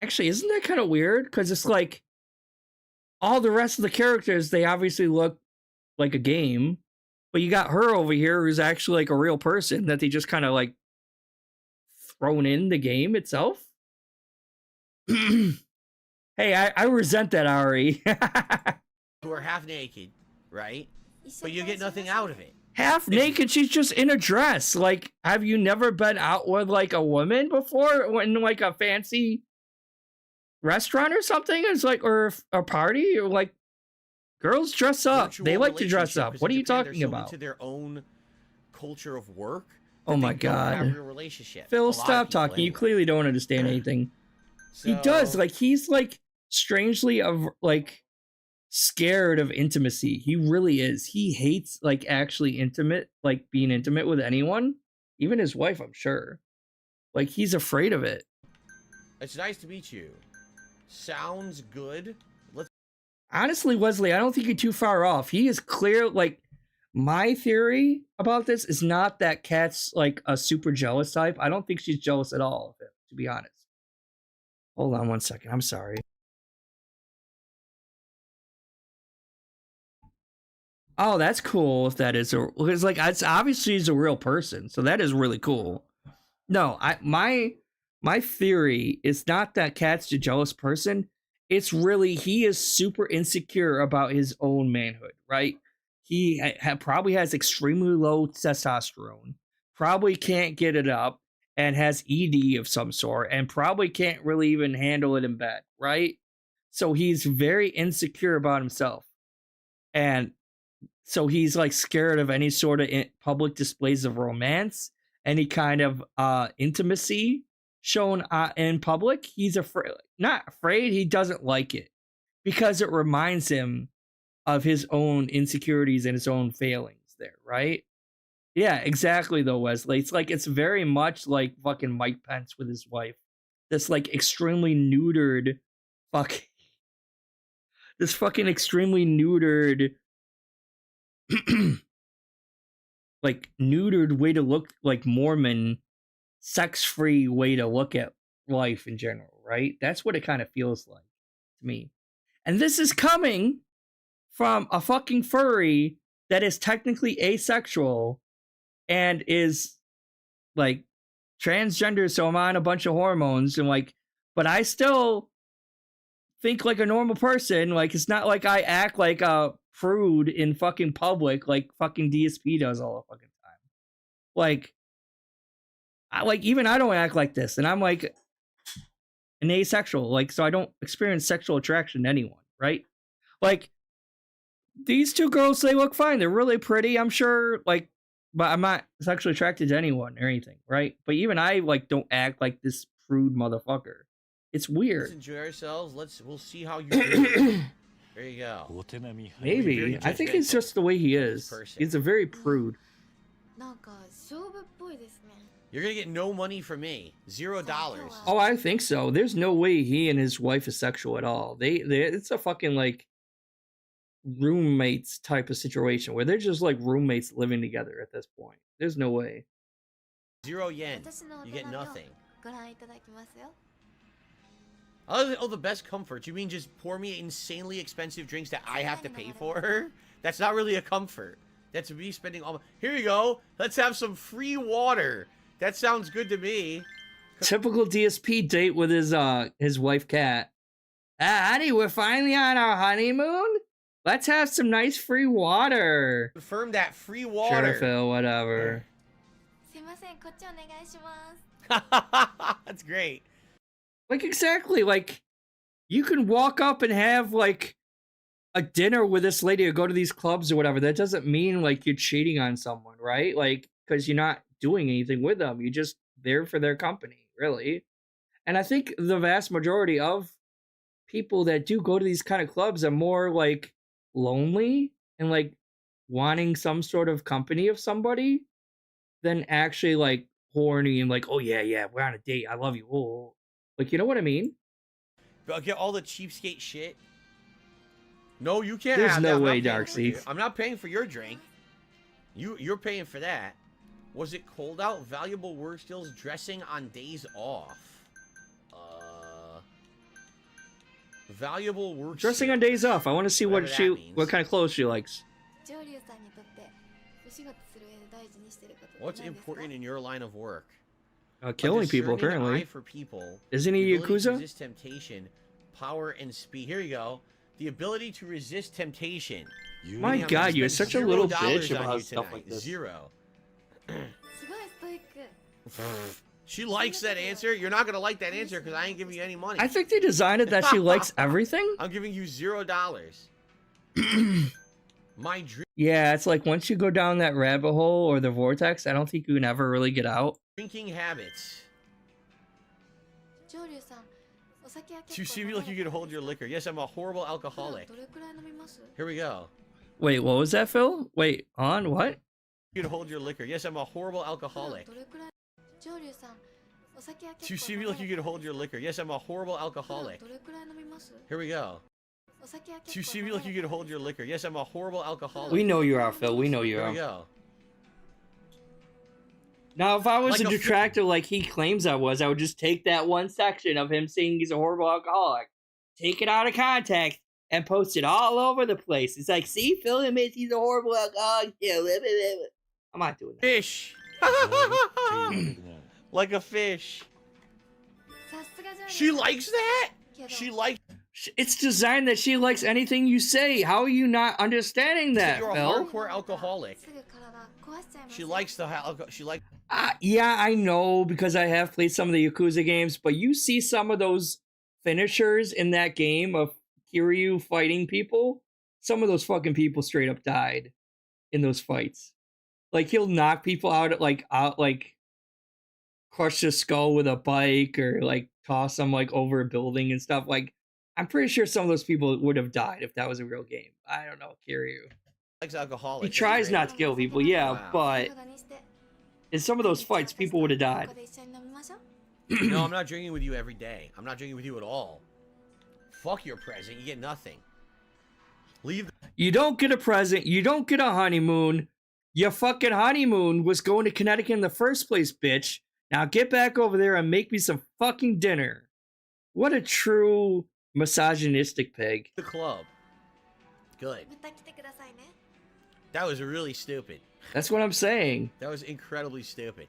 actually, isn't that kind of weird? Because it's like all the rest of the characters, they obviously look like a game. But you got her over here who's actually like a real person that they just kind of like thrown in the game itself. Hey, I resent that, Ari. who are half naked, right? But you get nothing out of it. Half naked, she's just in a dress. Like, have you never been out with like a woman before in like a fancy restaurant or something? It's like, or a party, or like girls dress up. Virtual They like to dress relationship, up. 'cause What are in you Japan, talking they're so about? into their own culture of work. Oh that my they don't have God. real relationship. A Phil, lot of stop people talking. You anyway. clearly don't understand anything. He does. So- Like, he's like strangely of like scared of intimacy. He really is. He hates like actually intimate, like being intimate with anyone, even his wife, I'm sure. Like, he's afraid of it. It's nice to meet you. Sounds good. Let's Honestly, Wesley, I don't think you're too far off. He is clear. Like, my theory about this is not that Kat's like a super jealous type. I don't think she's jealous at all of him, to be honest. Hold on one second. I'm sorry. Oh, that's cool. If that is because like it's obviously he's a real person, so that is really cool. No, my theory is not that Kat's a jealous person. It's really he is super insecure about his own manhood, right? He probably has extremely low testosterone, probably can't get it up, and has ED of some sort, and probably can't really even handle it in bed, right? So he's very insecure about himself, and so he's like scared of any sort of public displays of romance, any kind of intimacy shown in public. He's afraid, not afraid, he doesn't like it because it reminds him of his own insecurities and his own failings there, right? Yeah, exactly though, Wesley. It's like it's very much like fucking Mike Pence with his wife. This like extremely neutered fucking this fucking extremely neutered like neutered way to look, like Mormon sex-free way to look at life in general, right? That's what it kind of feels like to me. And this is coming from a fucking furry that is technically asexual and is like transgender, so I'm on a bunch of hormones and like, but I still think like a normal person. Like, it's not like I act like a prude in fucking public like fucking DSP does all the fucking time. Like, even I don't act like this, and I'm like an asexual, like, so I don't experience sexual attraction to anyone, right? Like, these two girls, they look fine, they're really pretty, I'm sure, like, but I'm not sexually attracted to anyone or anything, right? But even I like don't act like this prude motherfucker. It's weird. Let's enjoy ourselves. We'll see how you do. There you go. Maybe. I think it's just the way he is. He's a very prude. You're gonna get no money from me. $0. Oh, I think so. There's no way he and his wife is sexual at all. They it's a fucking like roommates type of situation where they're just like roommates living together at this point. There's no way. 0 yen. You get nothing. Oh, the best comfort. You mean just pour me insanely expensive drinks that I have to pay for? That's not really a comfort. That's me spending all my... Here you go. Let's have some free water. That sounds good to me. Typical DSP date with his wife Kat. Honey, we're finally on our honeymoon. Let's have some nice free water. Confirm that free water. Sure, Phil, whatever. That's great. Like, exactly. Like, you can walk up and have like a dinner with this lady or go to these clubs or whatever. That doesn't mean like you're cheating on someone, right? Like, because you're not doing anything with them. You're just there for their company, really. And I think the vast majority of people that do go to these kind of clubs are more like lonely and like wanting some sort of company of somebody than actually like horny and like, oh yeah, we're on a date. I love you. Oh, like, you know what I mean? But I'll get all the cheapskate shit. No, you can't There's have no that. way, Darksy. I'm not paying for your drink. You're paying for that. Was it cold out? Valuable work skills dressing on days off. Valuable work Dressing skills. on days off. I want to see what Whatever that kind of clothes she likes. What's important in your line of work? Killing A people, discerning apparently. eye for people. Isn't he the ability to Yakuza? resist temptation. Power and speed. Here you go. The ability to resist temptation. My God, you're such a little bitch about stuff like this. 0. She likes that answer. You're not gonna like that answer because I ain't giving you any money. I think they designed it that she likes everything. I'm giving you $0. My dream. Yeah, it's like once you go down that rabbit hole or the vortex, I don't think you can ever really get out. Drinking habits. You seem like you could hold your liquor. Yes, I'm a horrible alcoholic. Here we go. Wait, what was that, Phil? Wait, on what? You could hold your liquor. Yes, I'm a horrible alcoholic. You seem like you could hold your liquor. Yes, I'm a horrible alcoholic. Here we go. You seem like you could hold your liquor. Yes, I'm a horrible alcoholic. We know you are, Phil. We know you Here are. we go. Now, if I was Like a a detractor like he claims I was, I would just take that one section of him saying he's a horrible alcoholic, take it out of context, and post it all over the place. It's like, see, Phil admits he's a horrible alcoholic. Yeah, I'm not doing that. Fish. Like a fish. She likes that? She likes... It's designed that she likes anything you say. How are you not understanding that, You're a Phil? hardcore alcoholic. She likes the alcohol. She likes... Yeah, I know because I have played some of the Yakuza games, but you see some of those finishers in that game of Kiryu fighting people. Some of those fucking people straight up died in those fights. Like he'll knock people out, like crush their skull with a bike or like toss them like over a building and stuff. Like I'm pretty sure some of those people would have died if that was a real game. I don't know, Kiryu. Likes alcoholics. He tries not to kill people, yeah, Wow. but in some of those fights, people would have died. No, I'm not drinking with you every day. I'm not drinking with you at all. Fuck your present. You get nothing. Leave. You don't get a present. You don't get a honeymoon. Your fucking honeymoon was going to Connecticut in the first place, bitch. Now get back over there and make me some fucking dinner. What a true misogynistic pig. The club. Good. That was really stupid. That's what I'm saying. That was incredibly stupid.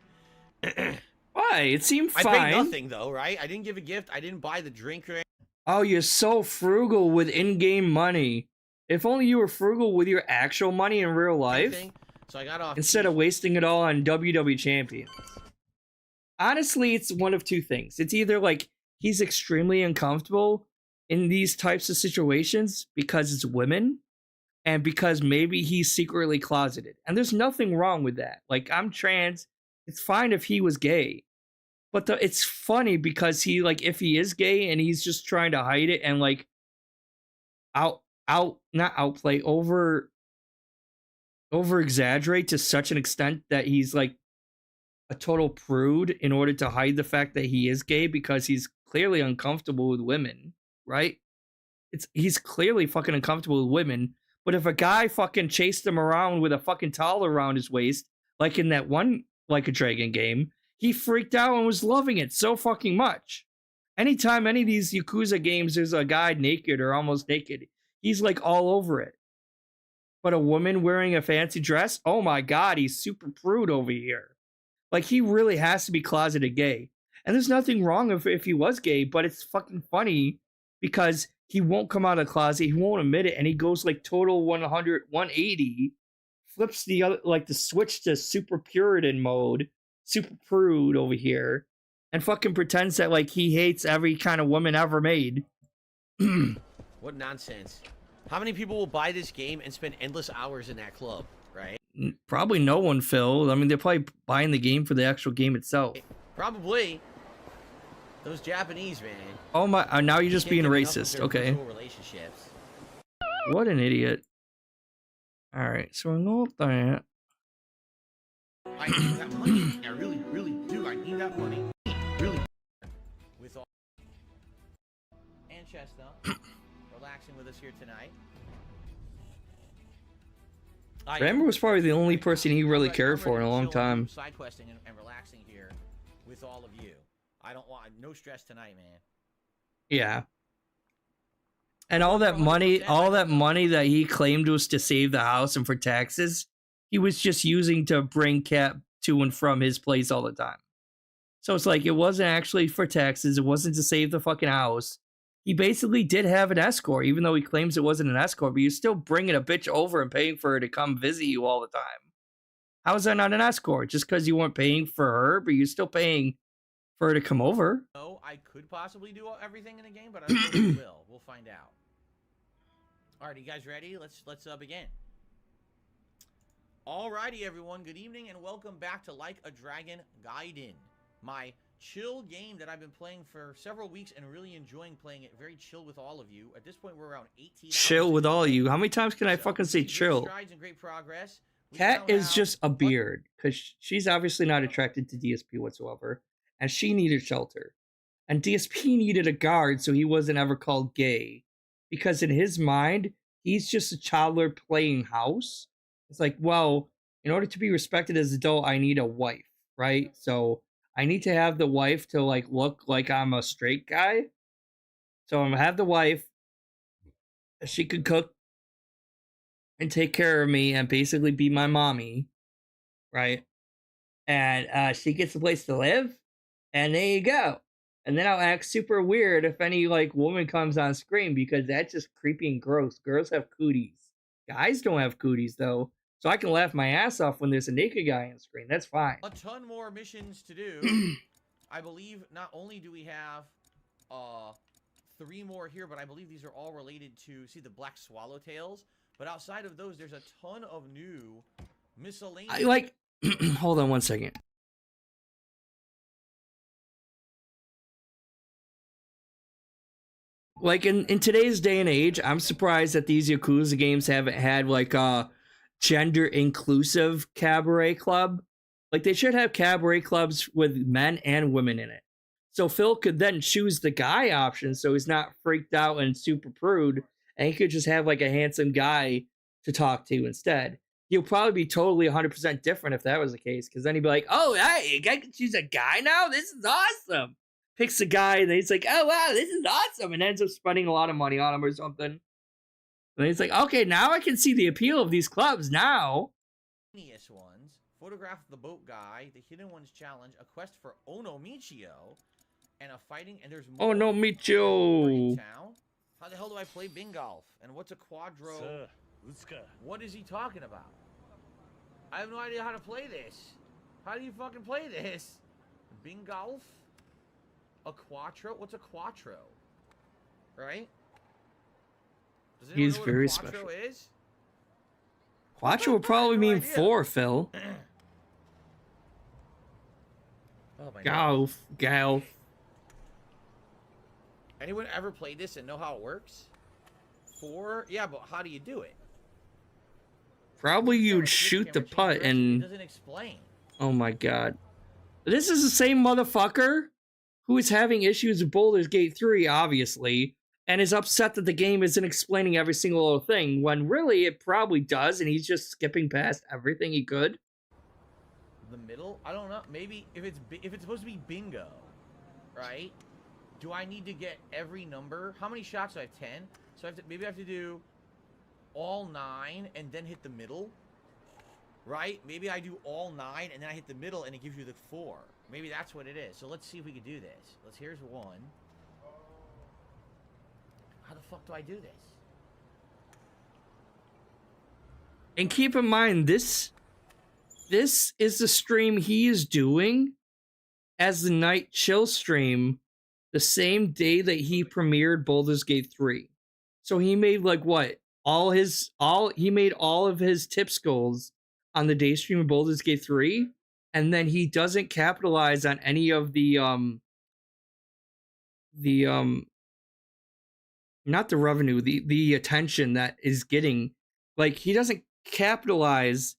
Why? It seemed I fine. paid nothing though, right? I didn't give a gift. I didn't buy the drink or anything. Oh, you're so frugal with in-game money. If only you were frugal with your actual money in real life, So I got off instead of wasting it all on WWE champions. Honestly, it's one of two things. It's either like he's extremely uncomfortable in these types of situations because it's women, and because maybe he's secretly closeted. And there's nothing wrong with that. Like, I'm trans. It's fine if he was gay. But it's funny because he, like, if he is gay and he's just trying to hide it and, like, over exaggerate to such an extent that he's, like, a total prude in order to hide the fact that he is gay because he's clearly uncomfortable with women, right? He's clearly fucking uncomfortable with women. But if a guy fucking chased him around with a fucking towel around his waist, like in that one Like a Dragon game, he freaked out and was loving it so fucking much. Anytime any of these Yakuza games there's a guy naked or almost naked, he's like all over it. But a woman wearing a fancy dress, oh my God, he's super prude over here. Like he really has to be closeted gay. And there's nothing wrong if he was gay, but it's fucking funny because he won't come out of the closet, he won't admit it, and he goes like total 180, flips the other, like the switch to super Puritan mode, super prude over here, and fucking pretends that like he hates every kind of woman ever made. What nonsense. How many people will buy this game and spend endless hours in that club, right? Probably no one, Phil. I mean, they're probably buying the game for the actual game itself. Probably. Those Japanese, man. Oh my, now you're just Can't being get enough of racist. their Okay. virtual relationships. What an idiot. Alright, so I know that. I need that money. I really, really do. I need that money. Really. With all. And Chestnut. Relaxing with us here tonight. Rammer was probably the only person he really cared for in a long time. Side questing and relaxing here with all of you. I don't want no stress tonight, man. Yeah. And all that money that he claimed was to save the house and for taxes, he was just using to bring Cap to and from his place all the time. So it's like, it wasn't actually for taxes. It wasn't to save the fucking house. he basically did have an escort, even though he claims it wasn't an escort, but you're still bringing a bitch over and paying for her to come visit you all the time. How is that not an escort? Just because you weren't paying for her, but you're still paying for her to come over? No, I could possibly do everything in the game, but I don't know if we will. We'll find out. Alright, you guys ready? Let's begin. Alrighty, everyone. Good evening and welcome back to Like a Dragon Gaiden, my chill game that I've been playing for several weeks and really enjoying playing it. Very chill with all of you. At this point, we're around 18. Chill with all of you. How many times can I fucking say chill? Strides and great progress. Kat is just a beard because she's obviously not attracted to DSP whatsoever, and she needed shelter. And DSP needed a guard so he wasn't ever called gay, because in his mind, he's just a toddler playing house. It's like, well, in order to be respected as an adult, I need a wife, right? So I need to have the wife to like look like I'm a straight guy. So I'm gonna have the wife. She could cook and take care of me and basically be my mommy, right? And she gets a place to live, and there you go. And then I'll act super weird if any like woman comes on screen, because that's just creepy and gross. Girls have cooties. Guys don't have cooties though. So I can laugh my ass off when there's a naked guy on screen. That's fine. A ton more missions to do. I believe not only do we have 3 more here, but I believe these are all related to, see, the black swallowtails. But outside of those, there's a ton of new miscellaneous. Hold on one second. Like in today's day and age, I'm surprised that these Yakuza games haven't had like a gender inclusive cabaret club. Like they should have cabaret clubs with men and women in it. So Phil could then choose the guy option so he's not freaked out and super prude, and he could just have like a handsome guy to talk to instead. He'll probably be totally 100% different if that was the case, because then he'd be like, oh, hey, I can choose a guy now? This is awesome. Picks a guy, and then he's like, oh, wow, this is awesome, and ends up spending a lot of money on him or something. And he's like, okay, now I can see the appeal of these clubs now. Ones, photograph the boat guy, the hidden ones challenge, a quest for Ono Michio, and a fighting, and there's more. Ono Michio. How the hell do I play Bing Golf? And what's a quadro? What is he talking about? I have no idea how to play this. How do you fucking play this? Bing Golf? A quattro? What's a quattro? Right? Does anyone He's know what very a quattro special. is? Quattro would probably mean 4, Phil. Oh my Golf. God. Anyone ever played this and know how it works? 4? Yeah, but how do you do it? Probably you'd shoot the putt and... It doesn't explain. Oh my god. This is the same motherfucker who is having issues with Baldur's Gate 3, obviously, and is upset that the game isn't explaining every single little thing, when really it probably does, and he's just skipping past everything he could. The middle? I don't know. Maybe if it's supposed to be bingo, right? Do I need to get every number? How many shots do I have? 10? So maybe I have to do all 9 and then hit the middle, right? Maybe I do all 9 and then I hit the middle and it gives you the 4. Maybe that's what it is. So let's see if we can do this. Here's 1. How the fuck do I do this? And keep in mind, this is the stream he is doing as the Night Chill stream the same day that he premiered Baldur's Gate 3. So he made like what? He made all of his tips goals on the day stream of Baldur's Gate 3, and then he doesn't capitalize on any of the not the revenue, the attention that is getting. Like, he doesn't capitalize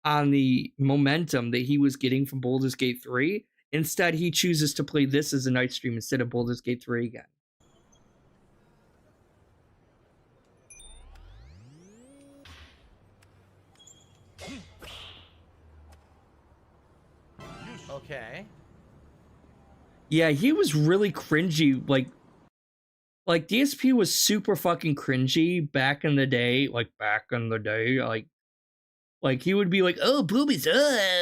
on the momentum that he was getting from Baldur's Gate 3. Instead, he chooses to play this as a night stream instead of Baldur's Gate 3 again. Okay. Yeah, he was really cringy. Like DSP was super fucking cringy back in the day. Like he would be like, oh, boobies,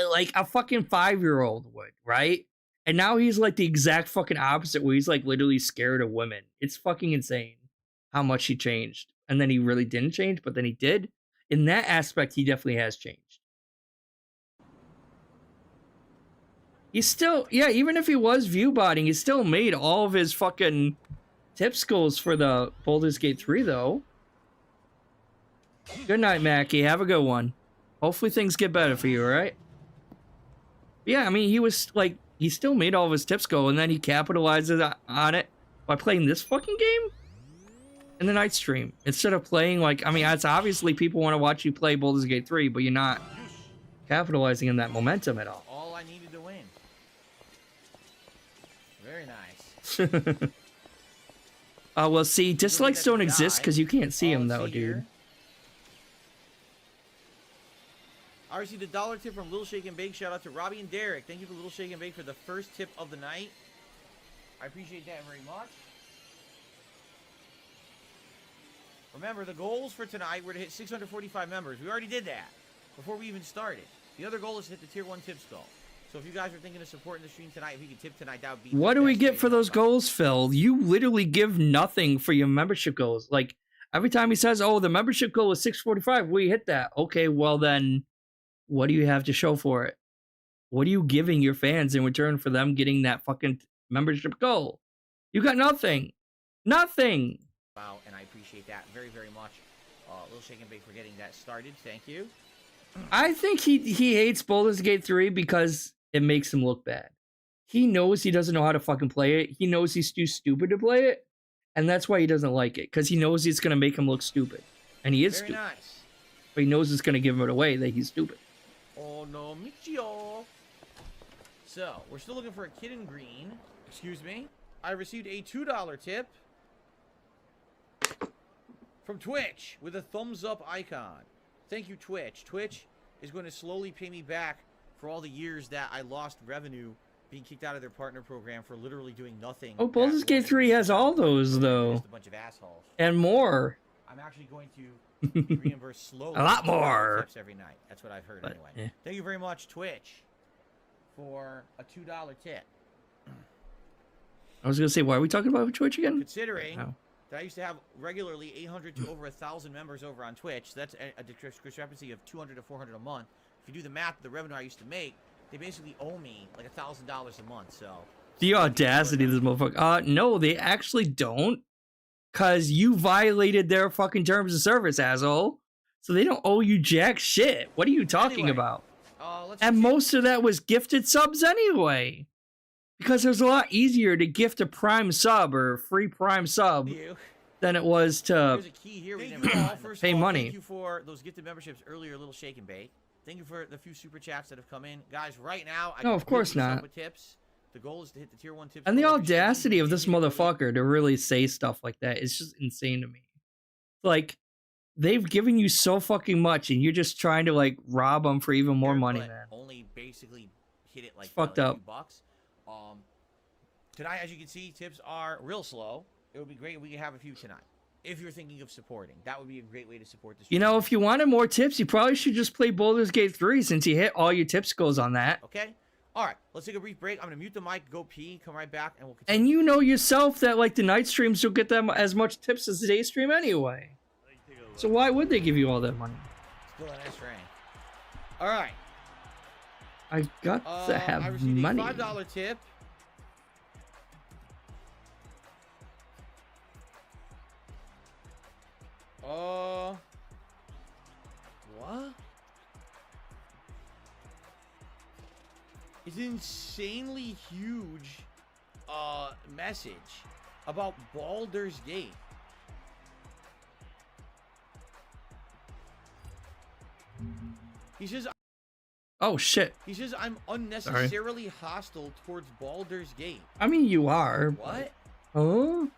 like a fucking 5-year-old would, right? And now he's like the exact fucking opposite, where he's like literally scared of women. It's fucking insane how much he changed. And then he really didn't change, but then he did. In that aspect, he definitely has changed. He's still, yeah, even if he was view botting, he still made all of his fucking tips goals for the Baldur's Gate 3, though. Good night, Mackie. Have a good one. Hopefully things get better for you, all right? Yeah, I mean, he was like, he still made all of his tips go, and then he capitalizes on it by playing this fucking game in the night stream. Instead of playing, like, I mean, it's obviously people want to watch you play Baldur's Gate 3, but you're not capitalizing on that momentum at all. All I needed to win. Very nice. Well, see, dislikes don't exist because you can't see them, though, dude. I received a $1 tip from Little Shake and Bake. Shout out to Robbie and Derek. Thank you for Little Shake and Bake for the first tip of the night. I appreciate that very much. Remember, the goals for tonight were to hit 645 members. We already did that before we even started. The other goal is to hit the tier 1 tips goal. So if you guys are thinking of supporting the stream tonight, if you could tip tonight, that would be... What do we get for those goals, Phil? You literally give nothing for your membership goals. Like, every time he says, oh, the membership goal is 645, we hit that. Okay, well then, what do you have to show for it? What are you giving your fans in return for them getting that fucking membership goal? You got nothing. Nothing. Wow, and I appreciate that very, very much. Little Shake and Bake for getting that started. Thank you. I think he hates Baldur's Gate 3 because it makes him look bad. He knows he doesn't know how to fucking play it. He knows he's too stupid to play it. And that's why he doesn't like it. Because he knows it's going to make him look stupid. And he is very stupid. Nice. But he knows it's going to give it away that he's stupid. Oh no, Michio. So, we're still looking for a kid in green. Excuse me. I received a $2 tip from Twitch with a thumbs up icon. Thank you, Twitch. Twitch is going to slowly pay me back for all the years that I lost revenue being kicked out of their partner program for literally doing nothing. Oh, Baldur's Gate 3 has all those, though. Just a bunch of assholes. And more. I'm actually going to be reimbursed slowly. A lot more. Tips every night. That's what I've heard But, anyway. yeah. Thank you very much, Twitch, for a $2 tip. I was going to say, why are we talking about Twitch again? Considering Oh. that I used to have regularly 800 to over 1,000 members over on Twitch, that's a discrepancy of 200 to 400 a month. If you do the math, the revenue I used to make, they basically owe me like $1,000 a month. So The audacity of this motherfucker. No, they actually don't. Because you violated their fucking terms of service, asshole. So they don't owe you jack shit. What are you talking Anyway, about? let's And continue. most of that was gifted subs anyway. Because it was a lot easier to gift a prime sub or free prime sub You. than it was to There's a key here. We Thank never you. got. First pay of all, money. Thank you for those gifted memberships earlier, Little Shake and Bake. Thank you for the few super chats that have come in, guys. Right now, I No, of course completely suck not. With tips. The goal is to hit the tier 1 tips. And the goal every stream. audacity of this Continue to motherfucker to really say stuff like that is just insane to me. Like, they've given you so fucking much, and you're just trying to, like, rob them for even more money, but man. Only basically hit it like It's fucked by, like, up. a few bucks. Tonight, as you can see, tips are real slow. It would be great if we could have a few tonight. If you're thinking of supporting, that would be a great way to support the stream. You know, if you wanted more tips, you probably should just play Baldur's Gate 3 since you hit all your tips goals on that. Okay? All right, let's take a brief break. I'm going to mute the mic, go pee, come right back, and we'll continue. And you know yourself that, like, the night streams don't get them as much tips as the day stream anyway. So why would they give you all that money? Still an S rank. All right. I got to I have received money. a $5 tip. What? It's an insanely huge message about Baldur's Gate. He says Oh, shit. I'm unnecessarily hostile towards Baldur's Gate. I mean, you are. What? Oh?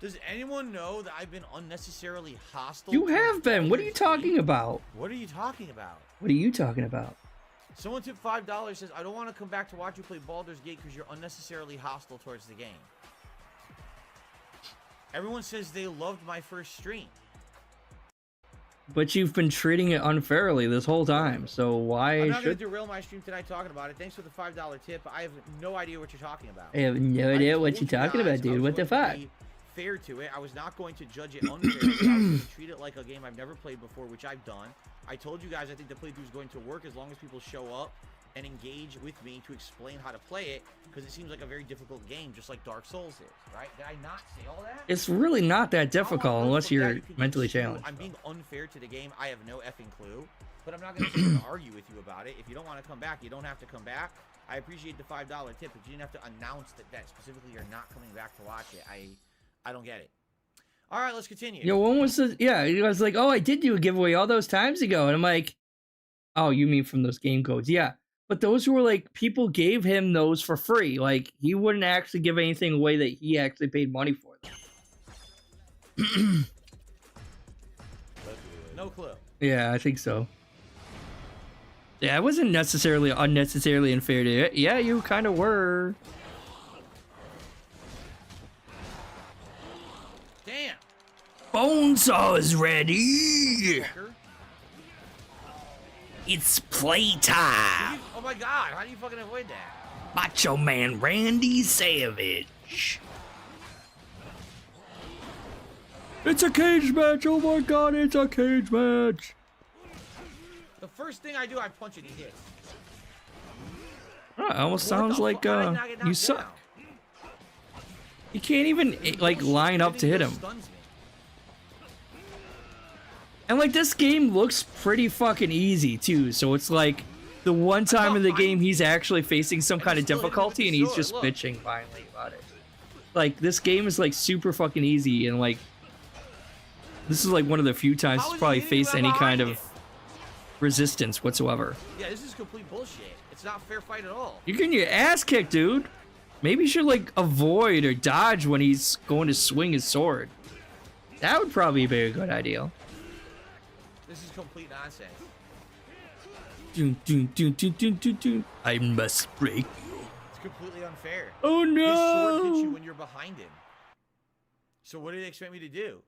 Does anyone know that I've been unnecessarily hostile? You towards have been. What are you Baldur's talking Gate? about? What are you talking about? What are you talking about? Someone tipped $5, says, I don't want to come back to watch you play Baldur's Gate because you're unnecessarily hostile towards the game. Everyone says they loved my first stream. But you've been treating it unfairly this whole time, so why I'm not going should... to derail my stream tonight talking about it. Thanks for the $5 tip. I have no idea what you're talking about. I have no idea what you're talking about, dude. What the fuck? Fair to it. I was not going to judge it unfairly. I was going to treat it like a game I've never played before, which I've done. I told you guys I think the playthrough is going to work as long as people show up and engage with me to explain how to play it, because it seems like a very difficult game, just like Dark Souls is, right? Did I not say all that? It's really not that difficult unless you're mentally challenged. I'm being unfair to the game. I have no effing clue, but I'm not going to argue with you about it. If you don't want to come back, you don't have to come back. I appreciate the $5 tip, but you didn't have to announce that specifically you're not coming back to watch it. I don't get it. All right, let's continue. Yo, when was the... Yeah, I was like, oh, I did do a giveaway all those times ago. And I'm like, oh, you mean from those game codes? Yeah. But those were like, people gave him those for free. Like, he wouldn't actually give anything away that he actually paid money for. No clue. Yeah, I think so. Yeah, it wasn't necessarily unnecessarily unfair to it. Yeah, you kind of were. Damn. Bonesaw is ready. Fucker. It's playtime. Oh my god, how do you fucking avoid that? Macho Man Randy Savage. It's a cage match. Oh my god, it's a cage match. The first thing I do, I punch it, he hits. Oh, it almost sounds like you suck. You can't even like line up to hit him. And like this game looks pretty fucking easy too, so it's like the one time in the game he's actually facing some kind of difficulty and he's just bitching finally about it. Like this game is like super fucking easy, and like this is like one of the few times he's probably faced any kind of resistance whatsoever. Yeah, this is complete bullshit. It's not a fair fight at all. You're getting your ass kicked, dude. Maybe you should like avoid or dodge when he's going to swing his sword. That would probably be a good idea. This is complete nonsense. I must break you. It's completely unfair. Oh no! His sword hits you when you're behind him. So what do they expect me to do?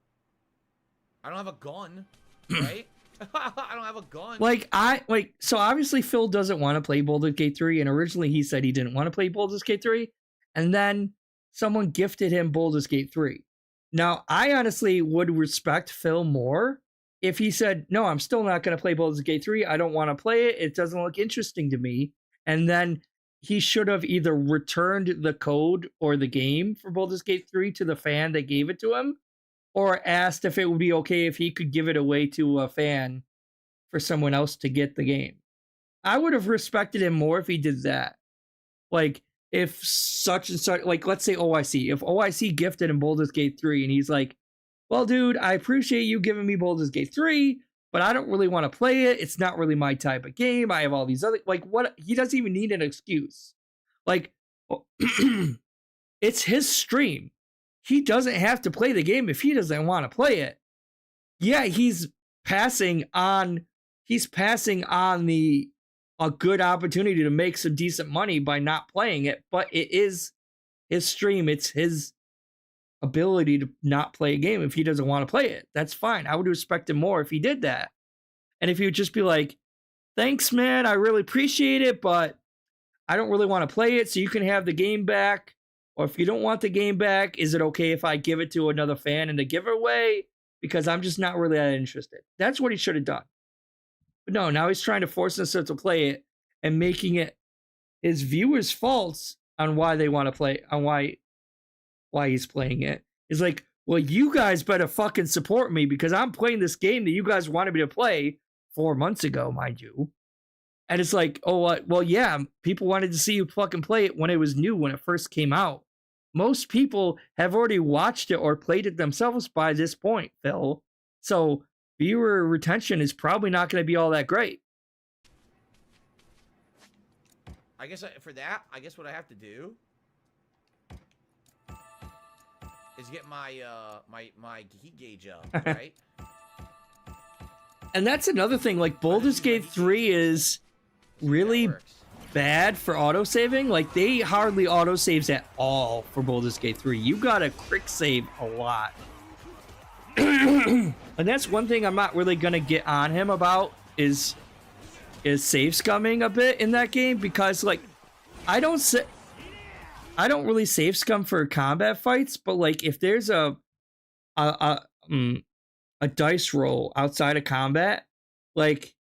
I don't have a gun, right? I don't have a gun. So obviously Phil doesn't want to play Baldur's Gate 3, and originally he said he didn't want to play Baldur's Gate 3, and then someone gifted him Baldur's Gate 3. Now, I honestly would respect Phil more if he said, no, I'm still not going to play Baldur's Gate 3. I don't want to play it. It doesn't look interesting to me. And then he should have either returned the code or the game for Baldur's Gate 3 to the fan that gave it to him, or asked if it would be okay if he could give it away to a fan for someone else to get the game. I would have respected him more if he did that. Like, if such and such, like, let's say OIC. If OIC gifted him Baldur's Gate 3 and he's like, well, dude, I appreciate you giving me Baldur's Gate 3, but I don't really want to play it. It's not really my type of game. I have all these other, like, what? He doesn't even need an excuse. Like, it's his stream. He doesn't have to play the game if he doesn't want to play it. Yeah, he's passing on a good opportunity to make some decent money by not playing it, but it is his stream. It's his ability to not play a game if he doesn't want to play it. That's fine. I would respect him more if he did that. And if he would just be like, thanks, man, I really appreciate it, but I don't really want to play it, so you can have the game back. Or if you don't want the game back, is it okay if I give it to another fan in the giveaway? Because I'm just not really that interested. That's what he should have done. But no, now he's trying to force himself to play it and making it his viewers' faults on why they want to play, on why he's playing it. It's like, well, you guys better fucking support me because I'm playing this game that you guys wanted me to play 4 months ago, mind you. And it's like, oh, well, yeah, people wanted to see you fucking play it when it was new, when it first came out. Most people have already watched it or played it themselves by this point, Phil. So viewer retention is probably not going to be all that great. I guess for that, I guess what I have to do is get my my heat gauge up, right? And that's another thing. Like Baldur's Gate 3 is really bad for autosaving. Like they hardly autosaves at all for Baldur's Gate 3. You gotta quick save a lot. And that's one thing I'm not really gonna get on him about is save scumming a bit in that game, because like I don't really save scum for combat fights, but like if there's a dice roll outside of combat, like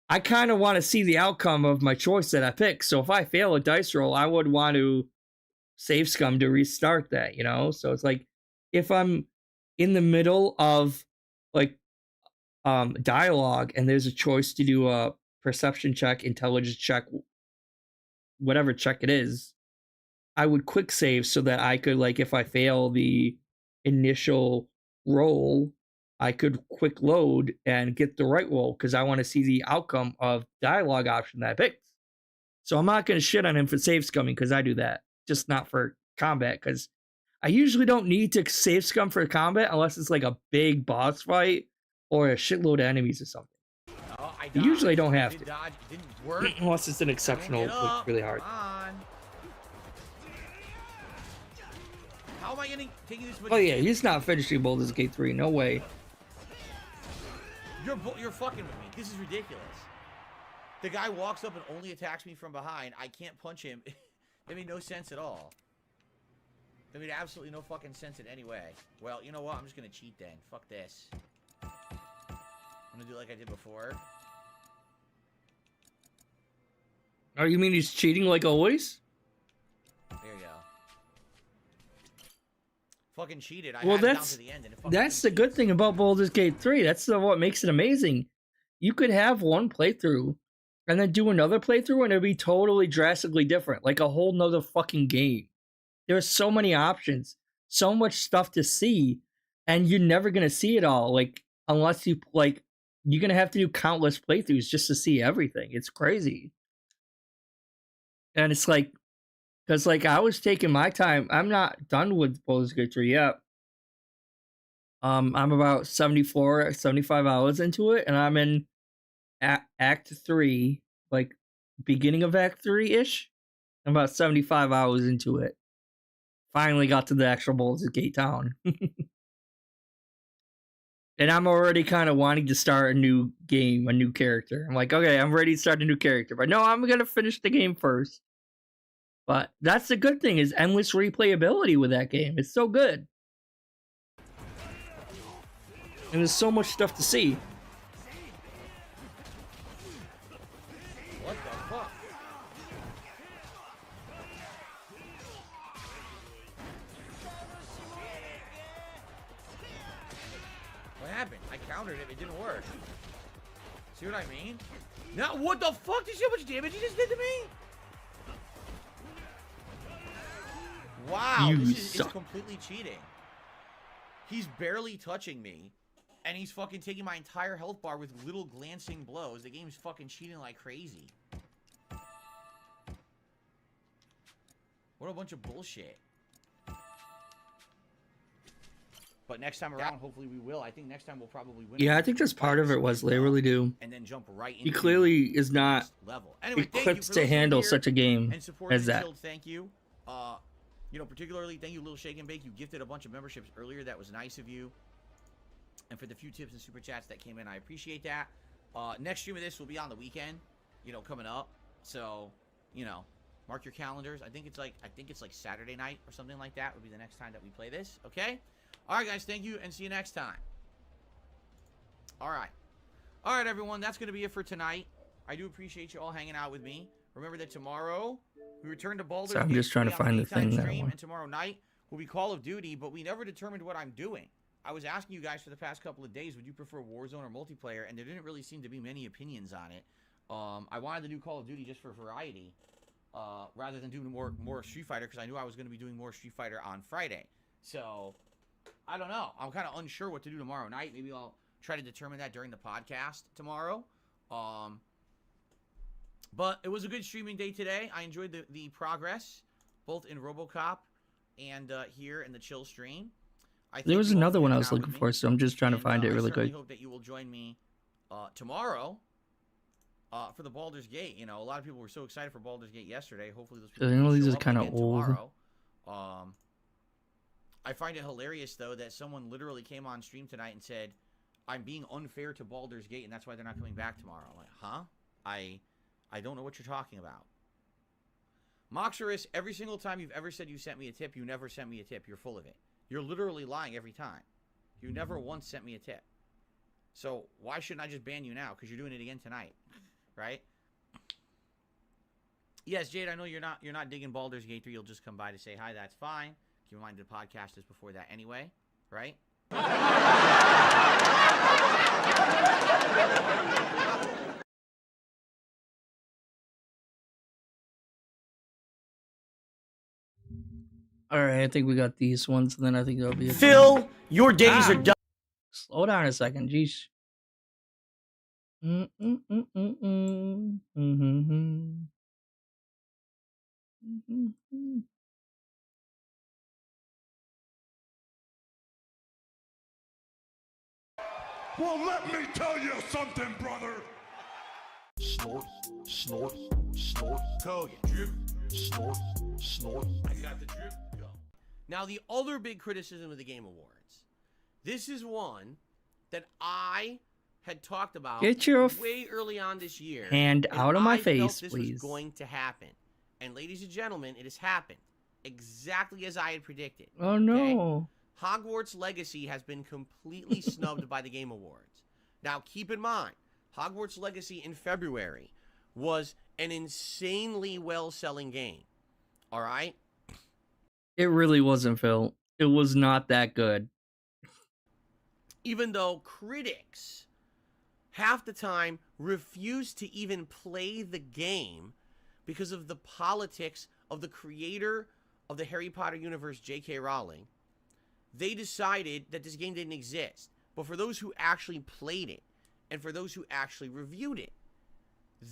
I kind of want to see the outcome of my choice that I pick. So if I fail a dice roll, I would want to save scum to restart that, you know? So it's like if I'm in the middle of like dialogue and there's a choice to do a perception check, intelligence check, whatever check it is, I would quick save so that I could, like, if I fail the initial roll, I could quick load and get the right roll, because I want to see the outcome of dialogue option that I picked. So I'm not going to shit on him for save scumming, because I do that, just not for combat, because I usually don't need to save scum for combat unless it's like a big boss fight or a shitload of enemies or something. Oh, I You usually don't have to. Dodge. It didn't work. Unless it's an exceptional, like, really hard. Come on. How am I taking this? Oh yeah, he's not finishing Baldur's Gate 3. No way. You're fucking with me. This is ridiculous. The guy walks up and only attacks me from behind. I can't punch him. That made no sense at all. That made absolutely no fucking sense in any way. Well, you know what? I'm just gonna cheat then. Fuck this. I'm gonna do like I did before. Oh, you mean he's cheating like always? There you go. Fucking cheated. I Well, had it down that's to the end and it fucking that's the cheated. good thing about Baldur's Gate 3. That's what makes it amazing. You could have one playthrough and then do another playthrough and it'd be totally drastically different, like a whole nother fucking game. There's so many options, so much stuff to see, and you're never gonna see it all. Like unless you like, you're gonna have to do countless playthroughs just to see everything. It's crazy. And it's like, because like I was taking my time. I'm not done with Baldur's Gate 3 yet. I'm about 74, 75 hours into it, and I'm in Act 3, like beginning of Act 3-ish. I'm about 75 hours into it. Finally got to the actual Baldur's Gate town. And I'm already kind of wanting to start a new game, a new character. I'm like, okay, I'm ready to start a new character. But no, I'm going to finish the game first. But that's the good thing, is endless replayability with that game. It's so good. And there's so much stuff to see. What the fuck? What happened? I countered it. It didn't work. See what I mean? Now, what the fuck? Did you see how much damage he just did to me? Wow, it's completely cheating. He's barely touching me, and he's fucking taking my entire health bar with little glancing blows. The game's fucking cheating like crazy. What a bunch of bullshit. But next time around, hopefully we will. I think next time we'll probably win. Yeah, I think that's part of it was they really do. And then jump right into he clearly is not level. Anyway, equipped to handle such a game as that. Thank you. You know, particularly thank you, Little Shake and Bake. You gifted a bunch of memberships earlier. That was nice of you. And for the few tips and super chats that came in, I appreciate that. Next stream of this will be on the weekend, you know, coming up. So, you know, mark your calendars. I think it's like Saturday night or something like that would be the next time that we play this. Okay? All right, guys. Thank you, and see you next time. All right. All right, everyone. That's going to be it for tonight. I do appreciate you all hanging out with me. Remember that tomorrow we return to Baldur's Gate. So I'm just trying to find the thing that I want. And tomorrow night will be Call of Duty, but we never determined what I'm doing. I was asking you guys for the past couple of days, would you prefer Warzone or multiplayer? And there didn't really seem to be many opinions on it. I wanted to do Call of Duty just for variety, rather than doing more Street Fighter, because I knew I was going to be doing more Street Fighter on Friday. So, I don't know. I'm kind of unsure what to do tomorrow night. Maybe I'll try to determine that during the podcast tomorrow. But it was a good streaming day today. I enjoyed the progress, both in RoboCop and here in the chill stream. There was another one I was looking for, so I'm just trying to find it really quick. I hope that you will join me tomorrow for the Baldur's Gate. You know, a lot of people were so excited for Baldur's Gate yesterday. Hopefully those people will these show are up kind of again old. tomorrow. I find it hilarious, though, that someone literally came on stream tonight and said, I'm being unfair to Baldur's Gate, and that's why they're not coming back tomorrow. I'm like, huh? I don't know what you're talking about. Moxorus, every single time you've ever said you sent me a tip, you never sent me a tip. You're full of it. You're literally lying every time. You never once sent me a tip. So why shouldn't I just ban you now? Because you're doing it again tonight, right? Yes, Jade, I know you're not digging Baldur's Gate 3. You'll just come by to say hi. That's fine. Keep in mind the podcast is before that anyway, right? All right, I think we got these ones, and then I think that'll be it. Phil, your days are done. Slow down a second, jeez. Well, let me tell you something, brother. Snort, snort, snort. Kogan. Drip, snort, snort. I got the drip. Go. Now, the other big criticism of the Game Awards. This is one that I had talked about Get your way early on this year. hand and out of my I felt face, this please. was going to happen. And ladies and gentlemen, it has happened exactly as I had predicted. Oh no. Hogwarts Legacy has been completely snubbed by the Game Awards. Now, keep in mind, Hogwarts Legacy in February was an insanely well-selling game. All right? It really wasn't, Phil. It was not that good. Even though critics half the time refuse to even play the game because of the politics of the creator of the Harry Potter universe, J.K. Rowling, they decided that this game didn't exist. But for those who actually played it, and for those who actually reviewed it,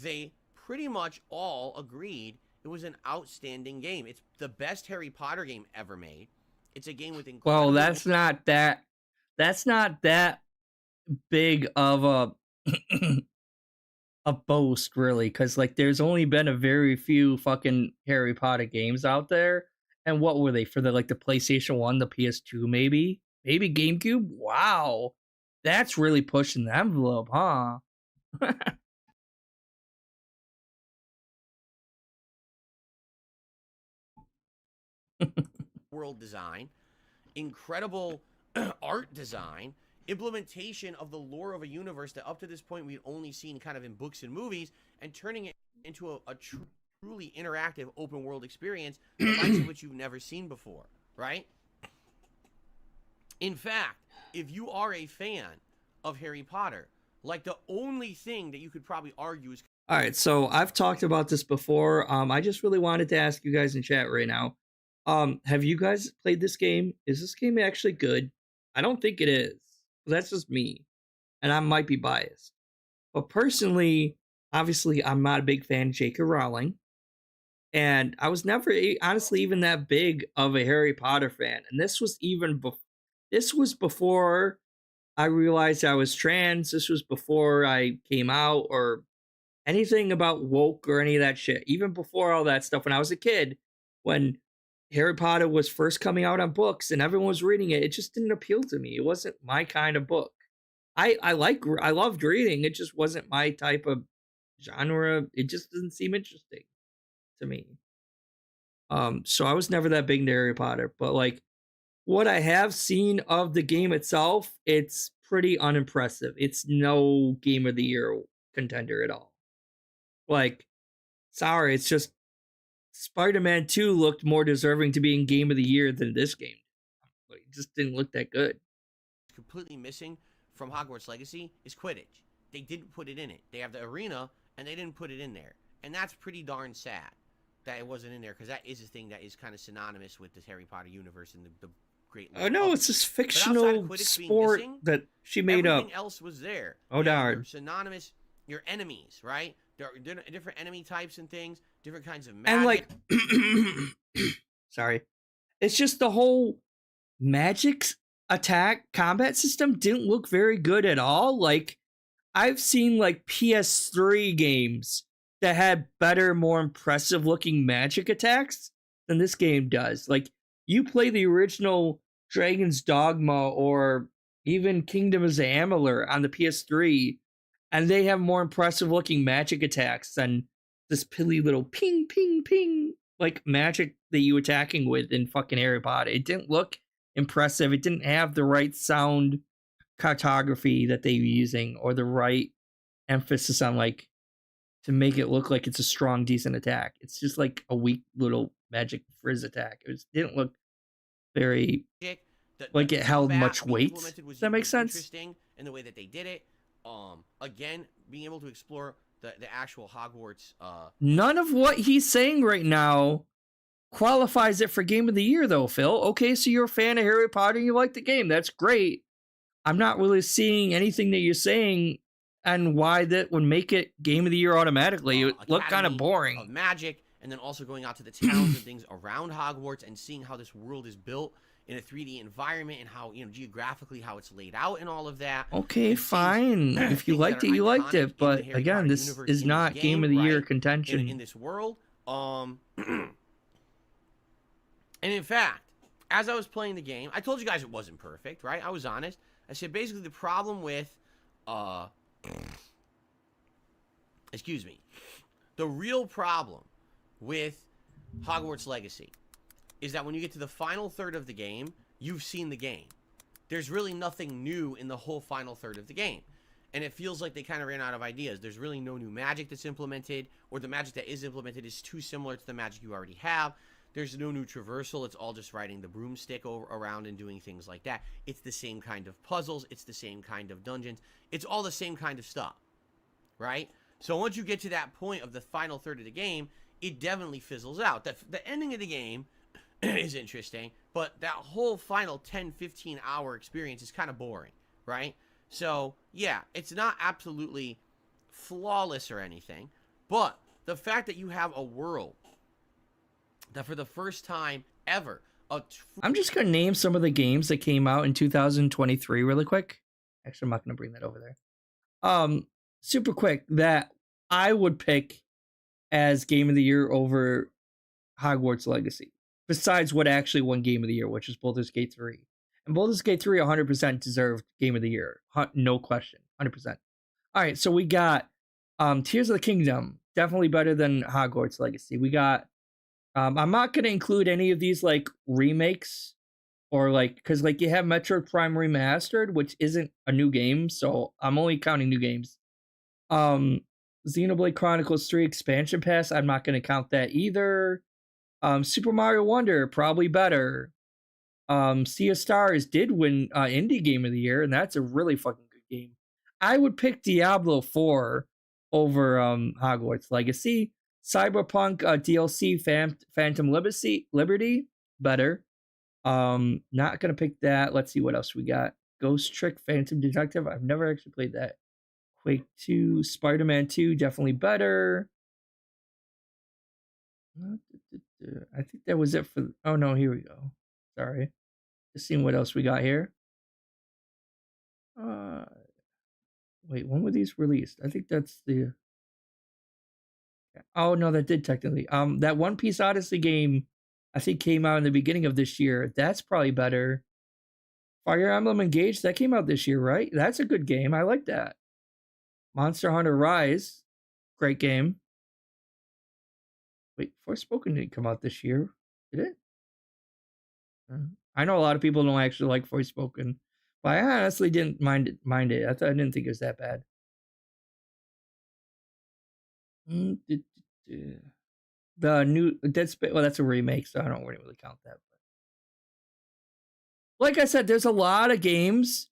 they pretty much all agreed it was an outstanding game. It's the best Harry Potter game ever made. It's a game with incredible... Well, that's not that big of a boast, really, because like there's only been a very few fucking Harry Potter games out there. And what were they for the PlayStation 1, the PS2, maybe GameCube? Wow. That's really pushing the envelope, huh? world design, incredible art design, implementation of the lore of a universe that up to this point we'd only seen kind of in books and movies, and turning it into a truly interactive open world experience, the likes of which you've never seen before, right? In fact, if you are a fan of Harry Potter, like the only thing that you could probably argue is... All right, so I've talked about this before. I just really wanted to ask you guys in chat right now. Have you guys played this game? Is this game actually good? I don't think it is. That's just me. And I might be biased. But personally, obviously, I'm not a big fan of J.K. Rowling. And I was never, honestly, even that big of a Harry Potter fan. And this was before I realized I was trans. This was before I came out or anything about woke or any of that shit. Even before all that stuff, when I was a kid, when Harry Potter was first coming out on books and everyone was reading it, it just didn't appeal to me. It wasn't my kind of book. I loved reading. It just wasn't my type of genre. It just doesn't seem interesting to me. So I was never that big into Harry Potter, but like what I have seen of the game itself, it's pretty unimpressive. It's no Game of the Year contender at all. Like, sorry, it's just Spider-Man 2 looked more deserving to be in Game of the Year than this game. It just didn't look that good. completely missing from Hogwarts Legacy is Quidditch. They didn't put it in it. They have the arena, and they didn't put it in there. And that's pretty darn sad that it wasn't in there, because that is a thing that is kind of synonymous with the Harry Potter universe and the great... Oh no, it's this fictional sport that she made up. Everything else was there. Oh darn. Your synonymous, your enemies, right? There are different enemy types and things, different kinds of magic. And like, sorry. It's just the whole magic attack combat system didn't look very good at all. Like, I've seen like PS3 games that had better, more impressive looking magic attacks than this game does. Like, you play the original Dragon's Dogma or even Kingdoms of Amalur on the PS3, and they have more impressive looking magic attacks than this pilly little ping, ping, ping, like magic that you attacking with in fucking Harry Potter. It didn't look impressive. It didn't have the right sound cartography that they were using, or the right emphasis on like to make it look like it's a strong, decent attack. It's just like a weak little magic frizz attack. Didn't look very like it held much weight. Does that make sense? Interesting in the way that they did it. Again, being able to explore the actual Hogwarts. None of what he's saying right now qualifies it for Game of the Year, though, Phil. Okay, so you're a fan of Harry Potter and you like the game. That's great. I'm not really seeing anything that you're saying and why that would make it Game of the Year automatically. It looked kind of boring. Of magic, and then also going out to the towns and things around Hogwarts and seeing how this world is built in a 3D environment and how, geographically how it's laid out and all of that. Okay, fine. If you liked it, you liked it. But again, this is not Game of the Year contention. In this world. And in fact, as I was playing the game, I told you guys it wasn't perfect, right? I was honest. I said basically the problem with, excuse me, the real problem with Hogwarts Legacy is that when you get to the final third of the game, you've seen the game. There's really nothing new in the whole final third of the game. And it feels like they kind of ran out of ideas. There's really no new magic that's implemented, or the magic that is implemented is too similar to the magic you already have. There's no new traversal. It's all just riding the broomstick around and doing things like that. It's the same kind of puzzles. It's the same kind of dungeons. It's all the same kind of stuff, right? So once you get to that point of the final third of the game, it definitely fizzles out. The ending of the game is interesting, but that whole final 10, 15 hour experience is kind of boring, right? So, yeah, it's not absolutely flawless or anything, but the fact that you have a world that for the first time ever, I'm just going to name some of the games that came out in 2023 really quick. Actually, I'm not going to bring that over there. Super quick, that I would pick as Game of the Year over Hogwarts Legacy, besides what actually won Game of the Year, which is Baldur's Gate 3. And Baldur's Gate 3 100% deserved Game of the Year. No question. 100%. All right, so we got Tears of the Kingdom. Definitely better than Hogwarts Legacy. We got I'm not going to include any of these like remakes or like, because like you have Metroid Prime Remastered, which isn't a new game, so I'm only counting new games. Xenoblade Chronicles 3 Expansion Pass, I'm not going to count that either. Super Mario Wonder, probably better. Sea of Stars did win Indie Game of the Year, and that's a really fucking good game. I would pick Diablo 4 over Hogwarts Legacy. Cyberpunk DLC Phantom Liberty, better. Not gonna pick that. Let's see what else we got. Ghost Trick Phantom Detective. I've never actually played that. Quake 2, Spider-Man 2, definitely better. I think that was it for. Oh no, here we go. Sorry, just seeing what else we got here. Wait, when were these released? I think that's the. Oh no, that did technically. That One Piece Odyssey game, I think came out in the beginning of this year. That's probably better. Fire Emblem Engage, that came out this year, right? That's a good game. I like that. Monster Hunter Rise, great game. Wait, Forspoken didn't come out this year, did it? I know a lot of people don't actually like Forspoken, but I honestly didn't mind it. I didn't think it was that bad. The new Dead Space, well, that's a remake, so I don't really count that. But like I said, there's a lot of games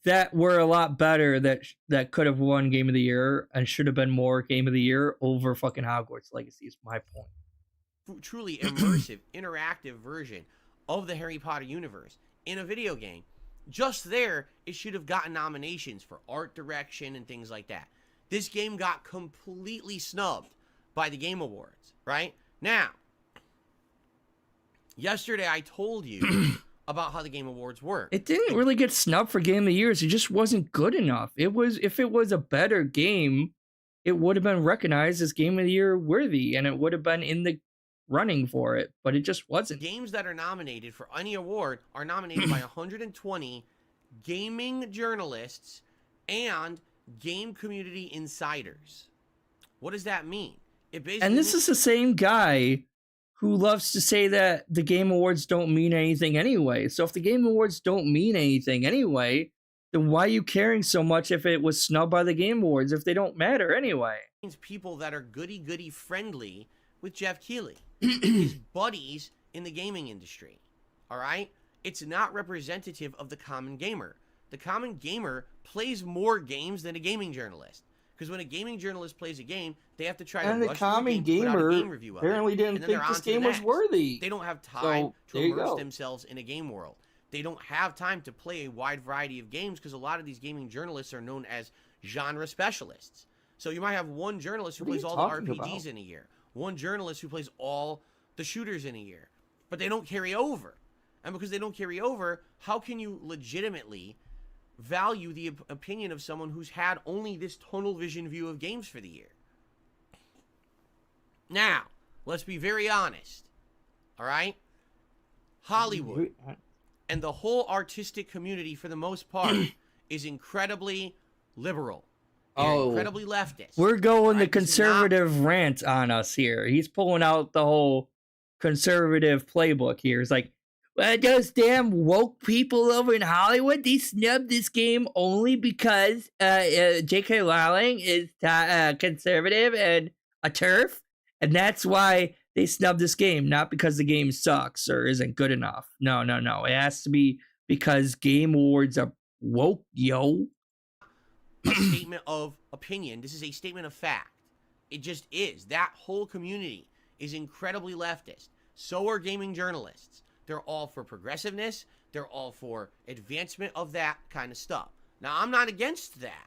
that were a lot better that could have won Game of the Year and should have been more Game of the Year over fucking Hogwarts Legacy is my point. Truly immersive, interactive version of the Harry Potter universe in a video game. Just there, it should have gotten nominations for art direction and things like that. This game got completely snubbed by the Game Awards, right? Now, yesterday I told you about how the Game Awards work. It didn't really get snubbed for Game of the Year. It just wasn't good enough. If it was a better game, it would have been recognized as Game of the Year worthy, and it would have been in the running for it, but it just wasn't. Games that are nominated for any award are nominated by 120 gaming journalists and game community insiders. What does that mean? It basically And this is the same guy who loves to say that the Game Awards don't mean anything anyway. So if the Game Awards don't mean anything anyway, then why are you caring so much if it was snubbed by the Game Awards if they don't matter anyway? means people that are goody friendly with Jeff Keighley, his buddies in the gaming industry. All right? It's not representative of the common gamer. The common gamer plays more games than a gaming journalist. Because when a gaming journalist plays a game, they have to try And to the rush through a common game to put out a gamer game review of it. apparently didn't And then think they're this on to the game was next. worthy. They don't have time So, to there you immerse go. themselves in a game world. They don't have time to play a wide variety of games because a lot of these gaming journalists are known as genre specialists. So you might have one journalist who What are plays you all the talking RPGs about? in a year, one journalist who plays all the shooters in a year, but they don't carry over. And because they don't carry over, how can you legitimately value the opinion of someone who's had only this tunnel vision view of games for the year? Now, let's be very honest. All right? Hollywood and the whole artistic community, for the most part, is incredibly liberal. They're Oh. incredibly leftist. We're going the Right? This is not- conservative rant on us here. He's pulling out the whole conservative playbook here. It's like, well, those damn woke people over in Hollywood, they snubbed this game only because J.K. Rowling is conservative and a TERF, and that's why they snubbed this game, not because the game sucks or isn't good enough. No. It has to be because Game Awards are woke, yo. a statement of opinion. This is a statement of fact. It just is. That whole community is incredibly leftist. So are gaming journalists. They're all for progressiveness. They're all for advancement of that kind of stuff. Now, I'm not against that.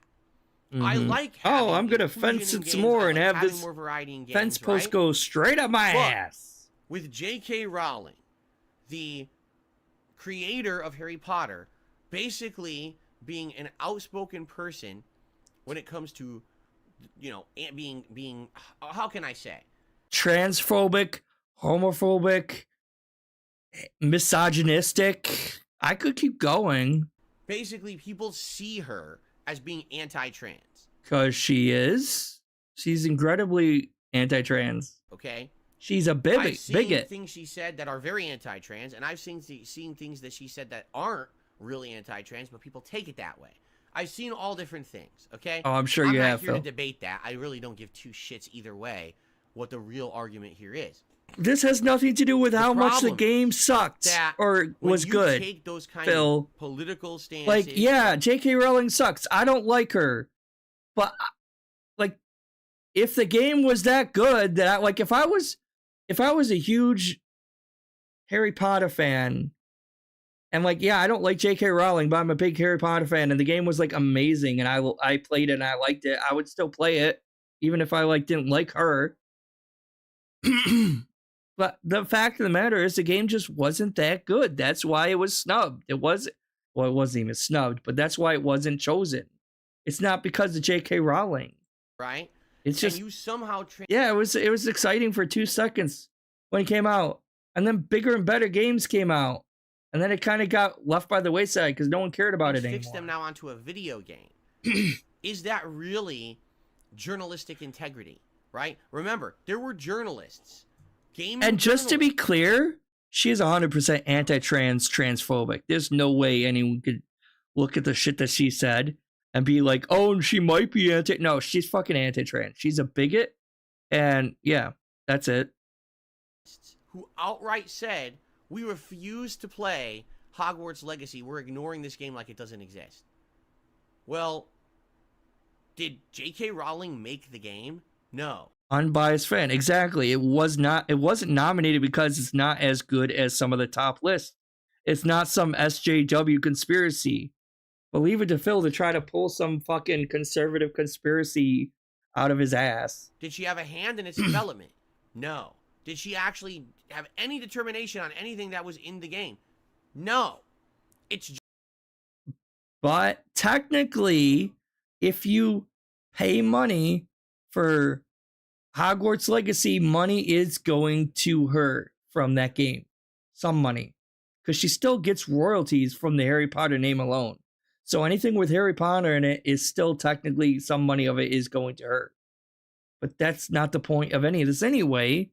I Mhm. like having I'm gonna inclusion fence in it games. some more I and like have having this more variety in games, fence post right? go straight up my But- ass. With J.K. Rowling, the creator of Harry Potter, basically being an outspoken person when it comes to, being how can I say? Transphobic, homophobic, misogynistic. I could keep going Basically, people see her as being anti-trans, because she is. She's incredibly anti-trans. okay? She's a I've bigot. seen Bigot. things she said that are very anti-trans, and I've seen things that she said that aren't really anti-trans, but people take it that way. I've seen all different things, okay? Oh, I'm sure I'm you not have, here to Phil. debate that. I really don't give two shits either way what the real argument here is. This has nothing to do with The how much the problem game sucked That or when was you good. take those kind Phil. of political stances, Like, yeah, J.K. Rowling sucks. I don't like her. But, like, if the game was that good, that if I was a huge Harry Potter fan, and I don't like J.K. Rowling, but I'm a big Harry Potter fan, and the game was amazing, and I played it and I liked it, I would still play it, even if I didn't like her. But the fact of the matter is, the game just wasn't that good. That's why it was snubbed. It wasn't even snubbed, but that's why it wasn't chosen. It's not because of J.K. Rowling. right? It's just, and you somehow yeah, it was exciting for 2 seconds when it came out, and then bigger and better games came out, and then it kind of got left by the wayside because no one cared about it fix anymore. them now onto a video game. Is that really journalistic integrity? Right? Remember, there were journalists. And just to be clear, she is 100% anti-trans, transphobic. There's no way anyone could look at the shit that she said and be like, oh, she might be anti. No, she's fucking anti-trans. She's a bigot. And yeah, that's it. who outright said, we refuse to play Hogwarts Legacy. We're ignoring this game like it doesn't exist. Well, did J.K. Rowling make the game? No. Unbiased fan. Exactly. It wasn't nominated because it's not as good as some of the top lists. It's not some SJW conspiracy. But leave it to Phil to try to pull some fucking conservative conspiracy out of his ass. Did she have a hand in its development? No. Did she actually have any determination on anything that was in the game? No. It's But technically, if you pay money for Hogwarts Legacy, money is going to her from that game. Some money. Because she still gets royalties from the Harry Potter name alone. So anything with Harry Potter in it is still technically some money of it is going to her. But that's not the point of any of this anyway.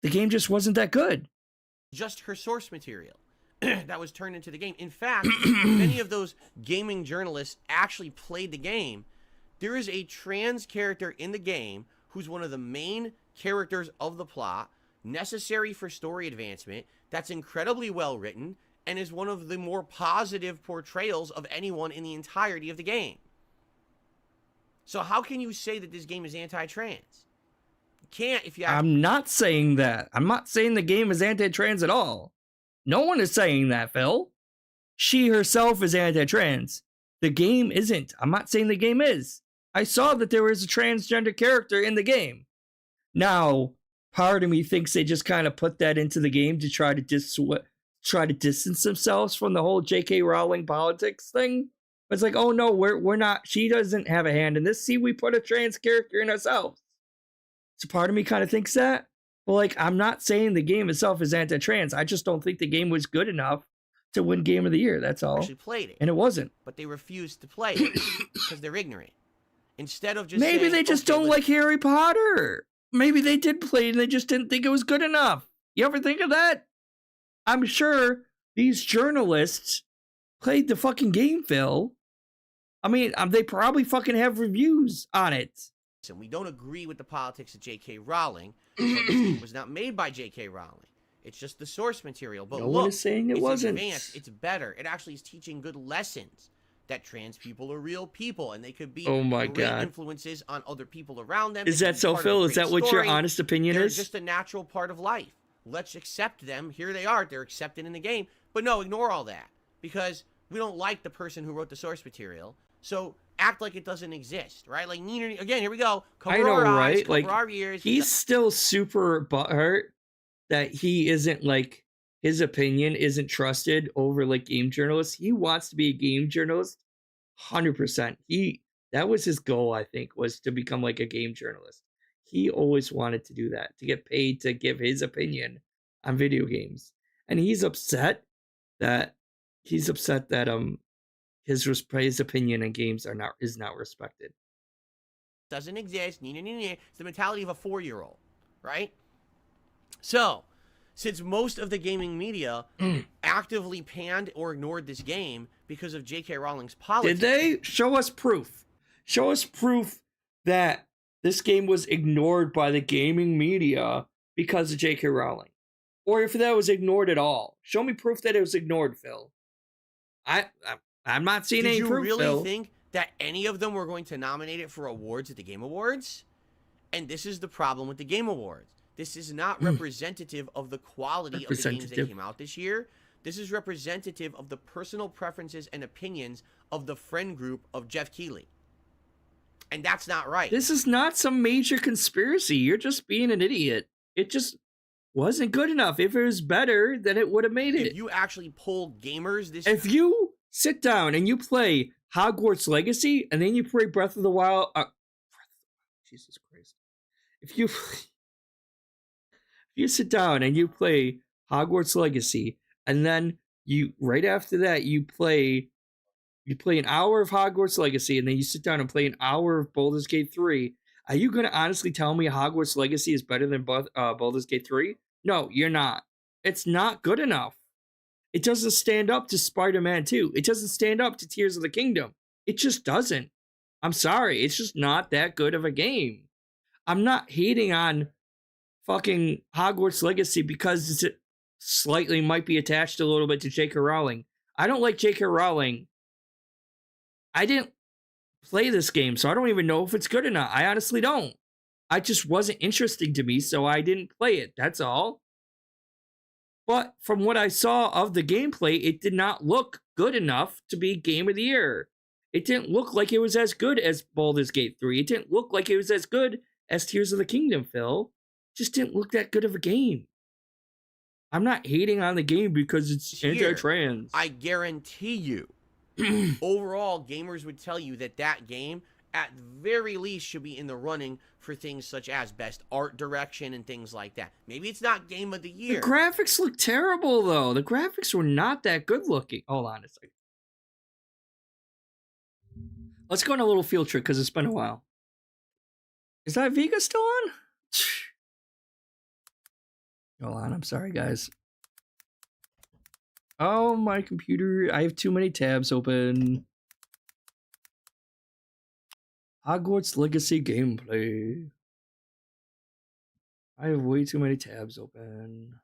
The game just wasn't that good. Just her source material that was turned into the game. In fact, many of those gaming journalists actually played the game. There is a trans character in the game who's one of the main characters of the plot, necessary for story advancement, that's incredibly well written, and is one of the more positive portrayals of anyone in the entirety of the game. So how can you say that this game is anti-trans? You can't if you... I'm not saying that. I'm not saying the game is anti-trans at all. No one is saying that, Phil. She herself is anti-trans. The game isn't. I'm not saying the game is. I saw that there was a transgender character in the game. Now, part of me thinks they just kind of put that into the game to try to distance themselves from the whole J.K. Rowling politics thing. But it's like, oh no, we're not. She doesn't have a hand in this. See, we put a trans character in ourselves. So part of me kind of thinks that. But like, I'm not saying the game itself is anti-trans. I just don't think the game was good enough to win Game of the Year. That's all. Actually played it, and it wasn't. But they refused to play it because they're ignorant. Instead of just maybe saying, they just don't like Harry Potter. Maybe they did play it and they just didn't think it was good enough. You ever think of that? I'm sure these journalists played the fucking game, Phil. I mean, they probably fucking have reviews on it. And we don't agree with the politics of J.K. Rowling. It was not made by J.K. Rowling. It's just the source material. But no look, one is saying it wasn't. Advanced, it's better. It actually is teaching good lessons that trans people are real people and they could be great influences on other people around them. Is that so, Phil? Is that what your honest opinion is? They're just a natural part of life. Let's accept them. Here they are. They're accepted in the game. But no, ignore all that because we don't like the person who wrote the source material. So act like it doesn't exist, right? Like, again, here we go. Cover I know, our right? eyes, cover like, our ears. He's still super butthurt that he isn't like, his opinion isn't trusted over like game journalists. He wants to be a game journalist 100%. That was his goal, I think, was to become like a game journalist. He always wanted to do that, to get paid to give his opinion on video games. And he's upset that his opinion on games is not respected. Doesn't exist. It's the mentality of a 4-year-old, right? So, since most of the gaming media actively panned or ignored this game because of J.K. Rowling's politics. Did they? Show us proof. Show us proof that this game was ignored by the gaming media because of J.K. Rowling. Or if that was ignored at all. Show me proof that it was ignored, Phil. I'm not seeing any proof, Phil. Did you really think that any of them were going to nominate it for awards at the Game Awards? And this is the problem with the Game Awards. This is not representative of the quality of the games that came out this year. This is representative of the personal preferences and opinions of the friend group of Jeff Keighley. And that's not right. This is not some major conspiracy. You're just being an idiot. It just wasn't good enough. If it was better, then it would have made it. If you actually polled gamers this... If you sit down and you play Hogwarts Legacy and then you play Breath of the Wild... Jesus Christ. If you sit down and you play Hogwarts Legacy and then you right after that you play an hour of Hogwarts Legacy and then you sit down and play an hour of Baldur's Gate 3, are you going to honestly tell me Hogwarts Legacy is better than Baldur's Gate 3? No, you're not. It's not good enough. It doesn't stand up to Spider-Man 2. It doesn't stand up to Tears of the Kingdom. It just doesn't. I'm sorry. It's just not that good of a game. I'm not hating on fucking Hogwarts Legacy because it slightly might be attached a little bit to J.K. Rowling. I don't like J.K. Rowling. I didn't play this game, so I don't even know if it's good or not. I honestly don't. It just wasn't interesting to me, so I didn't play it. That's all. But from what I saw of the gameplay, it did not look good enough to be Game of the Year. It didn't look like it was as good as Baldur's Gate 3. It didn't look like it was as good as Tears of the Kingdom, Phil. It just didn't look that good of a game. I'm not hating on the game because it's anti-trans. I guarantee you, overall, gamers would tell you that that game, at very least, should be in the running for things such as best art direction and things like that. Maybe it's not Game of the Year. The graphics look terrible, though. The graphics were not that good looking. Hold on a second. Let's go on a little field trip because it's been a while. Is that Vega still on? Hold on, I'm sorry, guys. Oh, my computer. I have too many tabs open. Hogwarts Legacy gameplay. I have way too many tabs open.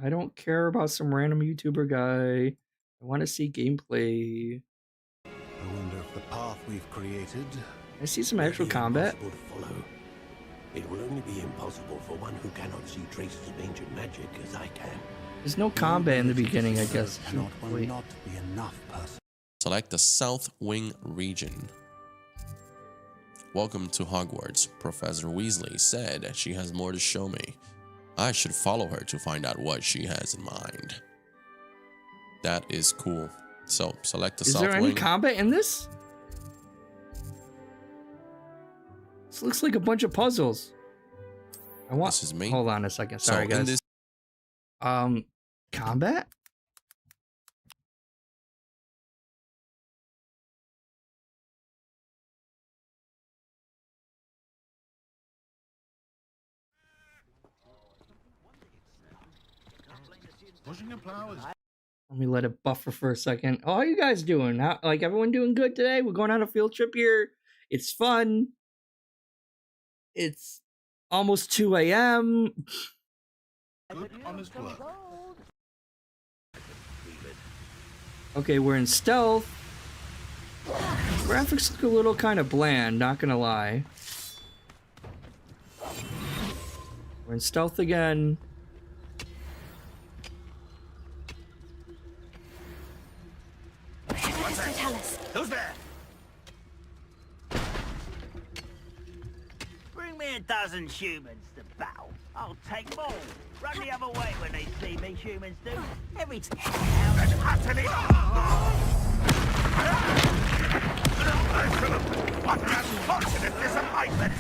I don't care about some random YouTuber guy. I want to see gameplay. I wonder if the path we've created. I see some actual combat. To follow. It will only be impossible for one who cannot see traces of ancient magic as I can. There's no combat in the beginning, I guess. Will not be enough person. Select the South Wing region. Welcome to Hogwarts. Professor Weasley said she has more to show me. I should follow her to find out what she has in mind. That is cool. So, select the South Wing. Is there any combat in this? This looks like a bunch of puzzles. I want. This is me. Hold on a second. Sorry, guys. Combat? Pushing a plow is Let me let it buffer for a second. Oh, how you guys doing? Like everyone doing good today? We're going on a field trip here. It's fun. It's almost 2 a.m. good honest work. Okay, we're in stealth. Graphics look a little kind of bland, not gonna lie. We're in stealth again. Who's there? Bring me a dozen humans to battle. I'll take more. Run the other way when they see me, humans do. Every time. Utterly. What an unfortunate disappointment!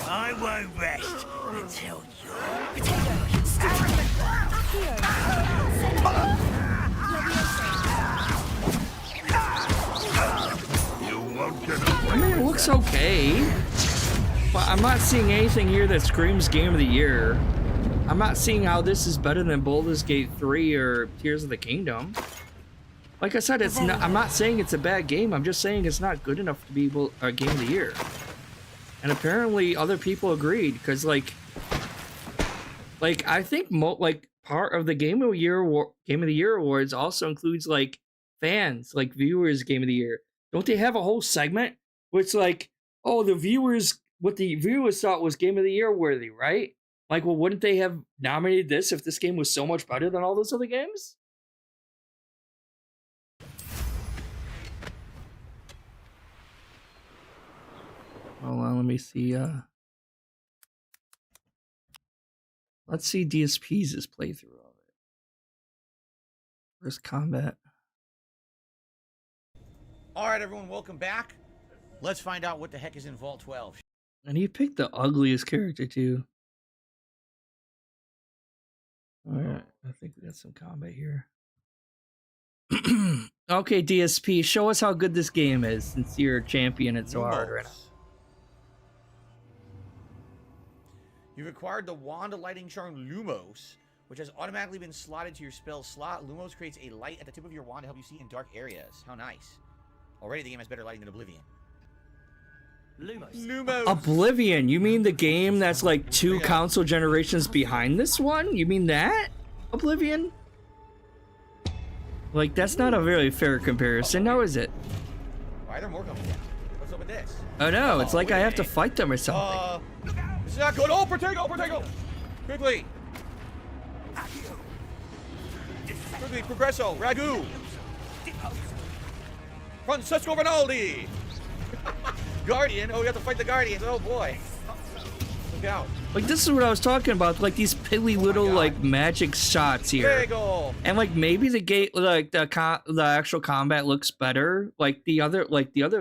I won't rest until You won't get away. I mean, it looks okay. But I'm not seeing anything here that screams Game of the Year. I'm not seeing how this is better than Baldur's Gate 3 or Tears of the Kingdom. Like I said, it's not, I'm not saying it's a bad game. I'm just saying it's not good enough to be a Game of the Year. And apparently other people agreed because like I think part of the Game of the Year awards also includes like fans, like viewers Game of the Year. Don't they have a whole segment where it's like, oh, what the viewers thought was Game of the Year worthy, right? Like, well, wouldn't they have nominated this if this game was so much better than all those other games? Hold on, let me see. Let's see DSP's playthrough of it. Where's combat? All right, everyone, welcome back. Let's find out what the heck is in Vault 12. And he picked the ugliest character, too. Alright, I think we got some combat here. Okay, DSP, show us how good this game is, since you're champion it so hard right now. You've acquired the Wand of Lighting Charm Lumos, which has automatically been slotted to your spell slot. Lumos creates a light at the tip of your wand to help you see in dark areas. How nice. Already the game has better lighting than Oblivion. Lumos. Oblivion? You mean the game that's like 2 console generations behind this one? You mean that? Oblivion? Like, that's not a very fair comparison, now is it? Why are there more coming down? What's up with this? Oh no, it's like I have to fight them or something. This is not good. Oh, Protego! Quickly! Quickly, Progresso! Ragu! Francesco Rinaldi! Guardian? Oh, we have to fight the Guardians. Oh boy. Look out. Like, this is what I was talking about, like these piddly little like magic shots here. There you go. And like maybe the gate, like the actual combat looks better. Like the other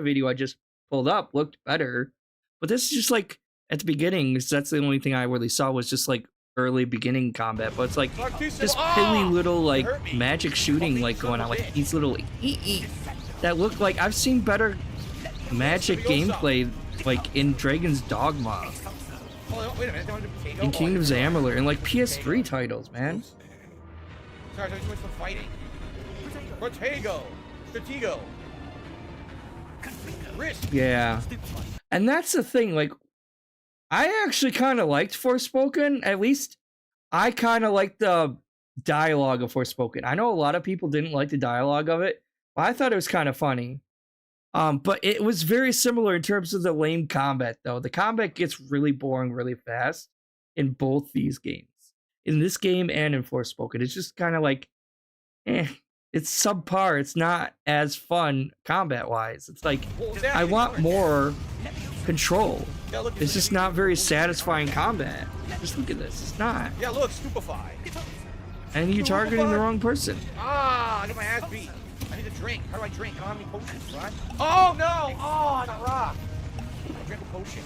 video I just pulled up looked better. But this is just like at the beginning, 'cause that's the only thing I really saw was just like early beginning combat. But it's like this pilly little like magic shooting like going on, like these little that look like I've seen better magic gameplay like in Dragon's Dogma, Wait a minute. in Kingdoms of Amalur, and like PS3 titles, man. Sorry, too much for fighting. Protego. Stratego. Risk. Yeah. And that's the thing, like, I actually kind of liked Forspoken. At least I kind of liked the dialogue of Forspoken. I know a lot of people didn't like the dialogue of it, but I thought it was kind of funny. But it was very similar in terms of the lame combat, though. The combat gets really boring really fast in both these games. In this game and in Forspoken. It's just kind of like, it's subpar. It's not as fun combat-wise. It's like, I want more control. It's just not very satisfying combat. Just look at this. It's not. Yeah, look, stupefy. And you're targeting the wrong person. Ah, I got my ass beat. I need a drink. How do I drink? I don't have any potions, right? Oh, no! Oh, I got rocked. I drank a potion.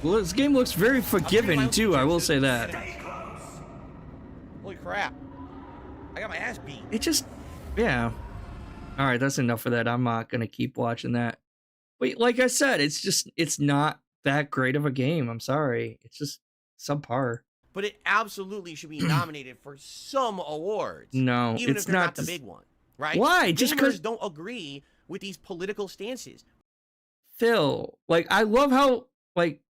Well, this game looks very forgiving, too. I will say that. Holy crap. I got my ass beat. It just, yeah. All right, that's enough for that. I'm not going to keep watching that. Wait, like I said, it's not that great of a game. I'm sorry. It's just subpar. But it absolutely should be nominated for some awards. No, even it's if they're not not the big one, right? Why? Just because gamers don't agree with these political stances. Phil, like, I love how, like,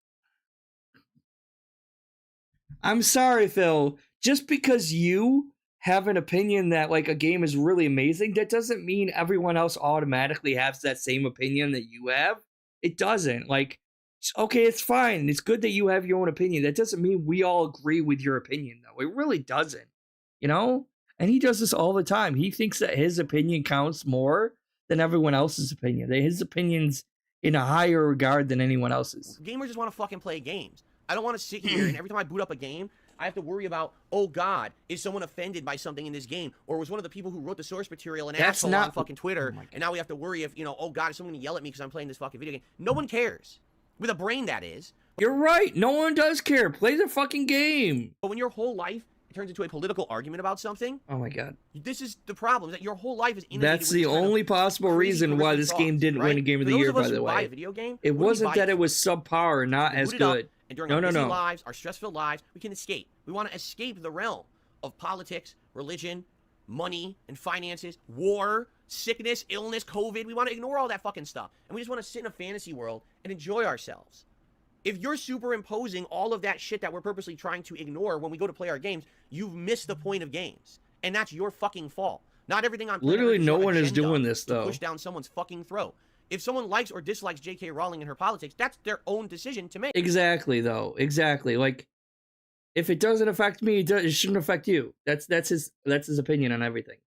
I'm sorry, Phil. Just because you have an opinion that, like, a game is really amazing, that doesn't mean everyone else automatically has that same opinion that you have. It doesn't. Like, okay, it's fine. It's good that you have your own opinion. That doesn't mean we all agree with your opinion, though. It really doesn't. You know? And he does this all the time. He thinks that his opinion counts more than everyone else's opinion. That his opinion's in a higher regard than anyone else's. Gamers just want to fucking play games. I don't want to sit here and every time I boot up a game, I have to worry about, oh God, is someone offended by something in this game? Or was one of the people who wrote the source material an asshole on fucking Twitter? And now we have to worry if, you know, oh God, is someone going to yell at me because I'm playing this fucking video game? No one cares. With a brain, that is. You're right. No one does care. Play the fucking game. But when your whole life turns into a political argument about something, oh my God, this is the problem. Is that your whole life is inundated that's the only possible reason why this game didn't win a Game of the Year, by the way. Video game, it wasn't that it was subpar, not as good. And during our busy lives, our stress-filled lives, we can escape. We want to escape the realm of politics, religion, money, and finances, war, sickness, illness, COVID. We want to ignore all that fucking stuff. And we just want to sit in a fantasy world and enjoy ourselves. If you're superimposing all of that shit that we're purposely trying to ignore when we go to play our games, you've missed the point of games. And that's your fucking fault. Not everything on literally no one is doing this, though. Push down someone's fucking throat. If someone likes or dislikes J.K. Rowling and her politics, that's their own decision to make. Exactly, though. Exactly. Like, if it doesn't affect me, it shouldn't affect you. That's his opinion on everything.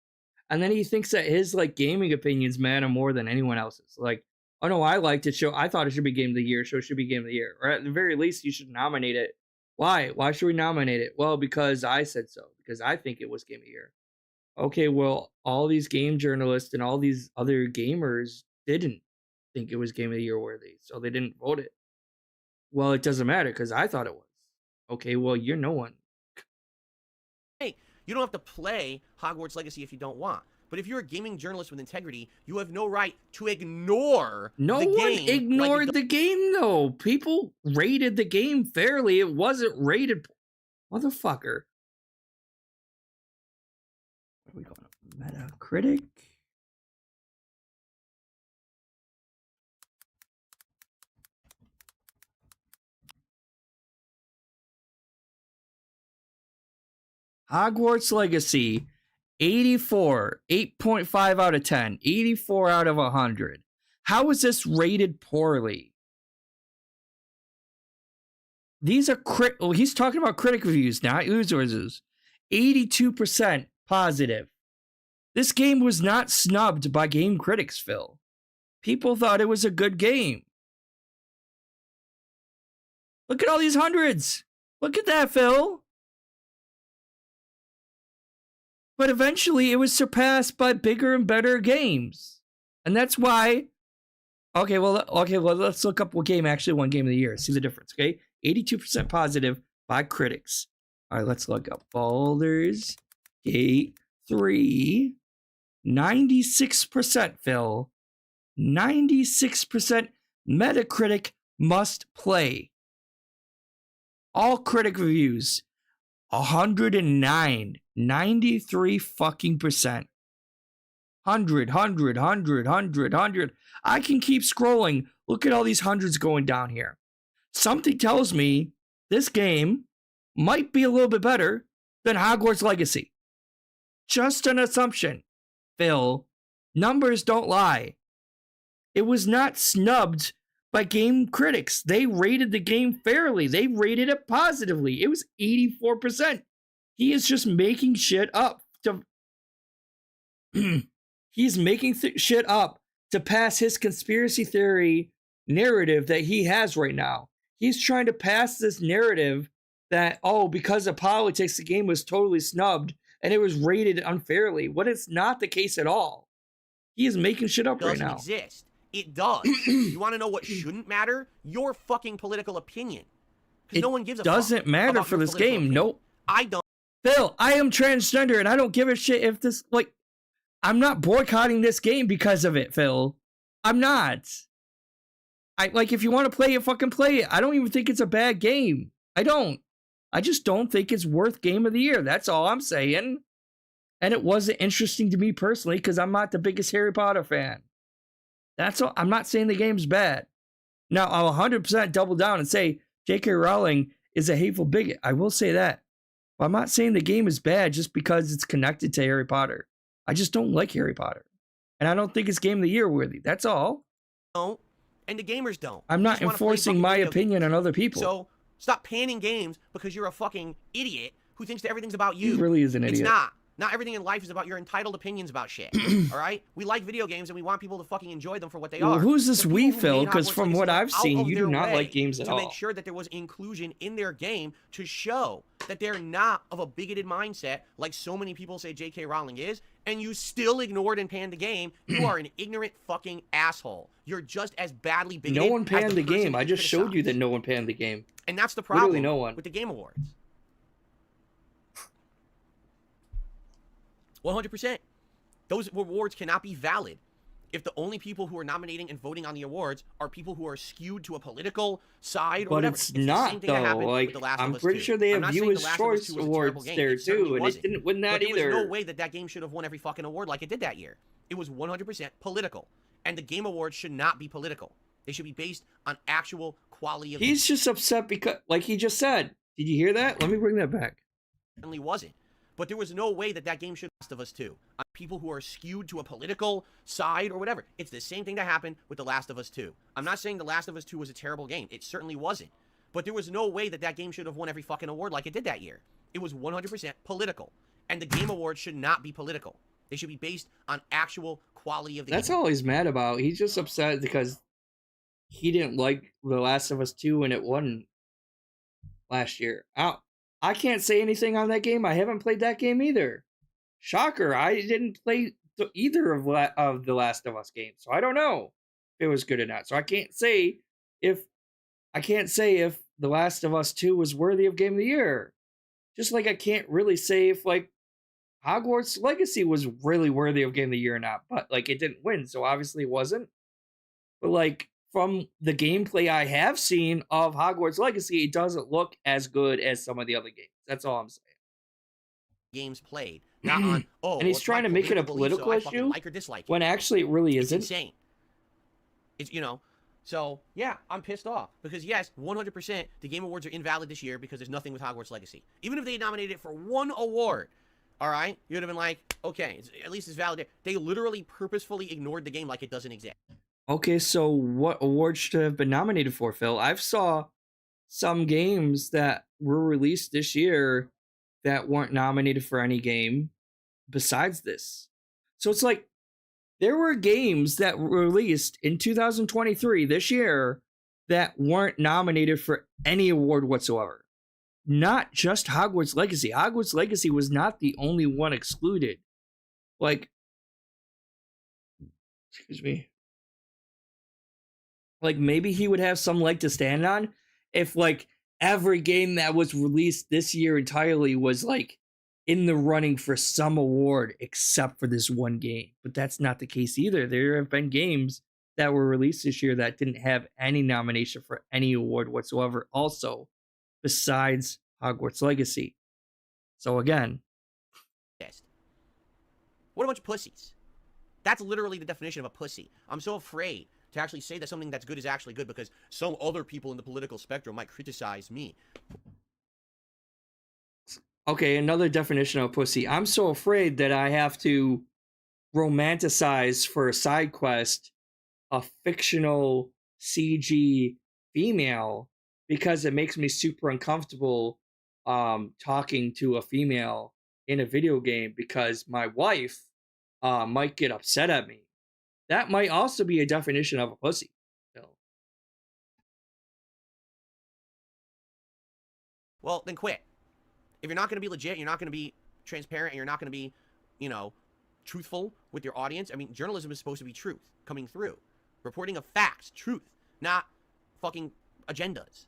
And then he thinks that his, like, gaming opinions matter more than anyone else's. Like, oh no, I liked it. I thought it should be Game of the Year. So it should be Game of the Year. Or at the very least, you should nominate it. Why? Why should we nominate it? Well, because I said so. Because I think it was Game of the Year. Okay, well, all these game journalists and all these other gamers didn't think it was Game of the Year worthy, so they didn't vote it. Well, it doesn't matter because I thought it was. Okay, well, you're no one. Hey, you don't have to play Hogwarts Legacy if you don't want. But if you're a gaming journalist with integrity, you have no right to ignore the game. No one ignored the game, though. People rated the game fairly. It wasn't rated. Motherfucker. Where are we going? Metacritic? Hogwarts Legacy, 84, 8.5 out of 10, 84 out of 100. How is this rated poorly? These are he's talking about critic reviews, not users. 82% positive. This game was not snubbed by game critics, Phil. People thought it was a good game. Look at all these hundreds. Look at that, Phil. But eventually it was surpassed by bigger and better games. And that's why Okay, well, let's look up what game actually won Game of the Year. See the difference, okay? 82% positive by critics. All right, let's look up Baldur's Gate 3. 96%, Phil. 96% Metacritic must play. All critic reviews, 109. 93 fucking percent. 100. I can keep scrolling. Look at all these hundreds going down here. Something tells me this game might be a little bit better than Hogwarts Legacy. Just an assumption. Phil, numbers don't lie. It was not snubbed by game critics. They rated the game fairly. They rated it positively. It was 84%. He is just making shit up to he's making shit up to pass his conspiracy theory narrative that he has right now. He's trying to pass this narrative that, oh, because of politics, the game was totally snubbed and it was rated unfairly. When it's not the case at all. He is making shit up right now. It doesn't exist. It does. You want to know what shouldn't matter? Your fucking political opinion. Because no one gives a fuck. It doesn't matter for this game. Opinion. Nope. I don't. Phil, I am transgender and I don't give a shit if this, like, I'm not boycotting this game because of it, Phil. I'm not. If you want to play it, fucking play it. I don't even think it's a bad game. I don't. I just don't think it's worth Game of the Year. That's all I'm saying. And it wasn't interesting to me personally because I'm not the biggest Harry Potter fan. That's all. I'm not saying the game's bad. Now, I'll 100% double down and say J.K. Rowling is a hateful bigot. I will say that. But I'm not saying the game is bad just because it's connected to Harry Potter. I just don't like Harry Potter. And I don't think it's Game of the Year worthy. That's all. Don't. And the gamers don't. I'm not enforcing my opinion on other people. So stop panning games because you're a fucking idiot who thinks that everything's about you. He really is an idiot. It's not. Not everything in life is about your entitled opinions about shit. All right? We like video games and we want people to fucking enjoy them for what they are. Well, who's this we, Phil? Because from what I've seen, you do not like games at all. To make sure that there was inclusion in their game to show that they're not of a bigoted mindset like so many people say J.K. Rowling is, and you still ignored and panned the game. You are an ignorant fucking asshole. You're just as badly bigoted. No one panned the game. I just showed you that no one panned the game. And that's the problem no one. with the Game Awards. 100%. Those awards cannot be valid if the only people who are nominating and voting on the awards are people who are skewed to a political side or but whatever. It's not, though. Like, I'm pretty sure they have Viewers' Choice Awards there, too, and it didn't win that either. There was no way that game should have won every fucking award like it did that year. It was 100% political. And the Game Awards should not be political. They should be based on actual quality of the game. He's just upset because, like he just said, did you hear that? Let me bring that back. It certainly wasn't. But there was no way that game should be Last of Us 2. People who are skewed to a political side or whatever. It's the same thing that happened with The Last of Us 2. I'm not saying The Last of Us 2 was a terrible game. It certainly wasn't. But there was no way that game should have won every fucking award like it did that year. It was 100% political. And the Game Awards should not be political. They should be based on actual quality of the game. That's all he's mad about. He's just upset because he didn't like The Last of Us 2 and it won last year. I can't say anything on that game. I haven't played that game either. Shocker, I didn't play either of the Last of Us games, so I don't know if it was good or not. So I can't say if The Last of Us 2 was worthy of Game of the Year. Just like I can't really say if like Hogwarts Legacy was really worthy of Game of the Year or not. But like it didn't win, so obviously it wasn't. But like from the gameplay I have seen of Hogwarts Legacy, it doesn't look as good as some of the other games. That's all I'm saying. Games played, not on, and he's trying to make it a political issue like or dislike when actually it really isn't. It's insane. It's, so yeah, I'm pissed off because yes, 100% the Game Awards are invalid this year because there's nothing with Hogwarts Legacy. Even if they nominated it for one award, all right, you would have been like, okay, at least it's valid. They literally purposefully ignored the game like it doesn't exist. Okay, so what awards should have been nominated for, Phil? I've saw some games that were released this year that weren't nominated for any game besides this. So it's like there were games that were released in 2023 this year that weren't nominated for any award whatsoever. Not just Hogwarts Legacy. Hogwarts Legacy was not the only one excluded. Like, excuse me. like maybe he would have some leg to stand on if like every game that was released this year entirely was like in the running for some award except for this one game. But that's not the case either. There have been games that were released this year that didn't have any nomination for any award whatsoever also, besides Hogwarts Legacy. So again, what a bunch of pussies. That's literally the definition of a pussy. I'm so afraid to actually say that something that's good is actually good because some other people in the political spectrum might criticize me. Okay, another definition of pussy. I'm so afraid that I have to romanticize for a side quest a fictional CG female because it makes me super uncomfortable talking to a female in a video game because my wife might get upset at me. That might also be a definition of a pussy. Well, then quit. If you're not going to be legit, you're not going to be transparent, and you're not going to be, you know, truthful with your audience. I mean, journalism is supposed to be truth coming through. Reporting of facts, truth, not fucking agendas.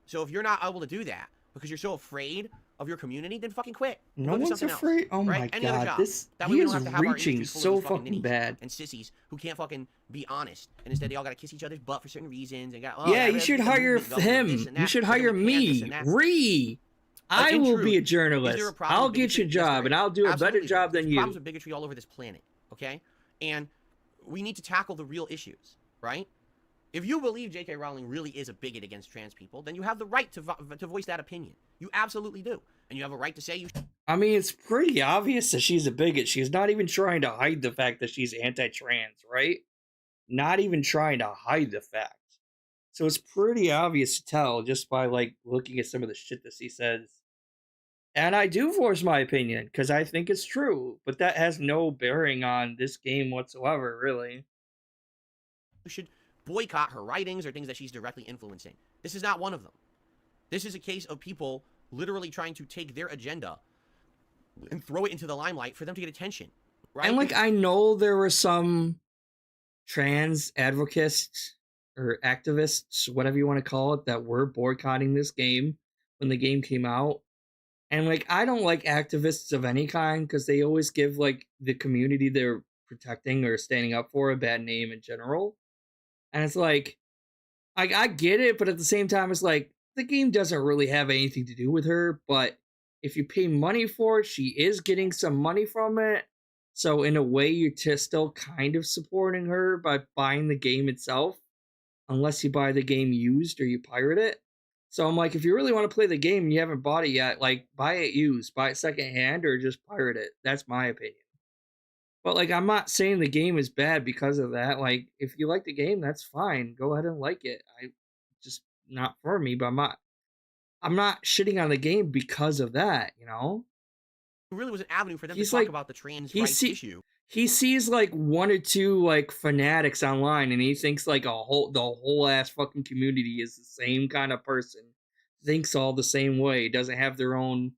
So if you're not able to do that because you're so afraid of your community, then fucking quit. No one's afraid. Else, oh my god, this he is reaching so fucking bad. And sissies who can't fucking be honest, and instead they all gotta kiss each other's butt for certain reasons. And got, yeah, you should hire him. You should hire me. I will be a journalist. I'll get your job, and I'll do a better job than you. Problems with bigotry all over this planet, okay? And we need to tackle the real issues, right? If you believe J.K. Rowling really is a bigot against trans people, then you have the right to voice that opinion. You absolutely do. And you have a right to say you... I mean, it's pretty obvious that she's a bigot. She's not even trying to hide the fact that she's anti-trans, right? Not even trying to hide the fact. So it's pretty obvious to tell just by, like, looking at some of the shit that she says. And I do voice my opinion, because I think it's true. But that has no bearing on this game whatsoever, really. You should boycott her writings or things that she's directly influencing. This is not one of them. This is a case of people literally trying to take their agenda and throw it into the limelight for them to get attention, right? And, like, I know there were some trans advocates or activists, whatever you want to call it, that were boycotting this game when the game came out. And, like, I don't like activists of any kind because they always give, like, the community they're protecting or standing up for a bad name in general. And it's like, I get it, but at the same time, it's like, the game doesn't really have anything to do with her, but if you pay money for it, she is getting some money from it. So in a way, you're still kind of supporting her by buying the game itself, unless you buy the game used or you pirate it. So I'm like, if you really want to play the game and you haven't bought it yet, like, buy it used, buy it secondhand, or just pirate it. That's my opinion. But, like, I'm not saying the game is bad because of that. Like, if you like the game, that's fine. Go ahead and like it. Just not for me, but I'm not shitting on the game because of that, you know? It really was an avenue for them to talk about the trans rights issue. He sees, like, one or two, like, fanatics online, and he thinks, like, the whole ass fucking community is the same kind of person. Thinks all the same way. Doesn't have their own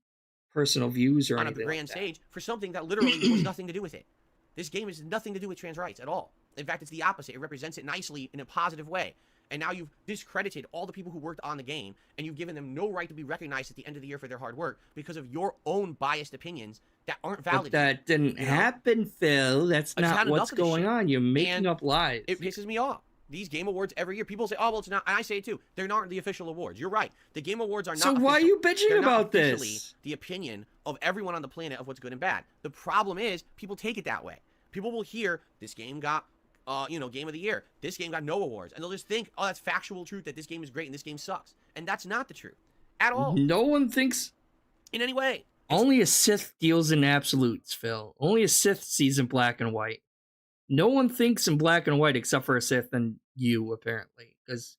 personal views or anything on a grand like stage for something that literally has nothing to do with it. This game has nothing to do with trans rights at all. In fact, it's the opposite. It represents it nicely in a positive way. And now you've discredited all the people who worked on the game, and you've given them no right to be recognized at the end of the year for their hard work because of your own biased opinions that aren't validated. But that didn't happen, Phil. That's not what's going on. You're making up lies. It pisses me off. These game awards every year, people say, oh, well, it's not. And I say it too. They're not the official awards. You're right. The game awards are not So why are you bitching about this? The opinion of everyone on the planet of what's good and bad. The problem is people take it that way. People will hear this game got game of the year. This game got no awards. And they'll just think, oh, that's factual truth that this game is great and this game sucks. And that's not the truth at all. No one thinks in any way. Only a Sith deals in absolutes, Phil. Only a Sith sees in black and white. No one thinks in black and white except for a Sith and you, apparently. Because,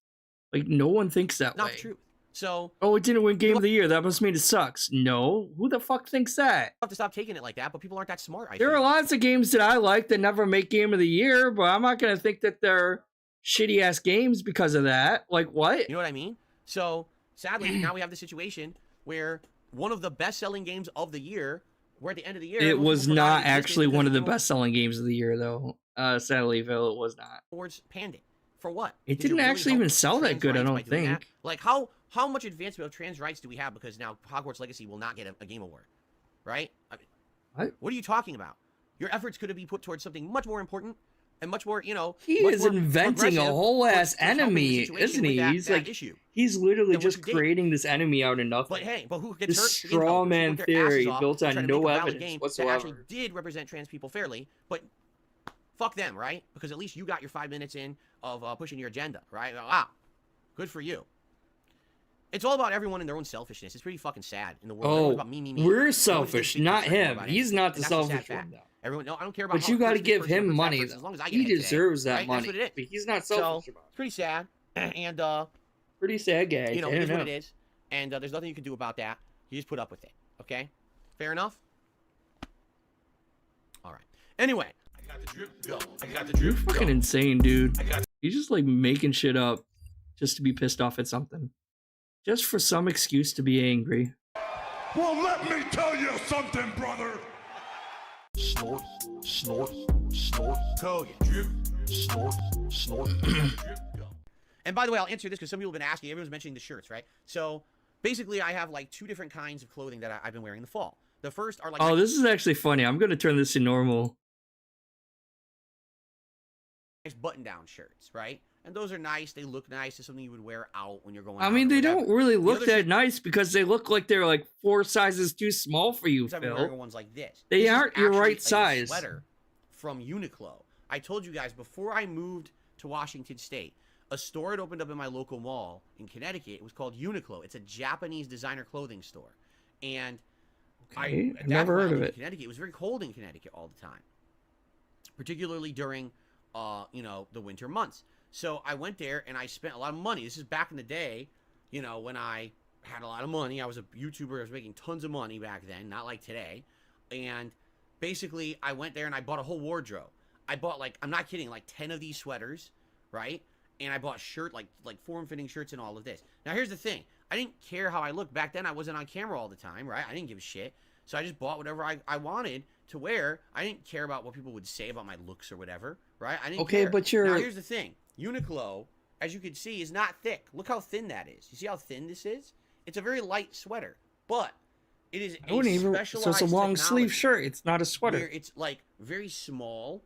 like, no one thinks that way. Not the truth. So, oh, it didn't win Game of the Year. That must mean it sucks. No. Who the fuck thinks that? You have to stop taking it like that, but people aren't that smart, There are lots of games that I like that never make Game of the Year, but I'm not going to think that they're shitty-ass games because of that. Like, what? You know what I mean? So, sadly, now we have the situation where one of the best-selling games of the year, where at the end of the year... It was not actually one of the best-selling games of the year, though. Sadly, Phil, it was not. Awards panned it For what? It Did didn't really actually help even sell that trans good, I rights by don't doing that? think. Like, how much advancement of trans rights do we have because now Hogwarts Legacy will not get a Game Award, right? I mean, what are you talking about? Your efforts could have been put towards something much more important and much more, you know. He is inventing a whole ass enemy, isn't he? He's like, he's literally just creating this enemy out of nothing. But hey, but who gets hurt? This straw man theory built on no evidence whatsoever. That actually did represent trans people fairly, but fuck them, right? Because at least you got your 5 minutes in of pushing your agenda, right? Wow, good for you. It's all about everyone and their own selfishness. It's pretty fucking sad in the world. Oh, about me. we're selfish, not him. He's not the selfish one, though. Everyone, no, I don't care about. But you got to give him money, as long as I get he deserves today, that right? money. That's what it is. But he's not selfish so, about it. It's pretty sad, and pretty sad guy. You know, it is what it is, and there's nothing you can do about that. You just put up with it. Okay, fair enough. All right. Anyway, I got the drip, go. I got the drip, You're fucking go. insane, dude. I got He's just like making shit up just to be pissed off at something, just for some excuse to be angry. Well, let me tell you something, brother. Snort, snort, snort, Kogan. Drip, snort, snort, drip, go. and by the way, I'll answer this because some people have been asking. Everyone's mentioning the shirts, right? So basically, I have like 2 different kinds of clothing that I've been wearing in the fall. The first are like. Oh, this is actually funny. I'm gonna turn this to normal. Button-down shirts, right? And those are nice. They look nice. It's something you would wear out when you're going. I mean, they don't really look that shirt, nice because they look like they're like 4 sizes too small for you, I've been Phil. wearing ones like this. They This is aren't your actually right a size. Sweater from Uniqlo. I told you guys before I moved to Washington State, a store had opened up in my local mall in Connecticut. It was called Uniqlo. It's a Japanese designer clothing store, and Okay, I've never heard of it. Connecticut. It was very cold in Connecticut all the time, particularly during, you know, the winter months. So I went there and I spent a lot of money. This is back in the day, you know, when I had a lot of money. I was a YouTuber. I was making tons of money back then, not like today. And basically, I went there and I bought a whole wardrobe. I bought, like, I'm not kidding, like 10 of these sweaters, right? And I bought like form-fitting shirts and all of this. Now, here's the thing. I didn't care how I looked. Back then, I wasn't on camera all the time, right? I didn't give a shit. So I just bought whatever I wanted to wear. I didn't care about what people would say about my looks or whatever, right? I didn't care. But you're... Now, here's the thing. Uniqlo, as you can see, is not thick. Look how thin that is. You see how thin this is? It's a very light sweater, but it is specialized so it's a long sleeve technology shirt. It's not a sweater. where it's like very small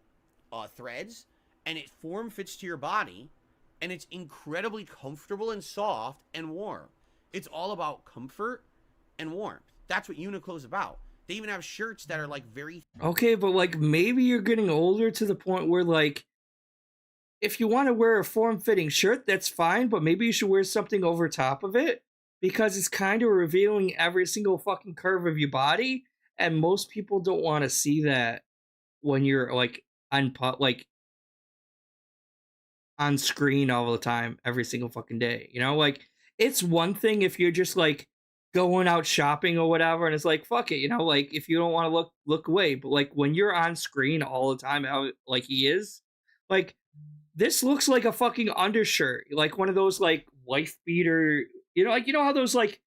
threads, and it form fits to your body, and it's incredibly comfortable and soft and warm. It's all about comfort and warmth. That's what Uniqlo's about. They even have shirts that are like very... Okay, but like maybe you're getting older to the point where like if you want to wear a form-fitting shirt, that's fine, but maybe you should wear something over top of it because it's kind of revealing every single fucking curve of your body, and most people don't want to see that when you're like on screen all the time every single fucking day. You know, like it's one thing if you're just like going out shopping or whatever, and it's like fuck it, you know, like if you don't want to look away, but like when you're on screen all the time, how like he is, like this looks like a fucking undershirt, like one of those like wife beater, you know, like you know how those like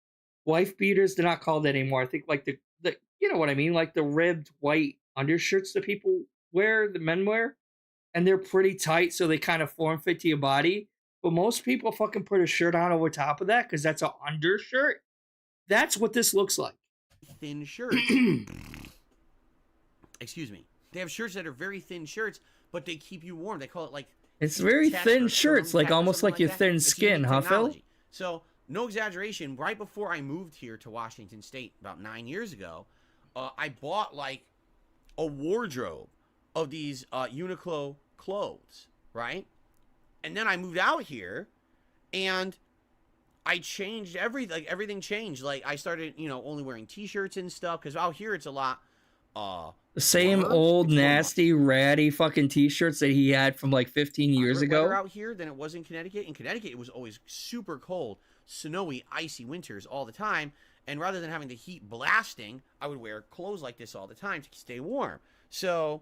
wife beaters, they're not called that anymore. I think like the you know what I mean, like the ribbed white undershirts that people wear, the men wear, and they're pretty tight, so they kind of form fit to your body. But most people fucking put a shirt on over top of that because that's an undershirt. That's what this looks like. Thin shirts. Excuse me. They have shirts that are very thin shirts, but they keep you warm. They call it like... It's very thin shirts, like almost like your thin skin, huh, Phil? So, no exaggeration, right before I moved here to Washington State about 9 years ago, I bought like a wardrobe of these Uniqlo clothes, right? And then I moved out here, and I changed everything. Like everything changed. Like I started, you know, only wearing t-shirts and stuff because out here it's a lot. The same old nasty ratty fucking t-shirts that he had from like 15 years ago. Out here than it was in Connecticut. In Connecticut, it was always super cold, snowy, icy winters all the time. And rather than having the heat blasting, I would wear clothes like this all the time to stay warm. So,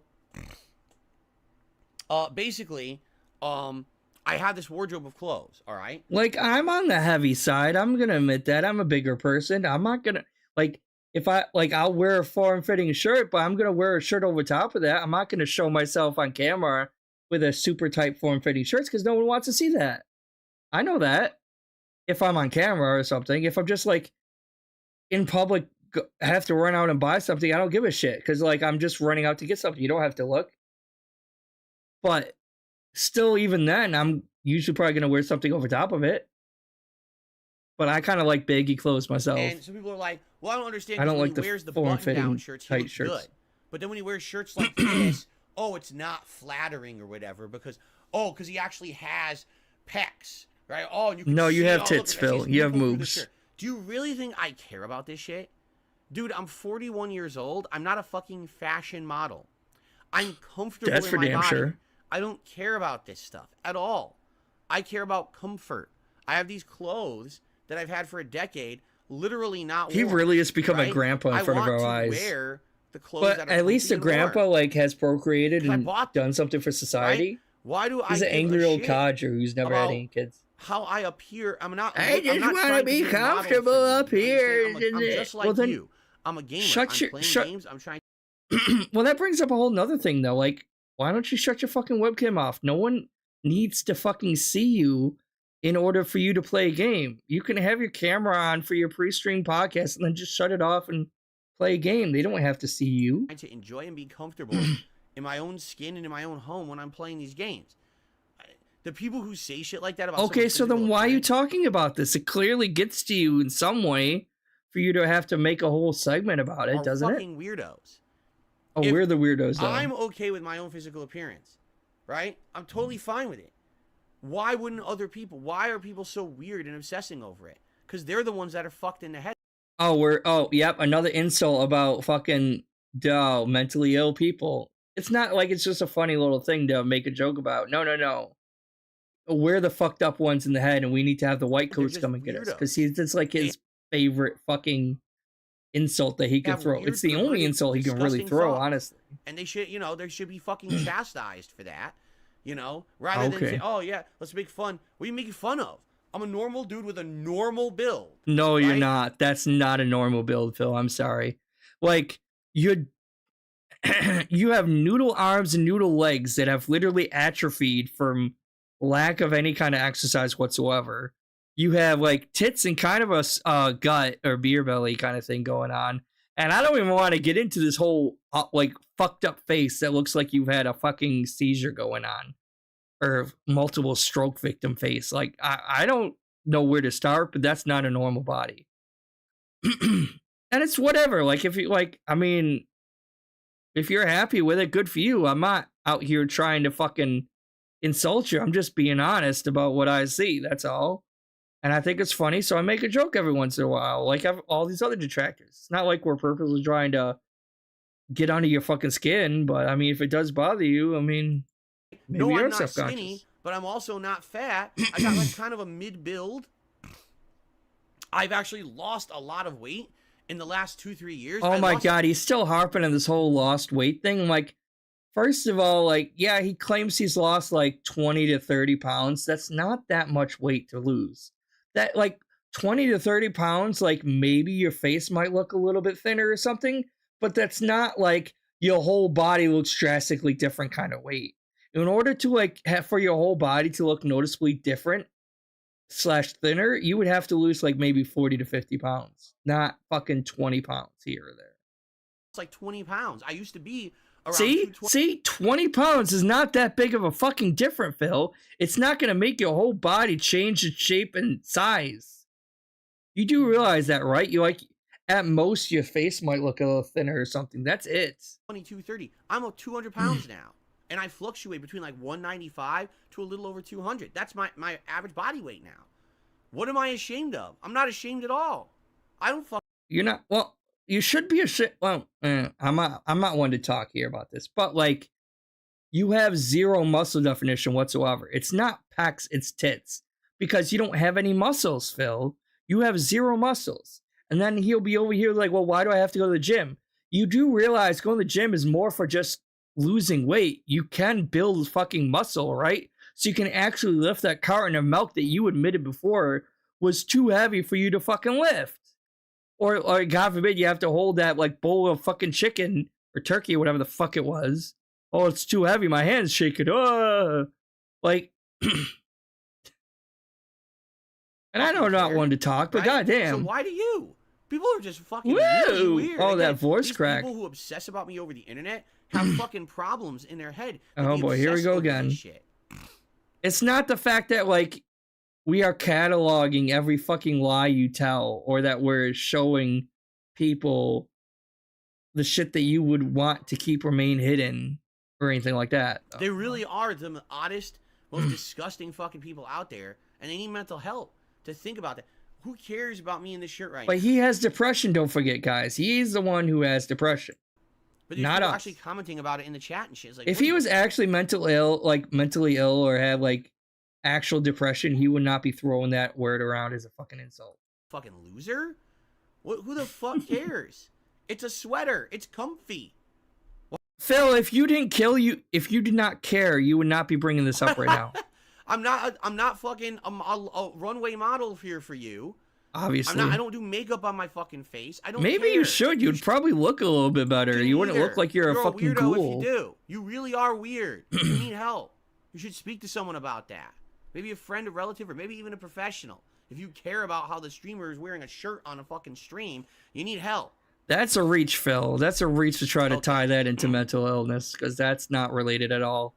basically, I had this wardrobe of clothes. All right. Like I'm on the heavy side. I'm gonna admit that. I'm a bigger person. I'm not gonna like. If I like, I'll wear a form-fitting shirt, but I'm gonna wear a shirt over top of that. I'm not gonna show myself on camera with a super tight form-fitting shirts because no one wants to see that. I know that. If I'm on camera or something, if I'm just like in public, I have to run out and buy something, I don't give a shit because like I'm just running out to get something. You don't have to look. But still, even then, I'm usually probably gonna wear something over top of it. But I kind of like baggy clothes myself. And some people are like, well, I don't understand. I don't when like he the wears the form-fitting button-down shirts, he tight looks shirts. good. But then when he wears shirts like this, oh, it's not flattering or whatever because he actually has pecs, right? Oh, and you can No, you see, have oh, tits, look at that, Phil. she's You have nipple through the moves. shirt. Do you really think I care about this shit? Dude, I'm 41 years old. I'm not a fucking fashion model. I'm comfortable That's in for my damn body. sure. I don't care about this stuff at all. I care about comfort. I have these clothes that I've had for a decade, literally not He worn, really has become right? a grandpa in front of our eyes. Wear the clothes But that are at least the comfy and warm. grandpa like has procreated I and bought done something for society. Right? Why do He's I an give angry a old shit codger who's never had about any kids. how I appear? I'm not. I I'm just not want trying to be be a model comfortable for you, up you here. understand? I'm just like Well, then you. I'm a gamer. shut I'm your- playing shut- games. I'm trying. Well, that brings up a whole nother thing though. Like, why don't you shut your fucking webcam off? No one needs to fucking see you in order for you to play a game. You can have your camera on for your pre-stream podcast and then just shut it off and play a game. They don't have to see you. To enjoy and be comfortable in my own skin and in my own home when I'm playing these games. The people who say shit like that about Okay, someone's so then physical why are you appearance- talking about this? It clearly gets to you in some way for you to have to make a whole segment about it, are doesn't it? fucking weirdos. Oh, if we're the weirdos though. I'm okay with my own physical appearance, right? I'm totally fine with it. Why wouldn't other people? Why are people so weird and obsessing over it? Because they're the ones that are fucked in the head. Yep, another insult about fucking mentally ill people. It's not like it's just a funny little thing to make a joke about. No. We're the fucked up ones in the head, and we need to have the white They're coats just come and get us weirdos. because it's like his favorite fucking insult that he can have throw. weird, It's the only perverted, insult he can really disgusting throw, thoughts. honestly. And they should, they should be fucking chastised for that, rather than say, oh yeah, let's make fun. What are you making fun of? I'm a normal dude with a normal build. No, you're right? not. That's not a normal build, Phil. I'm sorry. Like, you have noodle arms and noodle legs that have literally atrophied from lack of any kind of exercise whatsoever. You have like tits and kind of a gut or beer belly kind of thing going on. And I don't even want to get into this whole like fucked up face that looks like you've had a fucking seizure going on or multiple stroke victim face. Like I don't know where to start, but that's not a normal body. And it's whatever. Like if you like, I mean, if you're happy with it, good for you. I'm not out here trying to fucking insult you. I'm just being honest about what I see. That's all. And I think it's funny, so I make a joke every once in a while. Like all these other detractors. It's not like we're purposely trying to get under your fucking skin, but I mean, if it does bother you, I mean, maybe No, you're I'm not self-conscious. skinny, but I'm also not fat. I got like kind of a mid build. I've actually lost a lot of weight in the last 2-3 years. Oh I my lost- god, he's still harping on this whole lost weight thing. Like, first of all, like, yeah, he claims he's lost like 20 to 30 pounds. That's not that much weight to lose. That like 20 to 30 pounds, like maybe your face might look a little bit thinner or something, but that's not like your whole body looks drastically different kind of weight. In order to like have for your whole body to look noticeably different / thinner, you would have to lose like maybe 40 to 50 pounds, not fucking 20 pounds here or there. It's like 20 pounds. I used to be around See, 220. 20 pounds is not that big of a fucking difference, Phil. It's not going to make your whole body change its shape and size. You do realize that, right? You like, at most, your face might look a little thinner or something. That's it. 22, 30. I'm up 200 pounds now. And I fluctuate between like 195 to a little over 200. That's my average body weight now. What am I ashamed of? I'm not ashamed at all. I don't fuck. You're not, well, you should be ashamed. Well, I'm not one to talk here about this, but like, you have zero muscle definition whatsoever. It's not pecs, it's tits. Because you don't have any muscles, Phil. You have zero muscles. And then he'll be over here like, well, why do I have to go to the gym? You do realize going to the gym is more for just losing weight. You can build fucking muscle, right? So you can actually lift that carton of milk that you admitted before was too heavy for you to fucking lift. Or God forbid, you have to hold that like bowl of fucking chicken or turkey or whatever the fuck it was oh, it's too heavy, my hand's shaking. Like, and I know I'm not one to talk, but right? goddamn. So why do you? People are just fucking Woo! really weird. Oh, Again, that voice these crack. People who obsess about me over the internet have fucking problems in their head. Oh boy, here we go again. Shit. It's not the fact that like we are cataloging every fucking lie you tell, or that we're showing people the shit that you would want to keep remain hidden or anything like that. They really are the oddest, most disgusting fucking people out there, and they need mental help to think about that. Who cares about me in this shirt right now? But he has depression, don't forget, guys. He's the one who has depression. But not people us. actually commenting about it in the chat and shit. It's like, If what he the was actually mentally ill, or had like actual depression, he would not be throwing that word around as a fucking insult. fucking loser? Who the fuck cares? It's a sweater. It's comfy. Phil, if you did not care, you would not be bringing this up right now. I'm not fucking a runway model here for you. Obviously. I don't do makeup on my fucking face. I don't Maybe care. you should. You'd probably look a little bit better. You wouldn't look like you're a fucking weirdo ghoul. if you do. You really are weird. You need help. You should speak to someone about that. Maybe a friend, a relative, or maybe even a professional. If you care about how the streamer is wearing a shirt on a fucking stream, you need help. That's a reach, Phil. That's a reach to try to tie that into mental illness, because that's not related at all.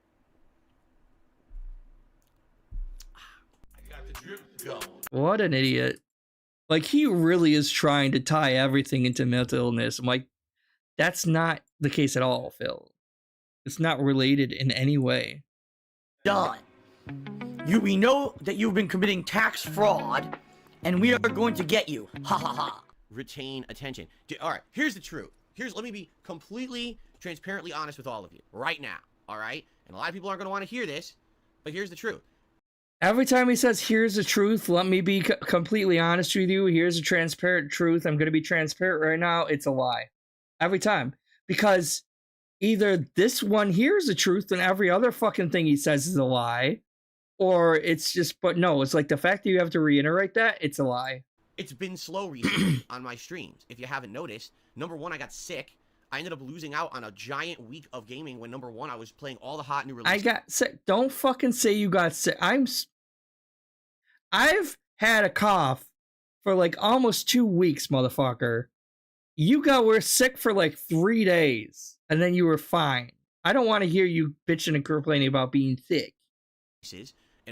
I got the drip going. What an idiot. Like, he really is trying to tie everything into mental illness. I'm like, that's not the case at all, Phil. It's not related in any way. Done. We know that you've been committing tax fraud, and we are going to get you. Ha ha ha. Retain attention. All right, here's the truth. Let me be completely transparently honest with all of you right now. All right? And a lot of people aren't going to want to hear this, but here's the truth. Every time he says, here's the truth, let me be completely honest with you, here's a transparent truth, I'm going to be transparent right now, it's a lie. Every time. Because either this one here's the truth and every other fucking thing he says is a lie, or it's just, but no, it's like the fact that you have to reiterate that, it's a lie. It's been slow recently on my streams. If you haven't noticed, number one, I got sick. I ended up losing out on a giant week of gaming when, number one, I was playing all the hot new releases. I got sick. Don't fucking say you got sick. I've had a cough for like almost 2 weeks, motherfucker. You were sick for like 3 days, and then you were fine. I don't want to hear you bitching and complaining about being sick.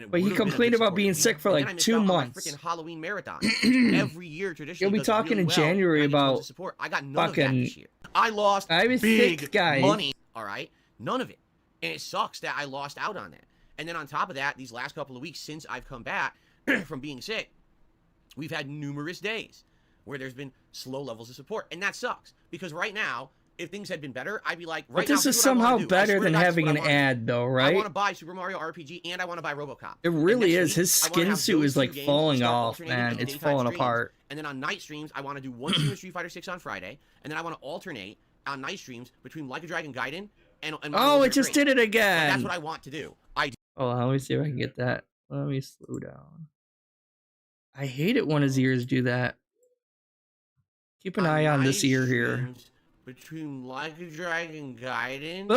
But he complained about being sick for like 2 months. Freaking Halloween marathon. Every year, traditionally, You'll be talking in January about support. I got none of that this year. I lost big money. All right, none of it, and it sucks that I lost out on that. And then on top of that, these last couple of weeks since I've come back from being sick, we've had numerous days where there's been slow levels of support, and that sucks because right now, if things had been better, I'd be like, but this is somehow better than having an ad, though, right? I want to buy Super Mario RPG and I want to buy RoboCop. It really is. His skin suit is like falling off, man. It's falling apart. And then on night streams, I want to do one stream of Street Fighter 6 on Friday, and then I want to alternate on night streams between Like a Dragon Gaiden and oh, it just did it again. And that's what I want to do. Oh, let me see if I can get that. Let me slow down. I hate it when his ears do that. Keep an eye on this ear here. Between Like a Dragon Gaiden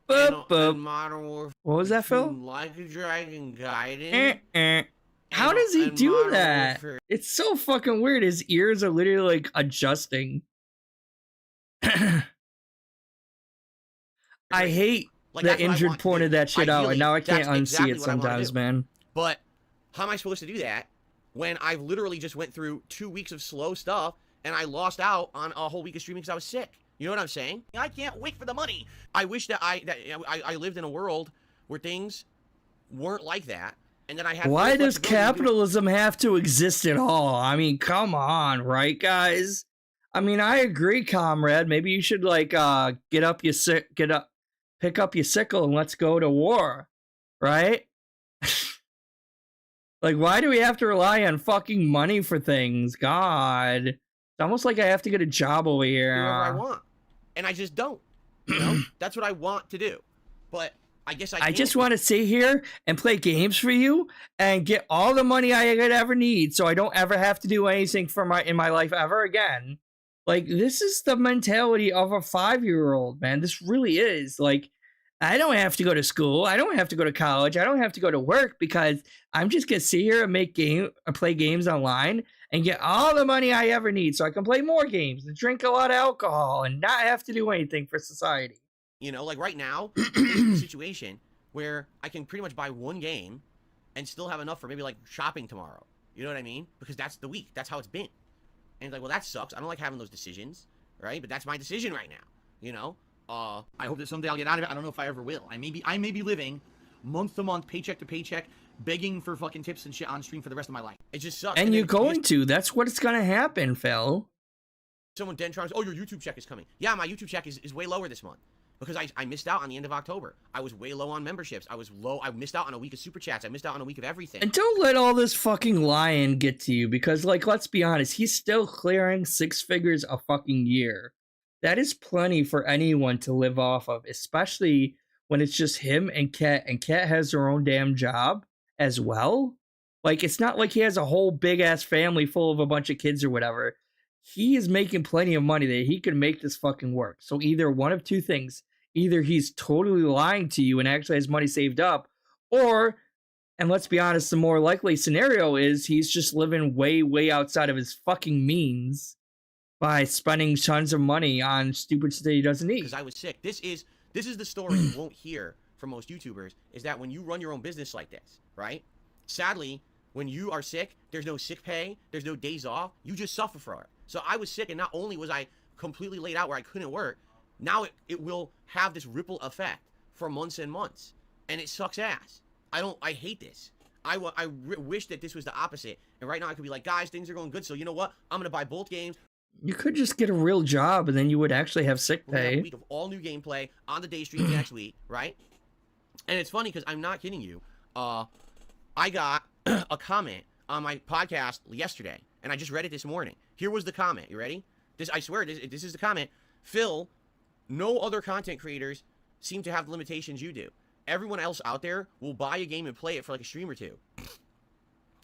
and Modern Warfare. What was that, Phil? Like a Dragon Gaiden. How does he do that? It's so fucking weird. His ears are literally like adjusting. I hate the injured pointed that shit out, and now I can't unsee it sometimes, man. But how am I supposed to do that when I've literally just went through 2 weeks of slow stuff and I lost out on a whole week of streaming because I was sick? You know what I'm saying? I can't wait for the money. I wish that I lived in a world where things weren't like that, and then I had. Why does capitalism have to exist at all? I mean, come on, right, guys? I mean, I agree, comrade. Maybe you should like pick up your sickle and let's go to war, right? Like, why do we have to rely on fucking money for things? God, it's almost like I have to get a job over here. Do whatever I want, and I just don't. You know, that's what I want to do, but I guess I just want to sit here and play games for you and get all the money I could ever need, so I don't ever have to do anything in my life ever again. Like, this is the mentality of a 5-year-old, man. This really is. Like, I don't have to go to school. I don't have to go to college. I don't have to go to work because I'm just gonna sit here and play games online and get all the money I ever need, so I can play more games and drink a lot of alcohol and not have to do anything for society. You know, like right now, it's a situation where I can pretty much buy one game and still have enough for maybe like shopping tomorrow. You know what I mean? Because that's the week. That's how it's been. And it's like, well, that sucks. I don't like having those decisions, right? But that's my decision right now. You know? I hope that someday I'll get out of it. I don't know if I ever will. I may be living month to month, paycheck to paycheck, begging for fucking tips and shit on stream for the rest of my life. It just sucks. And you're going to. That's what's gonna happen, Phil. Someone then tries, oh, your YouTube check is coming. Yeah, my YouTube check is way lower this month. Because I missed out on the end of October. I was way low on memberships. I was low. I missed out on a week of super chats. I missed out on a week of everything. And don't let all this fucking lying get to you, because, like, let's be honest, he's still clearing 6 figures a fucking year. That is plenty for anyone to live off of, especially when it's just him and Kat has her own damn job as well. Like, it's not like he has a whole big ass family full of a bunch of kids or whatever. He is making plenty of money that he could make this fucking work. So either one of two things. Either he's totally lying to you and actually has money saved up, or, and let's be honest, the more likely scenario is he's just living way, way outside of his fucking means by spending tons of money on stupid shit that he doesn't need. Because I was sick. This is the story you won't hear from most YouTubers, is that when you run your own business like this, right? Sadly, when you are sick, there's no sick pay, there's no days off, you just suffer for it. So I was sick, and not only was I completely laid out where I couldn't work, now it will have this ripple effect for months and months, and it sucks ass. I hate this. I wish that this was the opposite, and right now I could be like, guys, things are going good, so you know what? I'm gonna buy both games. You could just get a real job, and then you would actually have sick We're gonna have pay. a week of all new gameplay on the day streams next week, right? And it's funny because I'm not kidding you. I got a comment on my podcast yesterday, and I just read it this morning. Here was the comment. You ready? I swear, this is the comment. Phil, no other content creators seem to have the limitations you do. Everyone else out there will buy a game and play it for like a stream or two.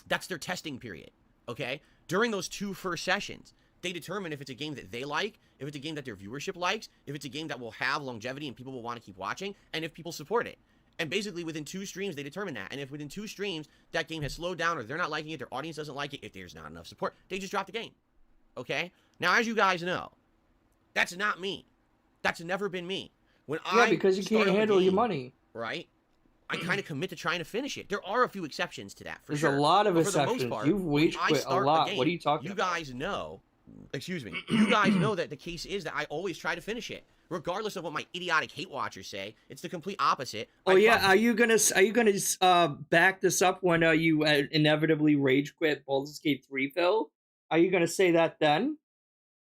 That's their testing period, okay? During those 2 first sessions, they determine if it's a game that they like, if it's a game that their viewership likes, if it's a game that will have longevity and people will want to keep watching, and if people support it. And basically within 2 streams, they determine that. And if within 2 streams, that game has slowed down or they're not liking it, their audience doesn't like it, if there's not enough support, they just drop the game, okay? Now, as you guys know, that's not me. That's never been me. Because you can't handle your money. Right? I kind of commit to trying to finish it. There are a few exceptions to that, for There's sure. a lot of But for the exceptions. most part, You've wage when I quit a start lot. game, What are you talking you about? guys know, excuse me, you guys know that the case is that I always try to finish it. Regardless of what my idiotic hate watchers say, it's the complete opposite. Oh yeah, are you gonna back this up when you inevitably rage quit Baldur's Gate 3, Phil? Are you gonna say that then?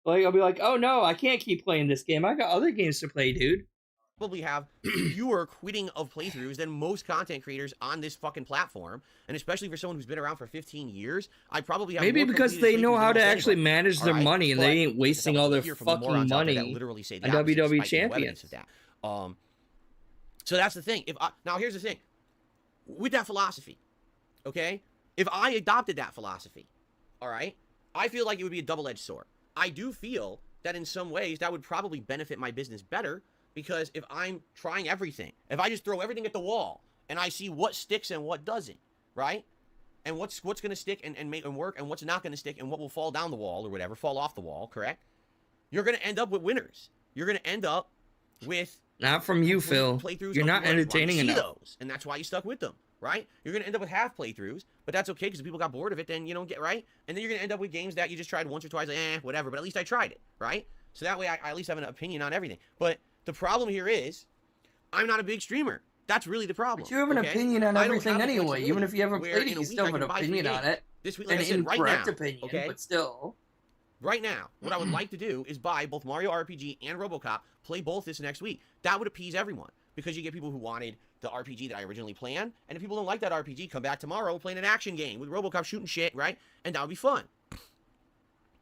Like, I'll be like, oh no, I can't keep playing this game. I got other games to play, dude. Probably have fewer quitting of playthroughs than most content creators on this fucking platform, and especially for someone who's been around for 15 years, I probably have maybe more because completed they know playthroughs how than to most actually anybody. manage their All right? money, and But they ain't wasting all their hear from the fucking morons out there money that literally say the on opposite, WWE despite no evidence champions. of that. So that's the thing. Now here's the thing, with that philosophy, okay? If I adopted that philosophy, all right, I feel like it would be a double-edged sword. I do feel that in some ways that would probably benefit my business better, because if I'm trying everything, if I just throw everything at the wall and I see what sticks and what doesn't, right? And what's going to stick and make and work, and what's not going to stick, and what will fall down the wall or whatever, fall off the wall, correct? You're going to end up with winners. You're going to end up with Not from you, Phil. playthroughs You're of not what you entertaining see enough. those, and that's why you stuck with them, right? You're going to end up with half playthroughs, but that's okay because people got bored of it. Then you don't get right, and then you're going to end up with games that you just tried once or twice, like whatever. But at least I tried it, right? So that way I at least have an opinion on everything. But the problem here is, I'm not a big streamer. That's really the problem. But you have an okay? opinion on I don't everything have the anyway. Even if you haven't where played in it, a you week still I have an can buy opinion 3 on games. it. This week, like An I said, right now, incorrect opinion, okay? but still. Right now, what I would like to do is buy both Mario RPG and RoboCop, play both this next week. That would appease everyone, because you get people who wanted the RPG that I originally planned, and if people don't like that RPG, come back tomorrow playing an action game with RoboCop shooting shit, right? And that would be fun.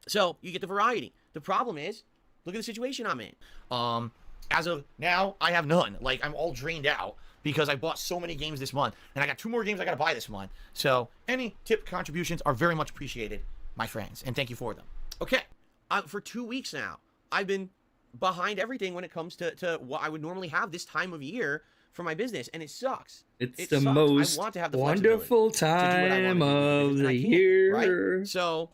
So you get the variety. The problem is, look at the situation I'm in. As of now, I have none. Like, I'm all drained out because I bought so many games this month, and I got 2 more games I gotta buy this month. So any tip contributions are very much appreciated, my friends, and thank you for them. Okay, for 2 weeks now, I've been behind everything when it comes to what I would normally have this time of year for my business, and it sucks. It's It the sucks. most I want to have the wonderful time of the year. Right? So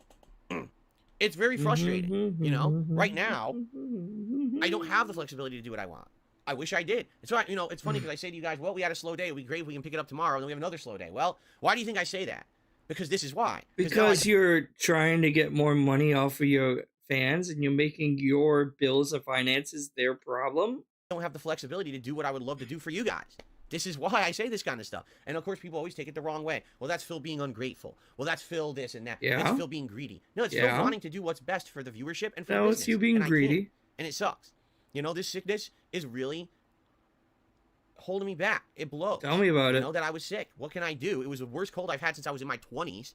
it's very frustrating. You know, right now I don't have the flexibility to do what I want. I wish I did. It's right. You know, it's funny because I say to you guys, well, we had a slow day. It'd be great if we can pick it up tomorrow, and then we have another slow day. Well, why do you think I say that? Because this is why. Because you're trying to get more money off of your fans, and you're making your bills and finances their problem. I don't have the flexibility to do what I would love to do for you guys. This is why I say this kind of stuff. And of course, people always take it the wrong way. Well, that's Phil being ungrateful. Well, that's Phil this and that. Yeah. That's Phil being greedy. No, it's Phil wanting to do what's best for the viewership and for the No, business. it's you being greedy. And it sucks. You know, this sickness is really holding me back. It blows. Tell me about it. You know that I was sick. What can I do? It was the worst cold I've had since I was in my 20s.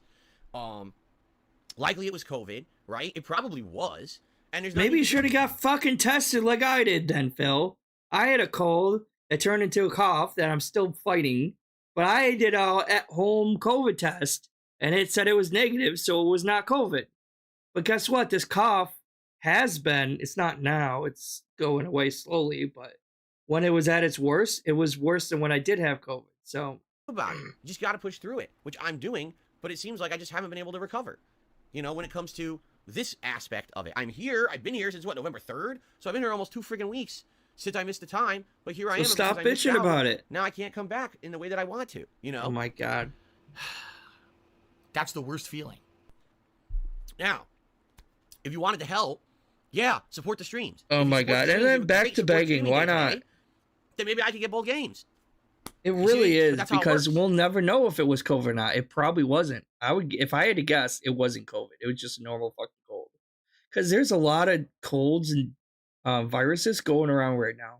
Likely it was COVID, right? It probably was. And there's maybe you should have got fucking tested like I did then, Phil. I had a cold that turned into a cough that I'm still fighting, but I did a at-home COVID test, and it said it was negative, so it was not COVID. But guess what? This cough has been, it's not now, it's going away slowly, but when it was at its worst, it was worse than when I did have COVID. So about it. You just got to push through it, which I'm doing, but it seems like I just haven't been able to recover. You know, when it comes to this aspect of it. I'm here. I've been here since what, November 3rd? So I've been here almost 2 freaking weeks since I missed the time. But here I am. So stop bitching about it. Now I can't come back in the way that I want to, you know? Oh my God. That's the worst feeling. Now, if you wanted to help, yeah, support the streams. Oh my God. And then back to begging. Why not? Then maybe I could get both games. It really is, because we'll never know if it was COVID or not. It probably wasn't. I would, if I had to guess, it wasn't COVID. It was just a normal fucking cold. Because there's a lot of colds and viruses going around right now.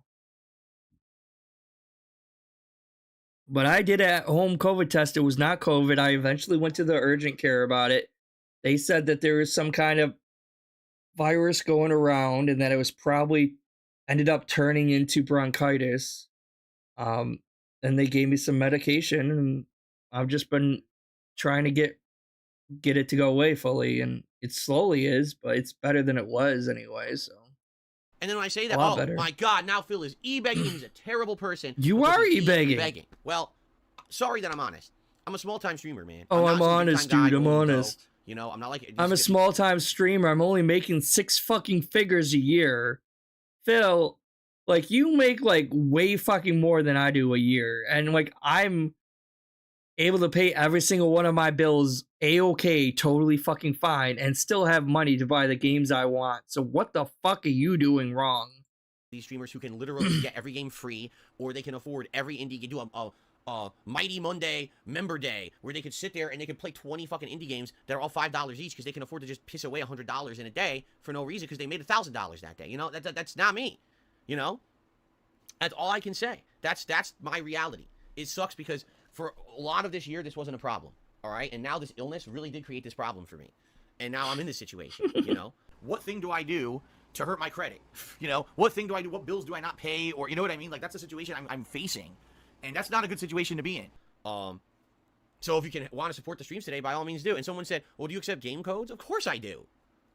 But I did at home COVID test. It was not COVID. I eventually went to the urgent care about it. They said that there was some kind of virus going around and that it was probably ended up turning into bronchitis. And they gave me some medication, and I've just been trying to get it to go away fully, and it slowly is, but it's better than it was anyway. So. And then when I say that, oh my God, now Phil is e-begging. He's a terrible person. You are e-begging. Well, sorry that I'm honest. I'm a small-time streamer, man. Oh, I'm honest, dude. I'm honest. You know, I'm not like I'm a small-time streamer. I'm only making 6 fucking figures a year. Phil, like, you make, like, way fucking more than I do a year. And, like, I'm able to pay every single one of my bills A-okay, totally fucking fine, and still have money to buy the games I want. So what the fuck are you doing wrong? These streamers who can literally get every game free, or they can afford every indie game, do a Mighty Monday member day, where they could sit there and they could play 20 fucking indie games that are all $5 each, because they can afford to just piss away $100 in a day for no reason, because they made $1,000 that day. You know, that's not me. You know, that's all I can say. That's my reality. It sucks because for a lot of this year, this wasn't a problem. All right. And now this illness really did create this problem for me. And now I'm in this situation. You know, what thing do I do to hurt my credit? You know, what thing do I do? What bills do I not pay? Or, you know what I mean? Like, that's the situation I'm facing. And that's not a good situation to be in. So if you can want to support the streams today, by all means do. And someone said, well, do you accept game codes? Of course I do.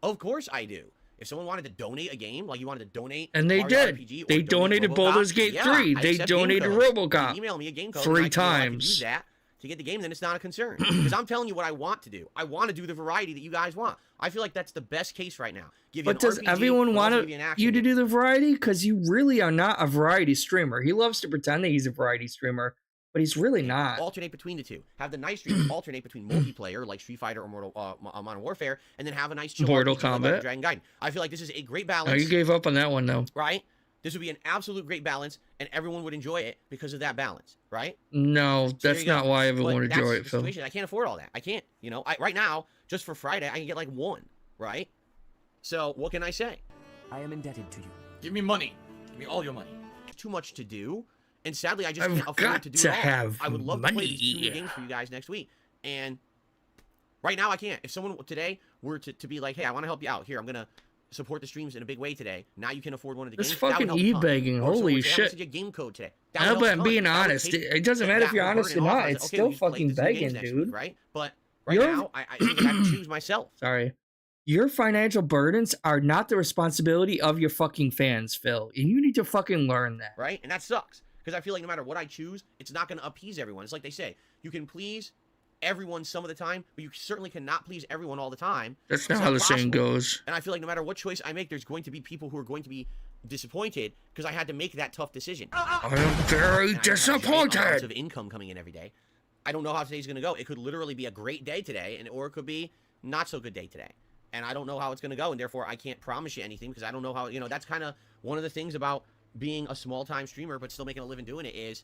Of course I do. If someone wanted to donate a game, like you wanted to donate, and they Mario did. RPG, They donated Baldur's Gate 3. They donated RoboCop. Email me a game code 3 use times. that to get the game, then it's not a concern. Because I'm telling you what I want to do. I want to do the variety that you guys want. I feel like that's the best case right now. But does everyone want you to do the variety? Because you really are not a variety streamer. He loves to pretend that he's a variety streamer, but he's really not. Alternate between the two. Have the nice streamers alternate between multiplayer, like Street Fighter or Modern Warfare, and then have a nice chill Mortal RPG like Kombat. Dragon Gaiden. I feel like this is a great balance. Oh, you gave up on that one, though. Right? This would be an absolute great balance, and everyone would enjoy it because of that balance, right? No, that's not why everyone would enjoy it, Phil. I can't afford all that. I can't. You know, right now, just for Friday, I can get like 1, right? So what can I say? I am indebted to you. Give me money. Give me all your money. Too much to do. And sadly, I just can't afford to do it all. I would love to play these 2 games for you guys next week. And right now, I can't. If someone today were to be like, hey, I want to help you out. Here, I'm going to support the streams in a big way today. Now you can afford one of the games. This fucking e-begging. Holy shit. A game code today. No, but I'm being honest. It doesn't matter if you're honest or not. It's still fucking begging, dude. Right? But right now, I think I have to choose myself. Sorry. Your financial burdens are not the responsibility of your fucking fans, Phil. And you need to fucking learn that. Right? And that sucks. Because I feel like no matter what I choose, it's not going to appease everyone. It's like they say, you can please everyone some of the time, but you certainly cannot please everyone all the time. That's not how the saying goes. And I feel like no matter what choice I make, there's going to be people who are going to be disappointed because I had to make that tough decision. I am very disappointed. Of income coming in every day. I don't know how today's going to go. It could literally be a great day today, or it could be not so good day today. And I don't know how it's going to go, and therefore I can't promise you anything because I don't know how, that's kind of one of the things about being a small-time streamer but still making a living doing it is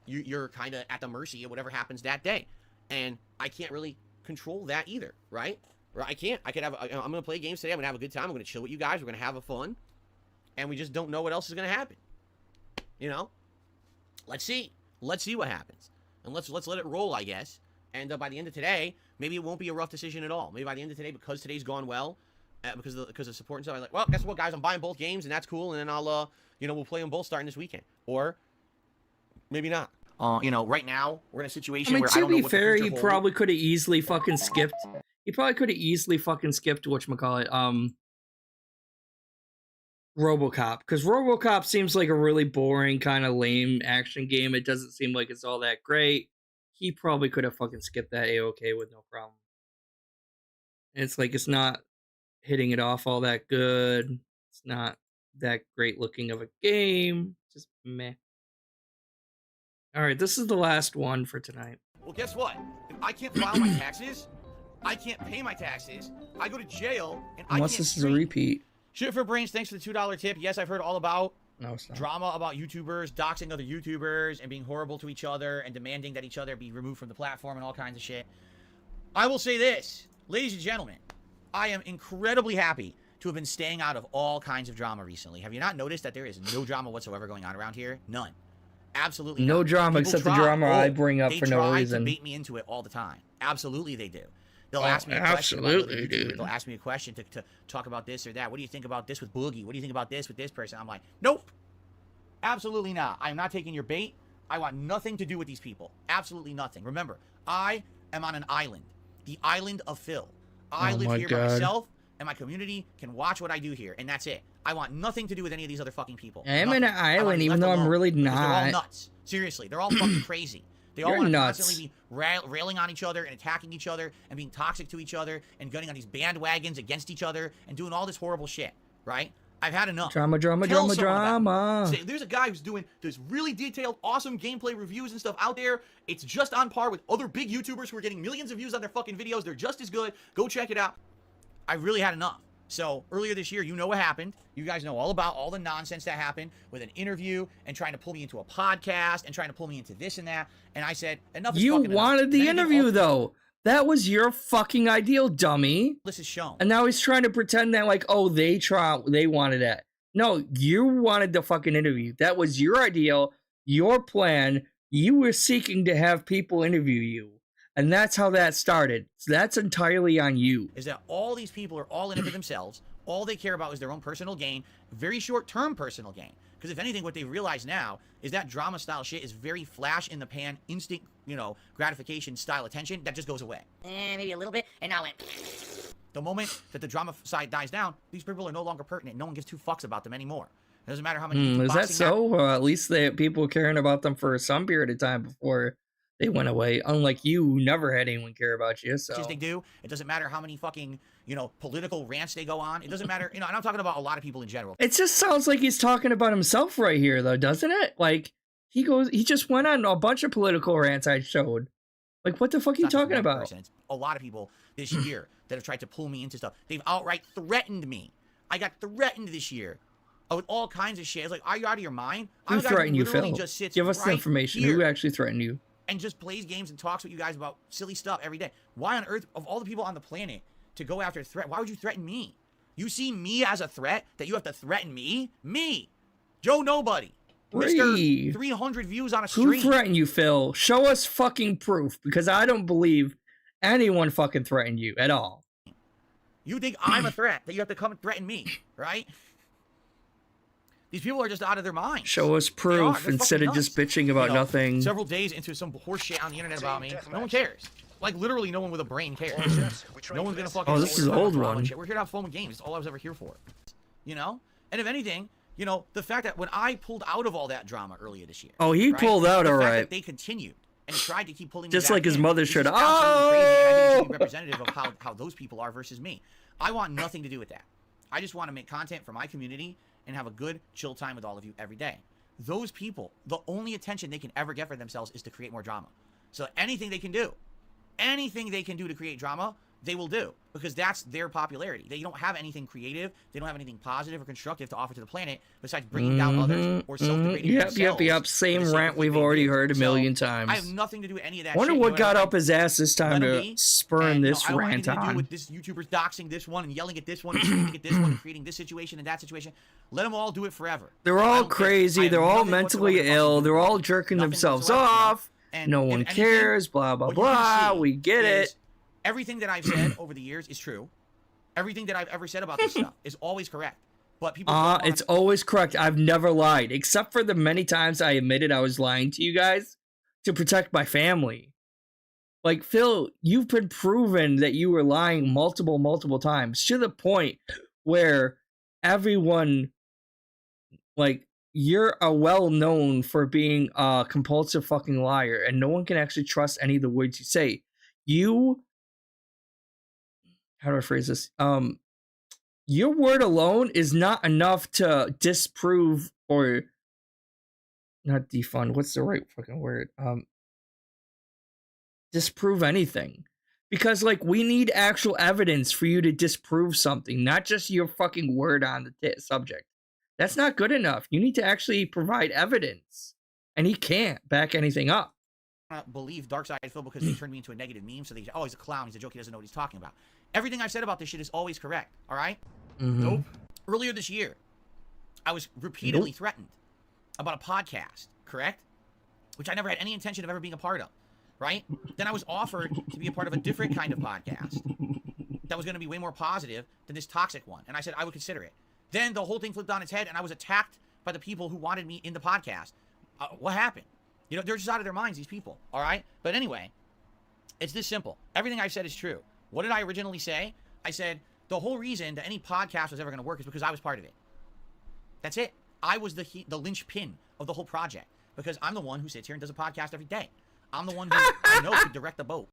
you're kind of at the mercy of whatever happens that day. And I can't really control that either, right? I can't. I'm going to play games today. I'm going to have a good time. I'm going to chill with you guys. We're going to have a fun. And we just don't know what else is going to happen. Let's see. Let's see what happens. And let's let it roll, I guess. And by the end of today, maybe it won't be a rough decision at all. Maybe by the end of today, because today's gone well, because of support and stuff, I'm like, well, guess what, guys? I'm buying both games, and that's cool. And then I'll, we'll play them both starting this weekend. Or maybe not. Right now, we're in a situation where I don't know what the future holds. He probably could have easily fucking skipped. He probably could have easily fucking skipped whatchamacallit, RoboCop, because RoboCop seems like a really boring kind of lame action game. It doesn't seem like it's all that great. He probably could have fucking skipped that A-OK with no problem. And it's like, it's not hitting it off all that good. It's not that great looking of a game. Just meh. Alright, this is the last one for tonight. Well, guess what? If I can't file my taxes, I can't pay my taxes, I go to jail, and unless this is a repeat. Shit for Brains, thanks for the $2 tip. Yes, I've heard all about it's not. Drama about YouTubers doxing other YouTubers and being horrible to each other and demanding that each other be removed from the platform and all kinds of shit. I will say this, ladies and gentlemen, I am incredibly happy to have been staying out of all kinds of drama recently. Have you not noticed that there is no drama whatsoever going on around here? None. Absolutely no none. Drama People except the drama I bring up for no reason. They try to bait me into it all the time. Absolutely they do. They'll ask me a question. They'll ask me a question to talk about this or that. What do you think about this with Boogie? What do you think about this with this person? I'm like, nope. Absolutely not. I'm not taking your bait. I want nothing to do with these people. Absolutely nothing. Remember, I am on an island. The island of Phil. I live here by myself, and my community can watch what I do here, and that's it. I want nothing to do with any of these other fucking people. I'm in an island, even though I'm really not. They're all nuts. Seriously, they're all fucking crazy. They all want to constantly be railing on each other and attacking each other and being toxic to each other and gunning on these bandwagons against each other and doing all this horrible shit, right? I've had enough. Drama. There's a guy who's doing this really detailed, awesome gameplay reviews and stuff out there. It's just on par with other big YouTubers who are getting millions of views on their fucking videos. They're just as good. Go check it out. I've really had enough. So earlier this year, you know what happened. You guys know all about all the nonsense that happened with an interview and trying to pull me into a podcast and trying to pull me into this and that. And I said, enough is fucking enough. You wanted the interview, though. That was your fucking ideal, dummy. This is shown. And now he's trying to pretend that, like, oh, they wanted that. No, you wanted the fucking interview. That was your ideal, your plan. You were seeking to have people interview you. And that's how that started. So that's entirely on you. Is that all these people are all in it for themselves. All they care about is their own personal gain, very short-term personal gain. Because if anything, what they realize now is that drama-style shit is very flash-in-the-pan, instant, gratification style attention that just goes away. Maybe a little bit, and now it... The moment that the drama side dies down, these people are no longer pertinent. No one gives two fucks about them anymore. It doesn't matter how many... Is that so? At least people caring about them for some period of time before they went away. Unlike you, who never had anyone care about you. So they do. It doesn't matter how many fucking, political rants they go on. It doesn't matter. And I'm talking about a lot of people in general. It just sounds like he's talking about himself right here, though, doesn't it? Like, he just went on a bunch of political rants I showed. Like, what the fuck are you talking about? It's a lot of people this year that have tried to pull me into stuff. They've outright threatened me. I got threatened this year with all kinds of shit. It's like, are you out of your mind? Who threatened you, Phil? Give us the information. Who actually threatened you? And just plays games and talks with you guys about silly stuff every day. Why on earth, of all the people on the planet, to go after a threat, why would you threaten me? You see me as a threat that you have to threaten me? Me, Joe Nobody, Mr. 300 views on a stream. Who threatened you, Phil? Show us fucking proof, because I don't believe anyone fucking threatened you at all. You think I'm a threat that you have to come and threaten me, right? These people are just out of their minds. Show us proof instead of just bitching about nothing. Several days into some horse shit on the internet about me, no one cares. Like, literally no one with a brain cares. No one's gonna fucking... Oh, this is an old one. We're here to have fun with games. It's all I was ever here for. And if anything, You know, the fact that when I pulled out of all that drama earlier this year. Oh, he right? pulled out, the all fact right. That they continued and tried to keep pulling me Just back like his in mother is should. just absolutely crazy, and I think it's Oh! representative of how those people are versus me. I want nothing to do with that. I just want to make content for my community and have a good, chill time with all of you every day. Those people, the only attention they can ever get for themselves is to create more drama. So anything they can do to create drama, they will do, because that's their popularity. They don't have anything creative. They don't have anything positive or constructive to offer to the planet besides bringing down others or self-degrading themselves. Yep. Same rant we've already heard a million times. I have nothing to do with any of that. Wonder shit, what got up his ass this time to spurn this I don't have rant anything to do on. with this YouTuber's doxing this one and yelling at this one and screaming at this one and creating this situation and that situation. Let them all do it forever. They're all crazy. They're all mentally ill. They're all jerking themselves off. No one cares. Blah blah blah. We get it. Everything that I've said over the years is true. Everything that I've ever said about this stuff is always correct. But people it's always correct. I've never lied, except for the many times I admitted I was lying to you guys to protect my family. Like, Phil, you've been proven that you were lying multiple times, to the point where everyone, like, you're a well-known for being a compulsive fucking liar, and no one can actually trust any of the words you say. How do I phrase this? Your word alone is not enough to disprove or not defund. What's the right fucking word? Disprove anything. Because, like, we need actual evidence for you to disprove something, not just your fucking word on the subject. That's not good enough. You need to actually provide evidence. And he can't back anything up. Believe Darksydephil because they turned me into a negative meme, so he's a clown, he's a joke, he doesn't know what he's talking about. Everything I've said about this shit is always correct, all right? Nope. Earlier this year, I was repeatedly threatened about a podcast, correct? Which I never had any intention of ever being a part of, right? Then I was offered to be a part of a different kind of podcast that was going to be way more positive than this toxic one, and I said I would consider it. Then the whole thing flipped on its head, and I was attacked by the people who wanted me in the podcast. What happened? You know, they're just out of their minds, these people, all right? But anyway, it's this simple. Everything I've said is true. What did I originally say? I said the whole reason that any podcast was ever going to work is because I was part of it. That's it. I was the linchpin of the whole project because I'm the one who sits here and does a podcast every day. I'm the one who I know could direct the boat.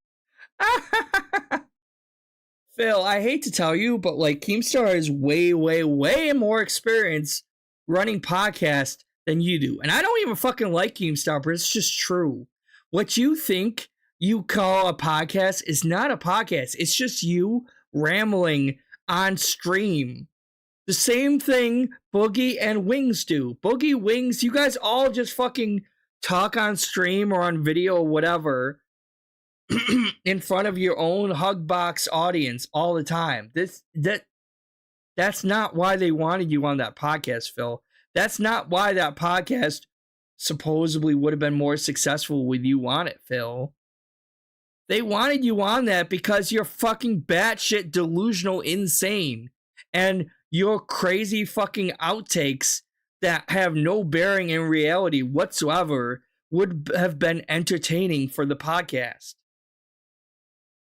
Phil, I hate to tell you, but like Keemstar has way more experience running podcasts than you do. And I don't even fucking like Keemstar, but it's just true. What you think you call a podcast is not a podcast. It's just you rambling on stream. The same thing Boogie and Wings do. Boogie, Wings, you guys all just fucking talk on stream or on video or whatever in front of your own Hugbox audience all the time. That's not why they wanted you on that podcast, Phil. That's not why that podcast supposedly would have been more successful with you on it, Phil. They wanted you on that because you're fucking batshit delusional insane. And your crazy fucking outtakes that have no bearing in reality whatsoever would have been entertaining for the podcast.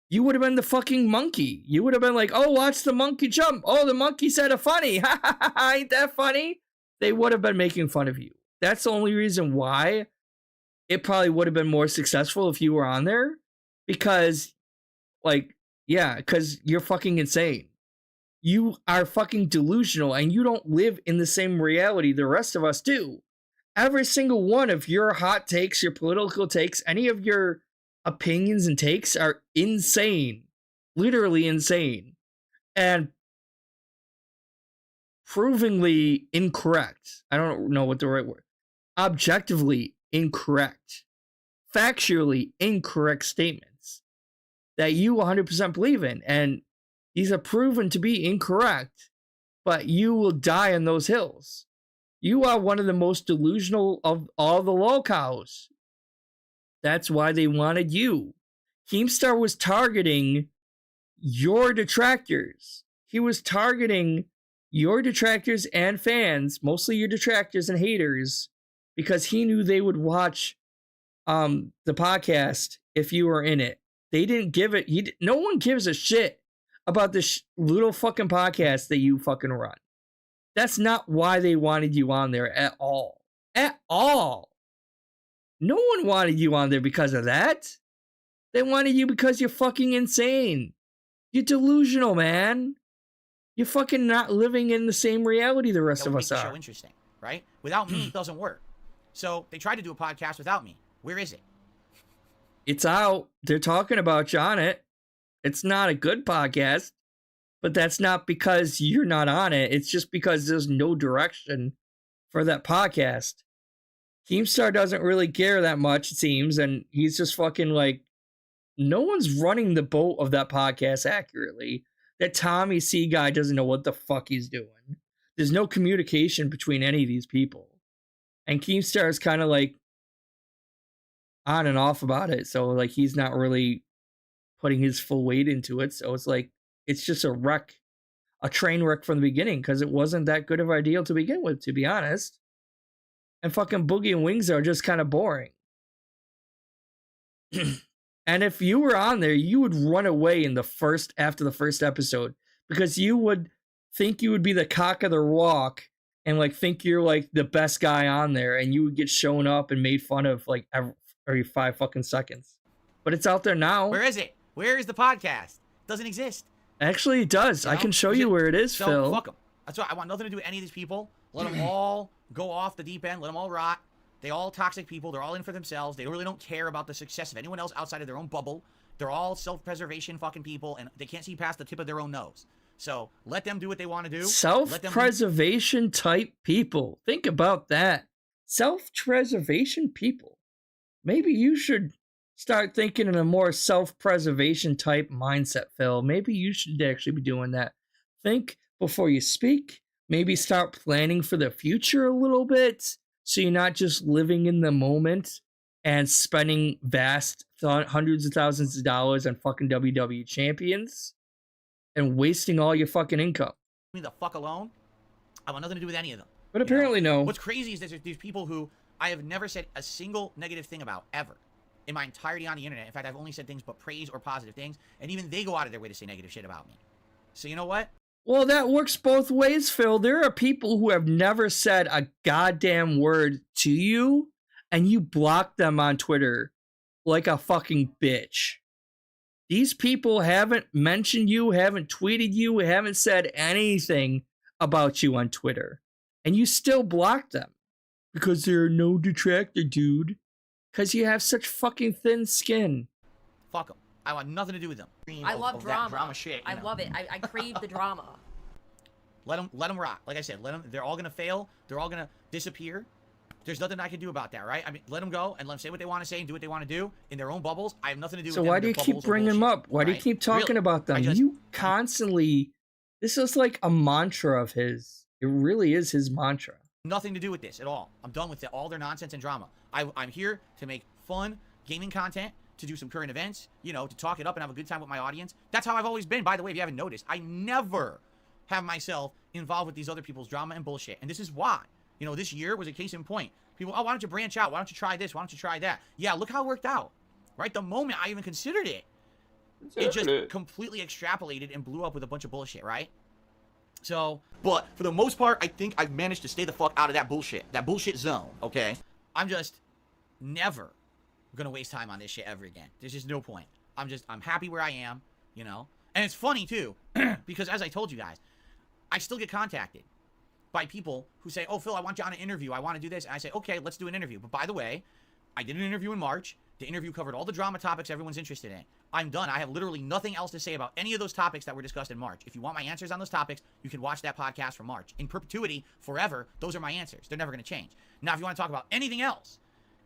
You would have been the fucking monkey. You would have been like, oh, watch the monkey jump. Oh, the monkey said a funny. Ha ha ha, ain't that funny? They would have been making fun of you. That's the only reason why it probably would have been more successful if you were on there. Because, like, yeah, because you're fucking insane. You are fucking delusional and you don't live in the same reality the rest of us do. Every single one of your hot takes, your political takes, any of your opinions and takes are insane. Literally insane. And provingly incorrect. I don't know what the right word. Objectively incorrect. Factually incorrect statements that you 100% believe in. And these are proven to be incorrect, but you will die on those hills. You are one of the most delusional of all the Lolcows. That's why they wanted you. Keemstar was targeting your detractors. He was targeting your detractors and fans, mostly your detractors and haters, because he knew they would watch the podcast if you were in it. They didn't give it. No one gives a shit about this little fucking podcast that you fucking run. That's not why they wanted you on there at all. At all. No one wanted you on there because of that. They wanted you because you're fucking insane. You're delusional, man. You're fucking not living in the same reality the rest That of would us make the are. show interesting, right? Without me, it doesn't work. So they tried to do a podcast without me. Where is it? It's out. They're talking about you on it. It's not a good podcast, but that's not because you're not on it. It's just because there's no direction for that podcast. Keemstar doesn't really care that much, it seems, and he's just fucking like, no one's running the boat of that podcast accurately. That Tommy C guy doesn't know what the fuck he's doing. There's no communication between any of these people. And Keemstar is kind of like on and off about it. So like he's not really putting his full weight into it. So it's like, it's just a wreck, a train wreck from the beginning, because it wasn't that good of an idea to begin with, to be honest. And fucking Boogie and Wings are just kind of boring. And if you were on there, you would run away after the first episode, because you would think you would be the cock of the walk and like think you're like the best guy on there, and you would get shown up and made fun of like every 5 fucking seconds. But it's out there now. Where is it? Where is the podcast? Doesn't exist. Actually, it does. You I know? can show you where it is, So Phil. fuck them. That's why I want nothing to do with any of these people. Let them all go off the deep end. Let them all rot. They all toxic people. They're all in for themselves. They really don't care about the success of anyone else outside of their own bubble. They're all self-preservation fucking people, and they can't see past the tip of their own nose. So let them do what they want to do. Self-preservation type people. Think about that. Self-preservation people. Maybe you should start thinking in a more self-preservation type mindset, Phil. Maybe you should actually be doing that. Think before you speak. Maybe start planning for the future a little bit, so you're not just living in the moment and spending vast hundreds of thousands of dollars on fucking WWE champions and wasting all your fucking income. Leave me the fuck alone. I want nothing to do with any of them. But apparently no. What's crazy is there's these people who I have never said a single negative thing about, ever, in my entirety on the internet. In fact, I've only said things but praise or positive things, and even they go out of their way to say negative shit about me. So you know what? Well, that works both ways, Phil. There are people who have never said a goddamn word to you, and you block them on Twitter like a fucking bitch. These people haven't mentioned you, haven't tweeted you, haven't said anything about you on Twitter, and you still block them because they're no detractor, dude. Because you have such fucking thin skin. Fuck them. I want nothing to do with them. I love drama. Drama shit. I love it. I crave the drama. Let them rock. Like I said, they're all gonna fail. They're all gonna disappear. There's nothing I can do about that, right? I mean, let them go and let them say what they want to say and do what they want to do in their own bubbles. I have nothing to do with them. So why do you keep bringing them up? Why do you keep talking about them? You constantly... This is like a mantra of his. It really is his mantra. Nothing to do with this at all. I'm done with all their nonsense and drama. I'm here to make fun gaming content, to do some current events, you know, to talk it up and have a good time with my audience. That's how I've always been. By the way, if you haven't noticed, I never have myself involved with these other people's drama and bullshit. And this is why. You know, this year was a case in point. People, oh, why don't you branch out? Why don't you try this? Why don't you try that? Yeah, look how it worked out. Right? The moment I even considered it, it just completely extrapolated and blew up with a bunch of bullshit, right? So, but for the most part, I think I've managed to stay the fuck out of that bullshit zone, okay? I'm just never gonna waste time on this shit ever again. There's just no point. I'm happy where I am, you know? And it's funny too, because as I told you guys, I still get contacted by people who say, oh, Phil, I want you on an interview. I want to do this. And I say, okay, let's do an interview. But by the way, I did an interview in March. The interview covered all the drama topics everyone's interested in. I'm done. I have literally nothing else to say about any of those topics that were discussed in March. If you want my answers on those topics, you can watch that podcast from March. In perpetuity, forever, those are my answers. They're never going to change. Now, if you want to talk about anything else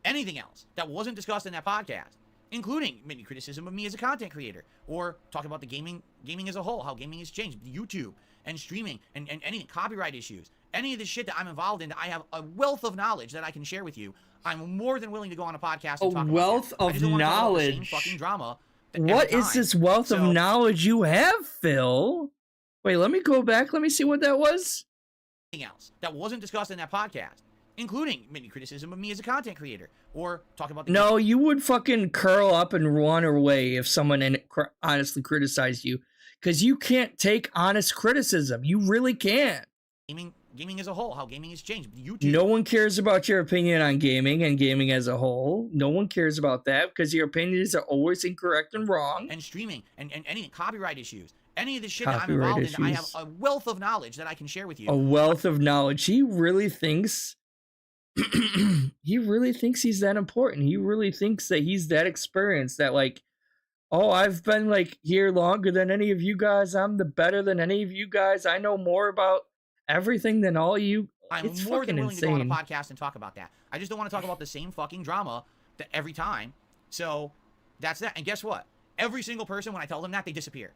that wasn't discussed in that podcast, including maybe criticism of me as a content creator, or talk about the gaming as a whole, how gaming has changed, YouTube and streaming and anything, copyright issues, any of the shit that I'm involved in, I have a wealth of knowledge that I can share with you. I'm more than willing to go on a podcast and talk about that. Wealth of knowledge. Same fucking drama. What is this wealth of knowledge you have, Phil? Wait, let me go back. Let me see what that was. Anything else that wasn't discussed in that podcast, including maybe criticism of me as a content creator, or talk about the No, you would fucking curl up and run away if someone honestly criticized you, because you can't take honest criticism. You really can't. gaming Gaming as a whole, how gaming has changed. YouTube. No one cares about your opinion on gaming and gaming as a whole. No one cares about that because your opinions are always incorrect and wrong. And streaming and any copyright issues. Any of the shit that I'm involved in, I have a wealth of knowledge that I can share with you. A wealth of knowledge. He really thinks he's that important. He really thinks that he's that experienced, that like, oh, I've been like here longer than any of you guys. I'm the better than any of you guys. I know more about everything than all you. I'm it's more than willing insane. to go on a podcast and talk about that. I just don't want to talk about the same fucking drama that every time. So that's that. And guess what? Every single person, when I tell them that, they disappear.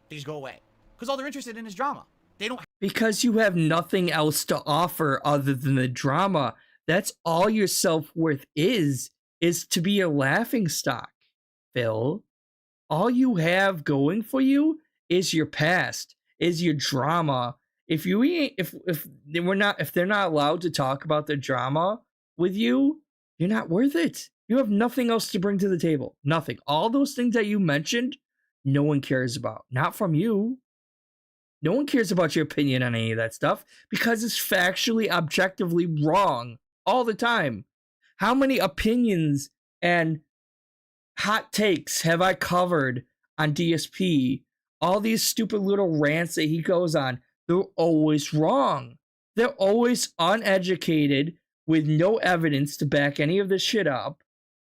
They just go away. Because all they're interested in is drama. They don't. Because you have nothing else to offer other than the drama. That's all your self-worth is to be a laughingstock, Phil. All you have going for you is your past, is your drama. If they're not allowed to talk about the drama with you, you're not worth it. You have nothing else to bring to the table. Nothing. All those things that you mentioned, no one cares about. Not from you. No one cares about your opinion on any of that stuff because it's factually, objectively wrong all the time. How many opinions and hot takes have I covered on DSP? All these stupid little rants that he goes on, they're always wrong. They're always uneducated with no evidence to back any of this shit up.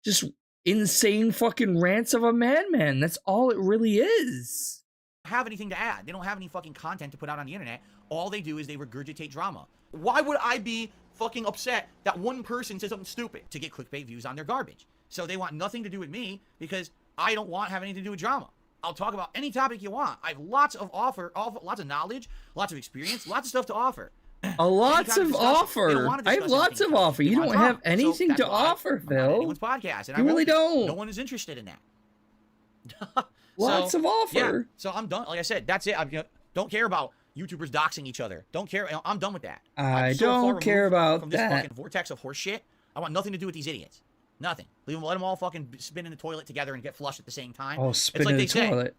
Just insane fucking rants of a madman. That's all it really is. Have anything to add. They don't have any fucking content to put out on the internet. All they do is they regurgitate drama. Why would I be fucking upset that one person says something stupid? To get clickbait views on their garbage. So they want nothing to do with me because I don't have anything to do with drama. I'll talk about any topic you want. I have lots of lots of knowledge, lots of experience, lots of stuff to offer. Lots of offer. I have lots of offer. You don't have anything to offer, Phil. Anyone's podcast, and you really don't. No one is interested in that. Lots of offer. Yeah, so I'm done. Like I said, that's it. I don't care about YouTubers doxing each other. Don't care. I'm done with that. I don't care about from this fucking vortex of horse shit. I want nothing to do with these idiots. Nothing. Let them all fucking spin in the toilet together and get flushed at the same time. Oh, spin in the toilet.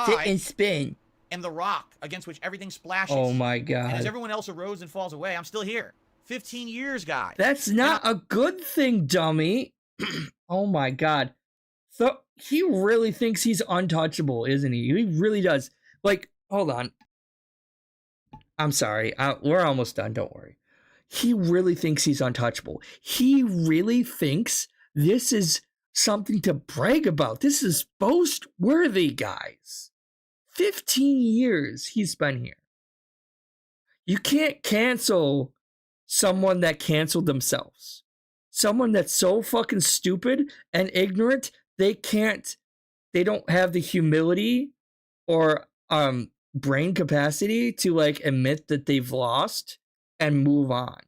Sit and spin. And the rock against which everything splashes. Oh my god. And as everyone else erodes and falls away, I'm still here. 15 years, guys. That's not a good thing, dummy. Oh my god. So he really thinks he's untouchable, isn't he? He really does. Like, hold on. I'm sorry. We're almost done. Don't worry. He really thinks he's untouchable. He really thinks this is something to brag about. This is boast-worthy, guys. 15 years he's been here. You can't cancel someone that canceled themselves. Someone that's so fucking stupid and ignorant, they don't have the humility or brain capacity to like admit that they've lost and move on.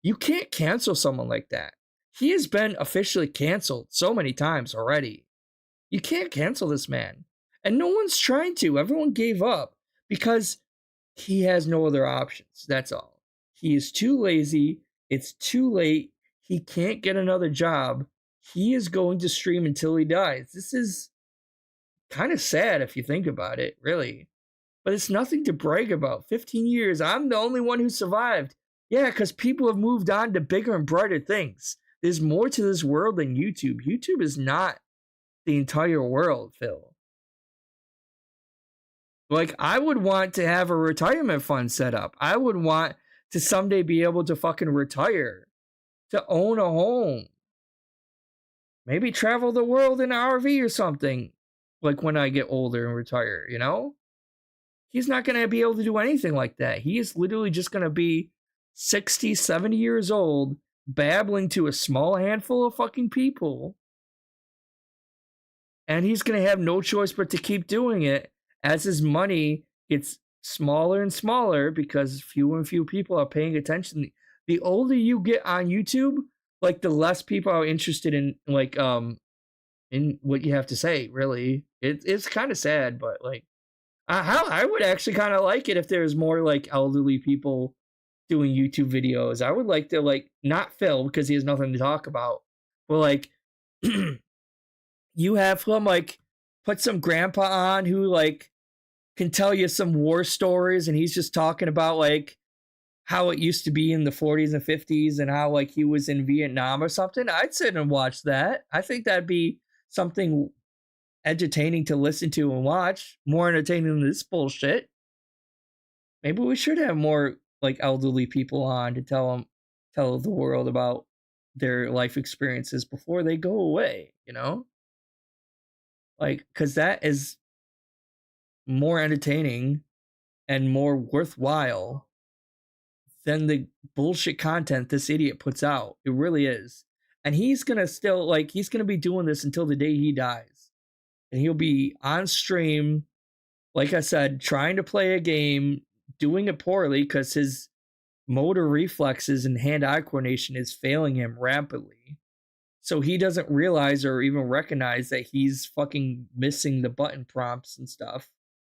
You can't cancel someone like that. He has been officially canceled so many times already. You can't cancel this man. And no one's trying to. Everyone gave up because he has no other options. That's all. He is too lazy. It's too late. He can't get another job. He is going to stream until he dies. This is kind of sad if you think about it, really. But it's nothing to brag about. 15 years. I'm the only one who survived. Yeah, because people have moved on to bigger and brighter things. There's more to this world than YouTube. YouTube is not the entire world, Phil. Like, I would want to have a retirement fund set up. I would want to someday be able to fucking retire. To own a home. Maybe travel the world in an RV or something. Like when I get older and retire, you know? He's not going to be able to do anything like that. He is literally just going to be 60, 70 years old, babbling to a small handful of fucking people. And he's going to have no choice but to keep doing it as his money gets smaller and smaller because fewer and fewer people are paying attention. The older you get on YouTube, like the less people are interested in like in what you have to say, really. It's kind of sad, but like I would actually kind of like it if there's more like elderly people doing YouTube videos. I would like to like not Phil because he has nothing to talk about, but like you have him like put some grandpa on who like can tell you some war stories and he's just talking about like how it used to be in the 40s and 50s and how like he was in Vietnam or something, I'd sit and watch that. I think that'd be something entertaining to listen to and watch, more entertaining than this bullshit. Maybe we should have more like elderly people on to tell the world about their life experiences before they go away, you know? Like, because that is more entertaining and more worthwhile than the bullshit content this idiot puts out. It really is. And he's gonna still, like, he's gonna be doing this until the day he dies. And he'll be on stream, like I said, trying to play a game, doing it poorly because his motor reflexes and hand-eye coordination is failing him rapidly. So he doesn't realize or even recognize that he's fucking missing the button prompts and stuff.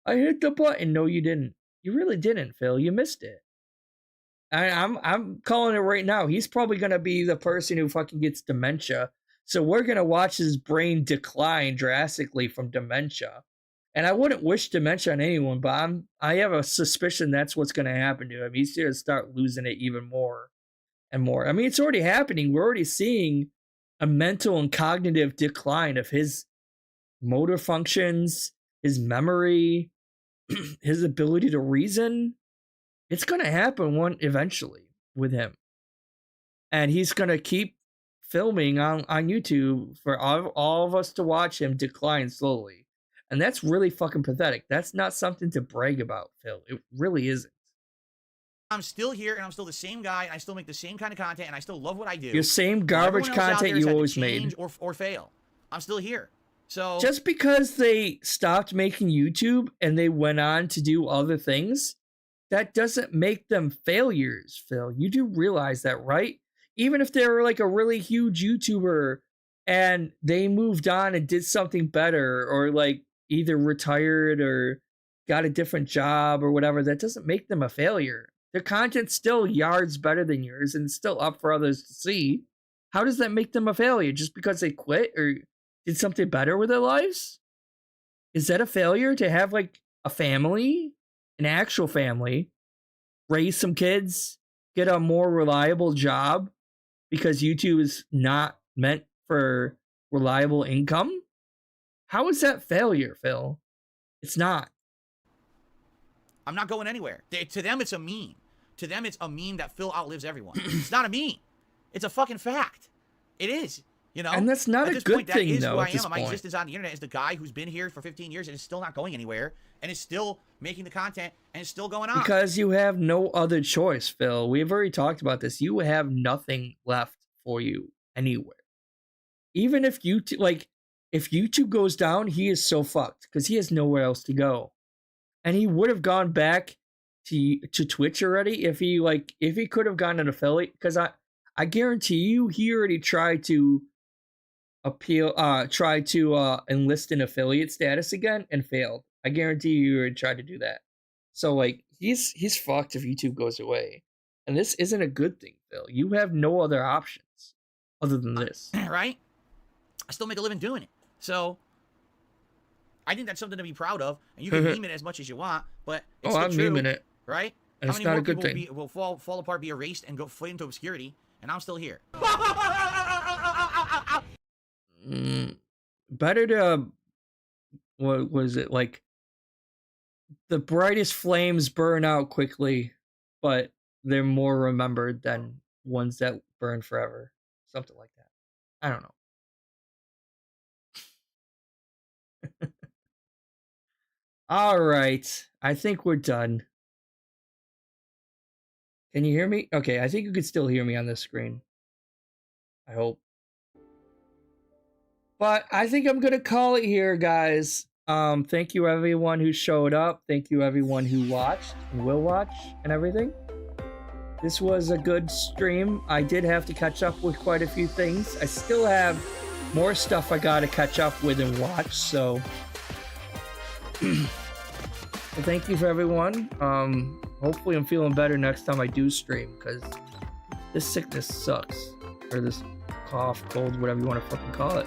I hit the button. No, you didn't. You really didn't, Phil. You missed it. I'm calling it right now. He's probably going to be the person who fucking gets dementia. So we're going to watch his brain decline drastically from dementia. And I wouldn't wish dementia on anyone, but I have a suspicion that's what's going to happen to him. He's going to start losing it even more and more. I mean, it's already happening. We're already seeing a mental and cognitive decline of his motor functions, his memory, his ability to reason. It's going to happen eventually with him. And he's going to keep filming on YouTube for all of us to watch him decline slowly. And that's really fucking pathetic. That's not something to brag about, Phil. It really isn't. I'm still here, and I'm still the same guy, and I still make the same kind of content, and I still love what I do. Your same garbage content you always made. Or fail. I'm still here. So just because they stopped making YouTube and they went on to do other things, that doesn't make them failures, Phil. You do realize that, right? Even if they were like a really huge YouTuber and they moved on and did something better, or like either retired or got a different job or whatever, that doesn't make them a failure. Their content's still yards better than yours and still up for others to see. How does that make them a failure? Just because they quit or did something better with their lives? Is that a failure to have like a family, an actual family, raise some kids, get a more reliable job because YouTube is not meant for reliable income? How is that failure, Phil? It's not. I'm not going anywhere. To them, it's a meme. To them, it's a meme that Phil outlives everyone. It's not a meme. It's a fucking fact. It is. You know? And that's not a good thing, though, at this point. My existence on the internet is the guy who's been here for 15 years and is still not going anywhere and is still making the content and is still going on. Because you have no other choice, Phil. We've already talked about this. You have nothing left for you anywhere. Even if YouTube, like, if YouTube goes down, he is so fucked because he has nowhere else to go. And he would have gone back to Twitch already if he could have gotten an affiliate, because I guarantee you he already tried to enlist an affiliate status again and failed. I guarantee you already tried to do that. So like he's fucked if YouTube goes away. And this isn't a good thing, Phil. You have no other options other than this. Right? I still make a living doing it. So I think that's something to be proud of, and you can meme it as much as you want, but it's still I'm true, memeing it, right? And it's not a good thing. Will fall apart, be erased, and go fade into obscurity, and I'm still here. Better to, what was it, like, the brightest flames burn out quickly, but they're more remembered than ones that burn forever. Something like that. I don't know. All right. I think we're done. Can you hear me? Okay, I think you can still hear me on this screen. I hope. But I think I'm going to call it here, guys. Thank you everyone who showed up. Thank you everyone who watched and will watch and everything. This was a good stream. I did have to catch up with quite a few things. I still have more stuff I got to catch up with and watch, so well, thank you for everyone. Hopefully I'm feeling better next time I do stream, because this sickness sucks. Or this cough, cold, whatever you want to fucking call it.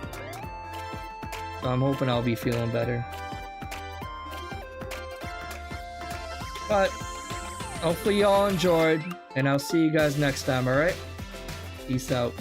So I'm hoping I'll be feeling better. But hopefully y'all enjoyed, and I'll see you guys next time, alright? Peace out.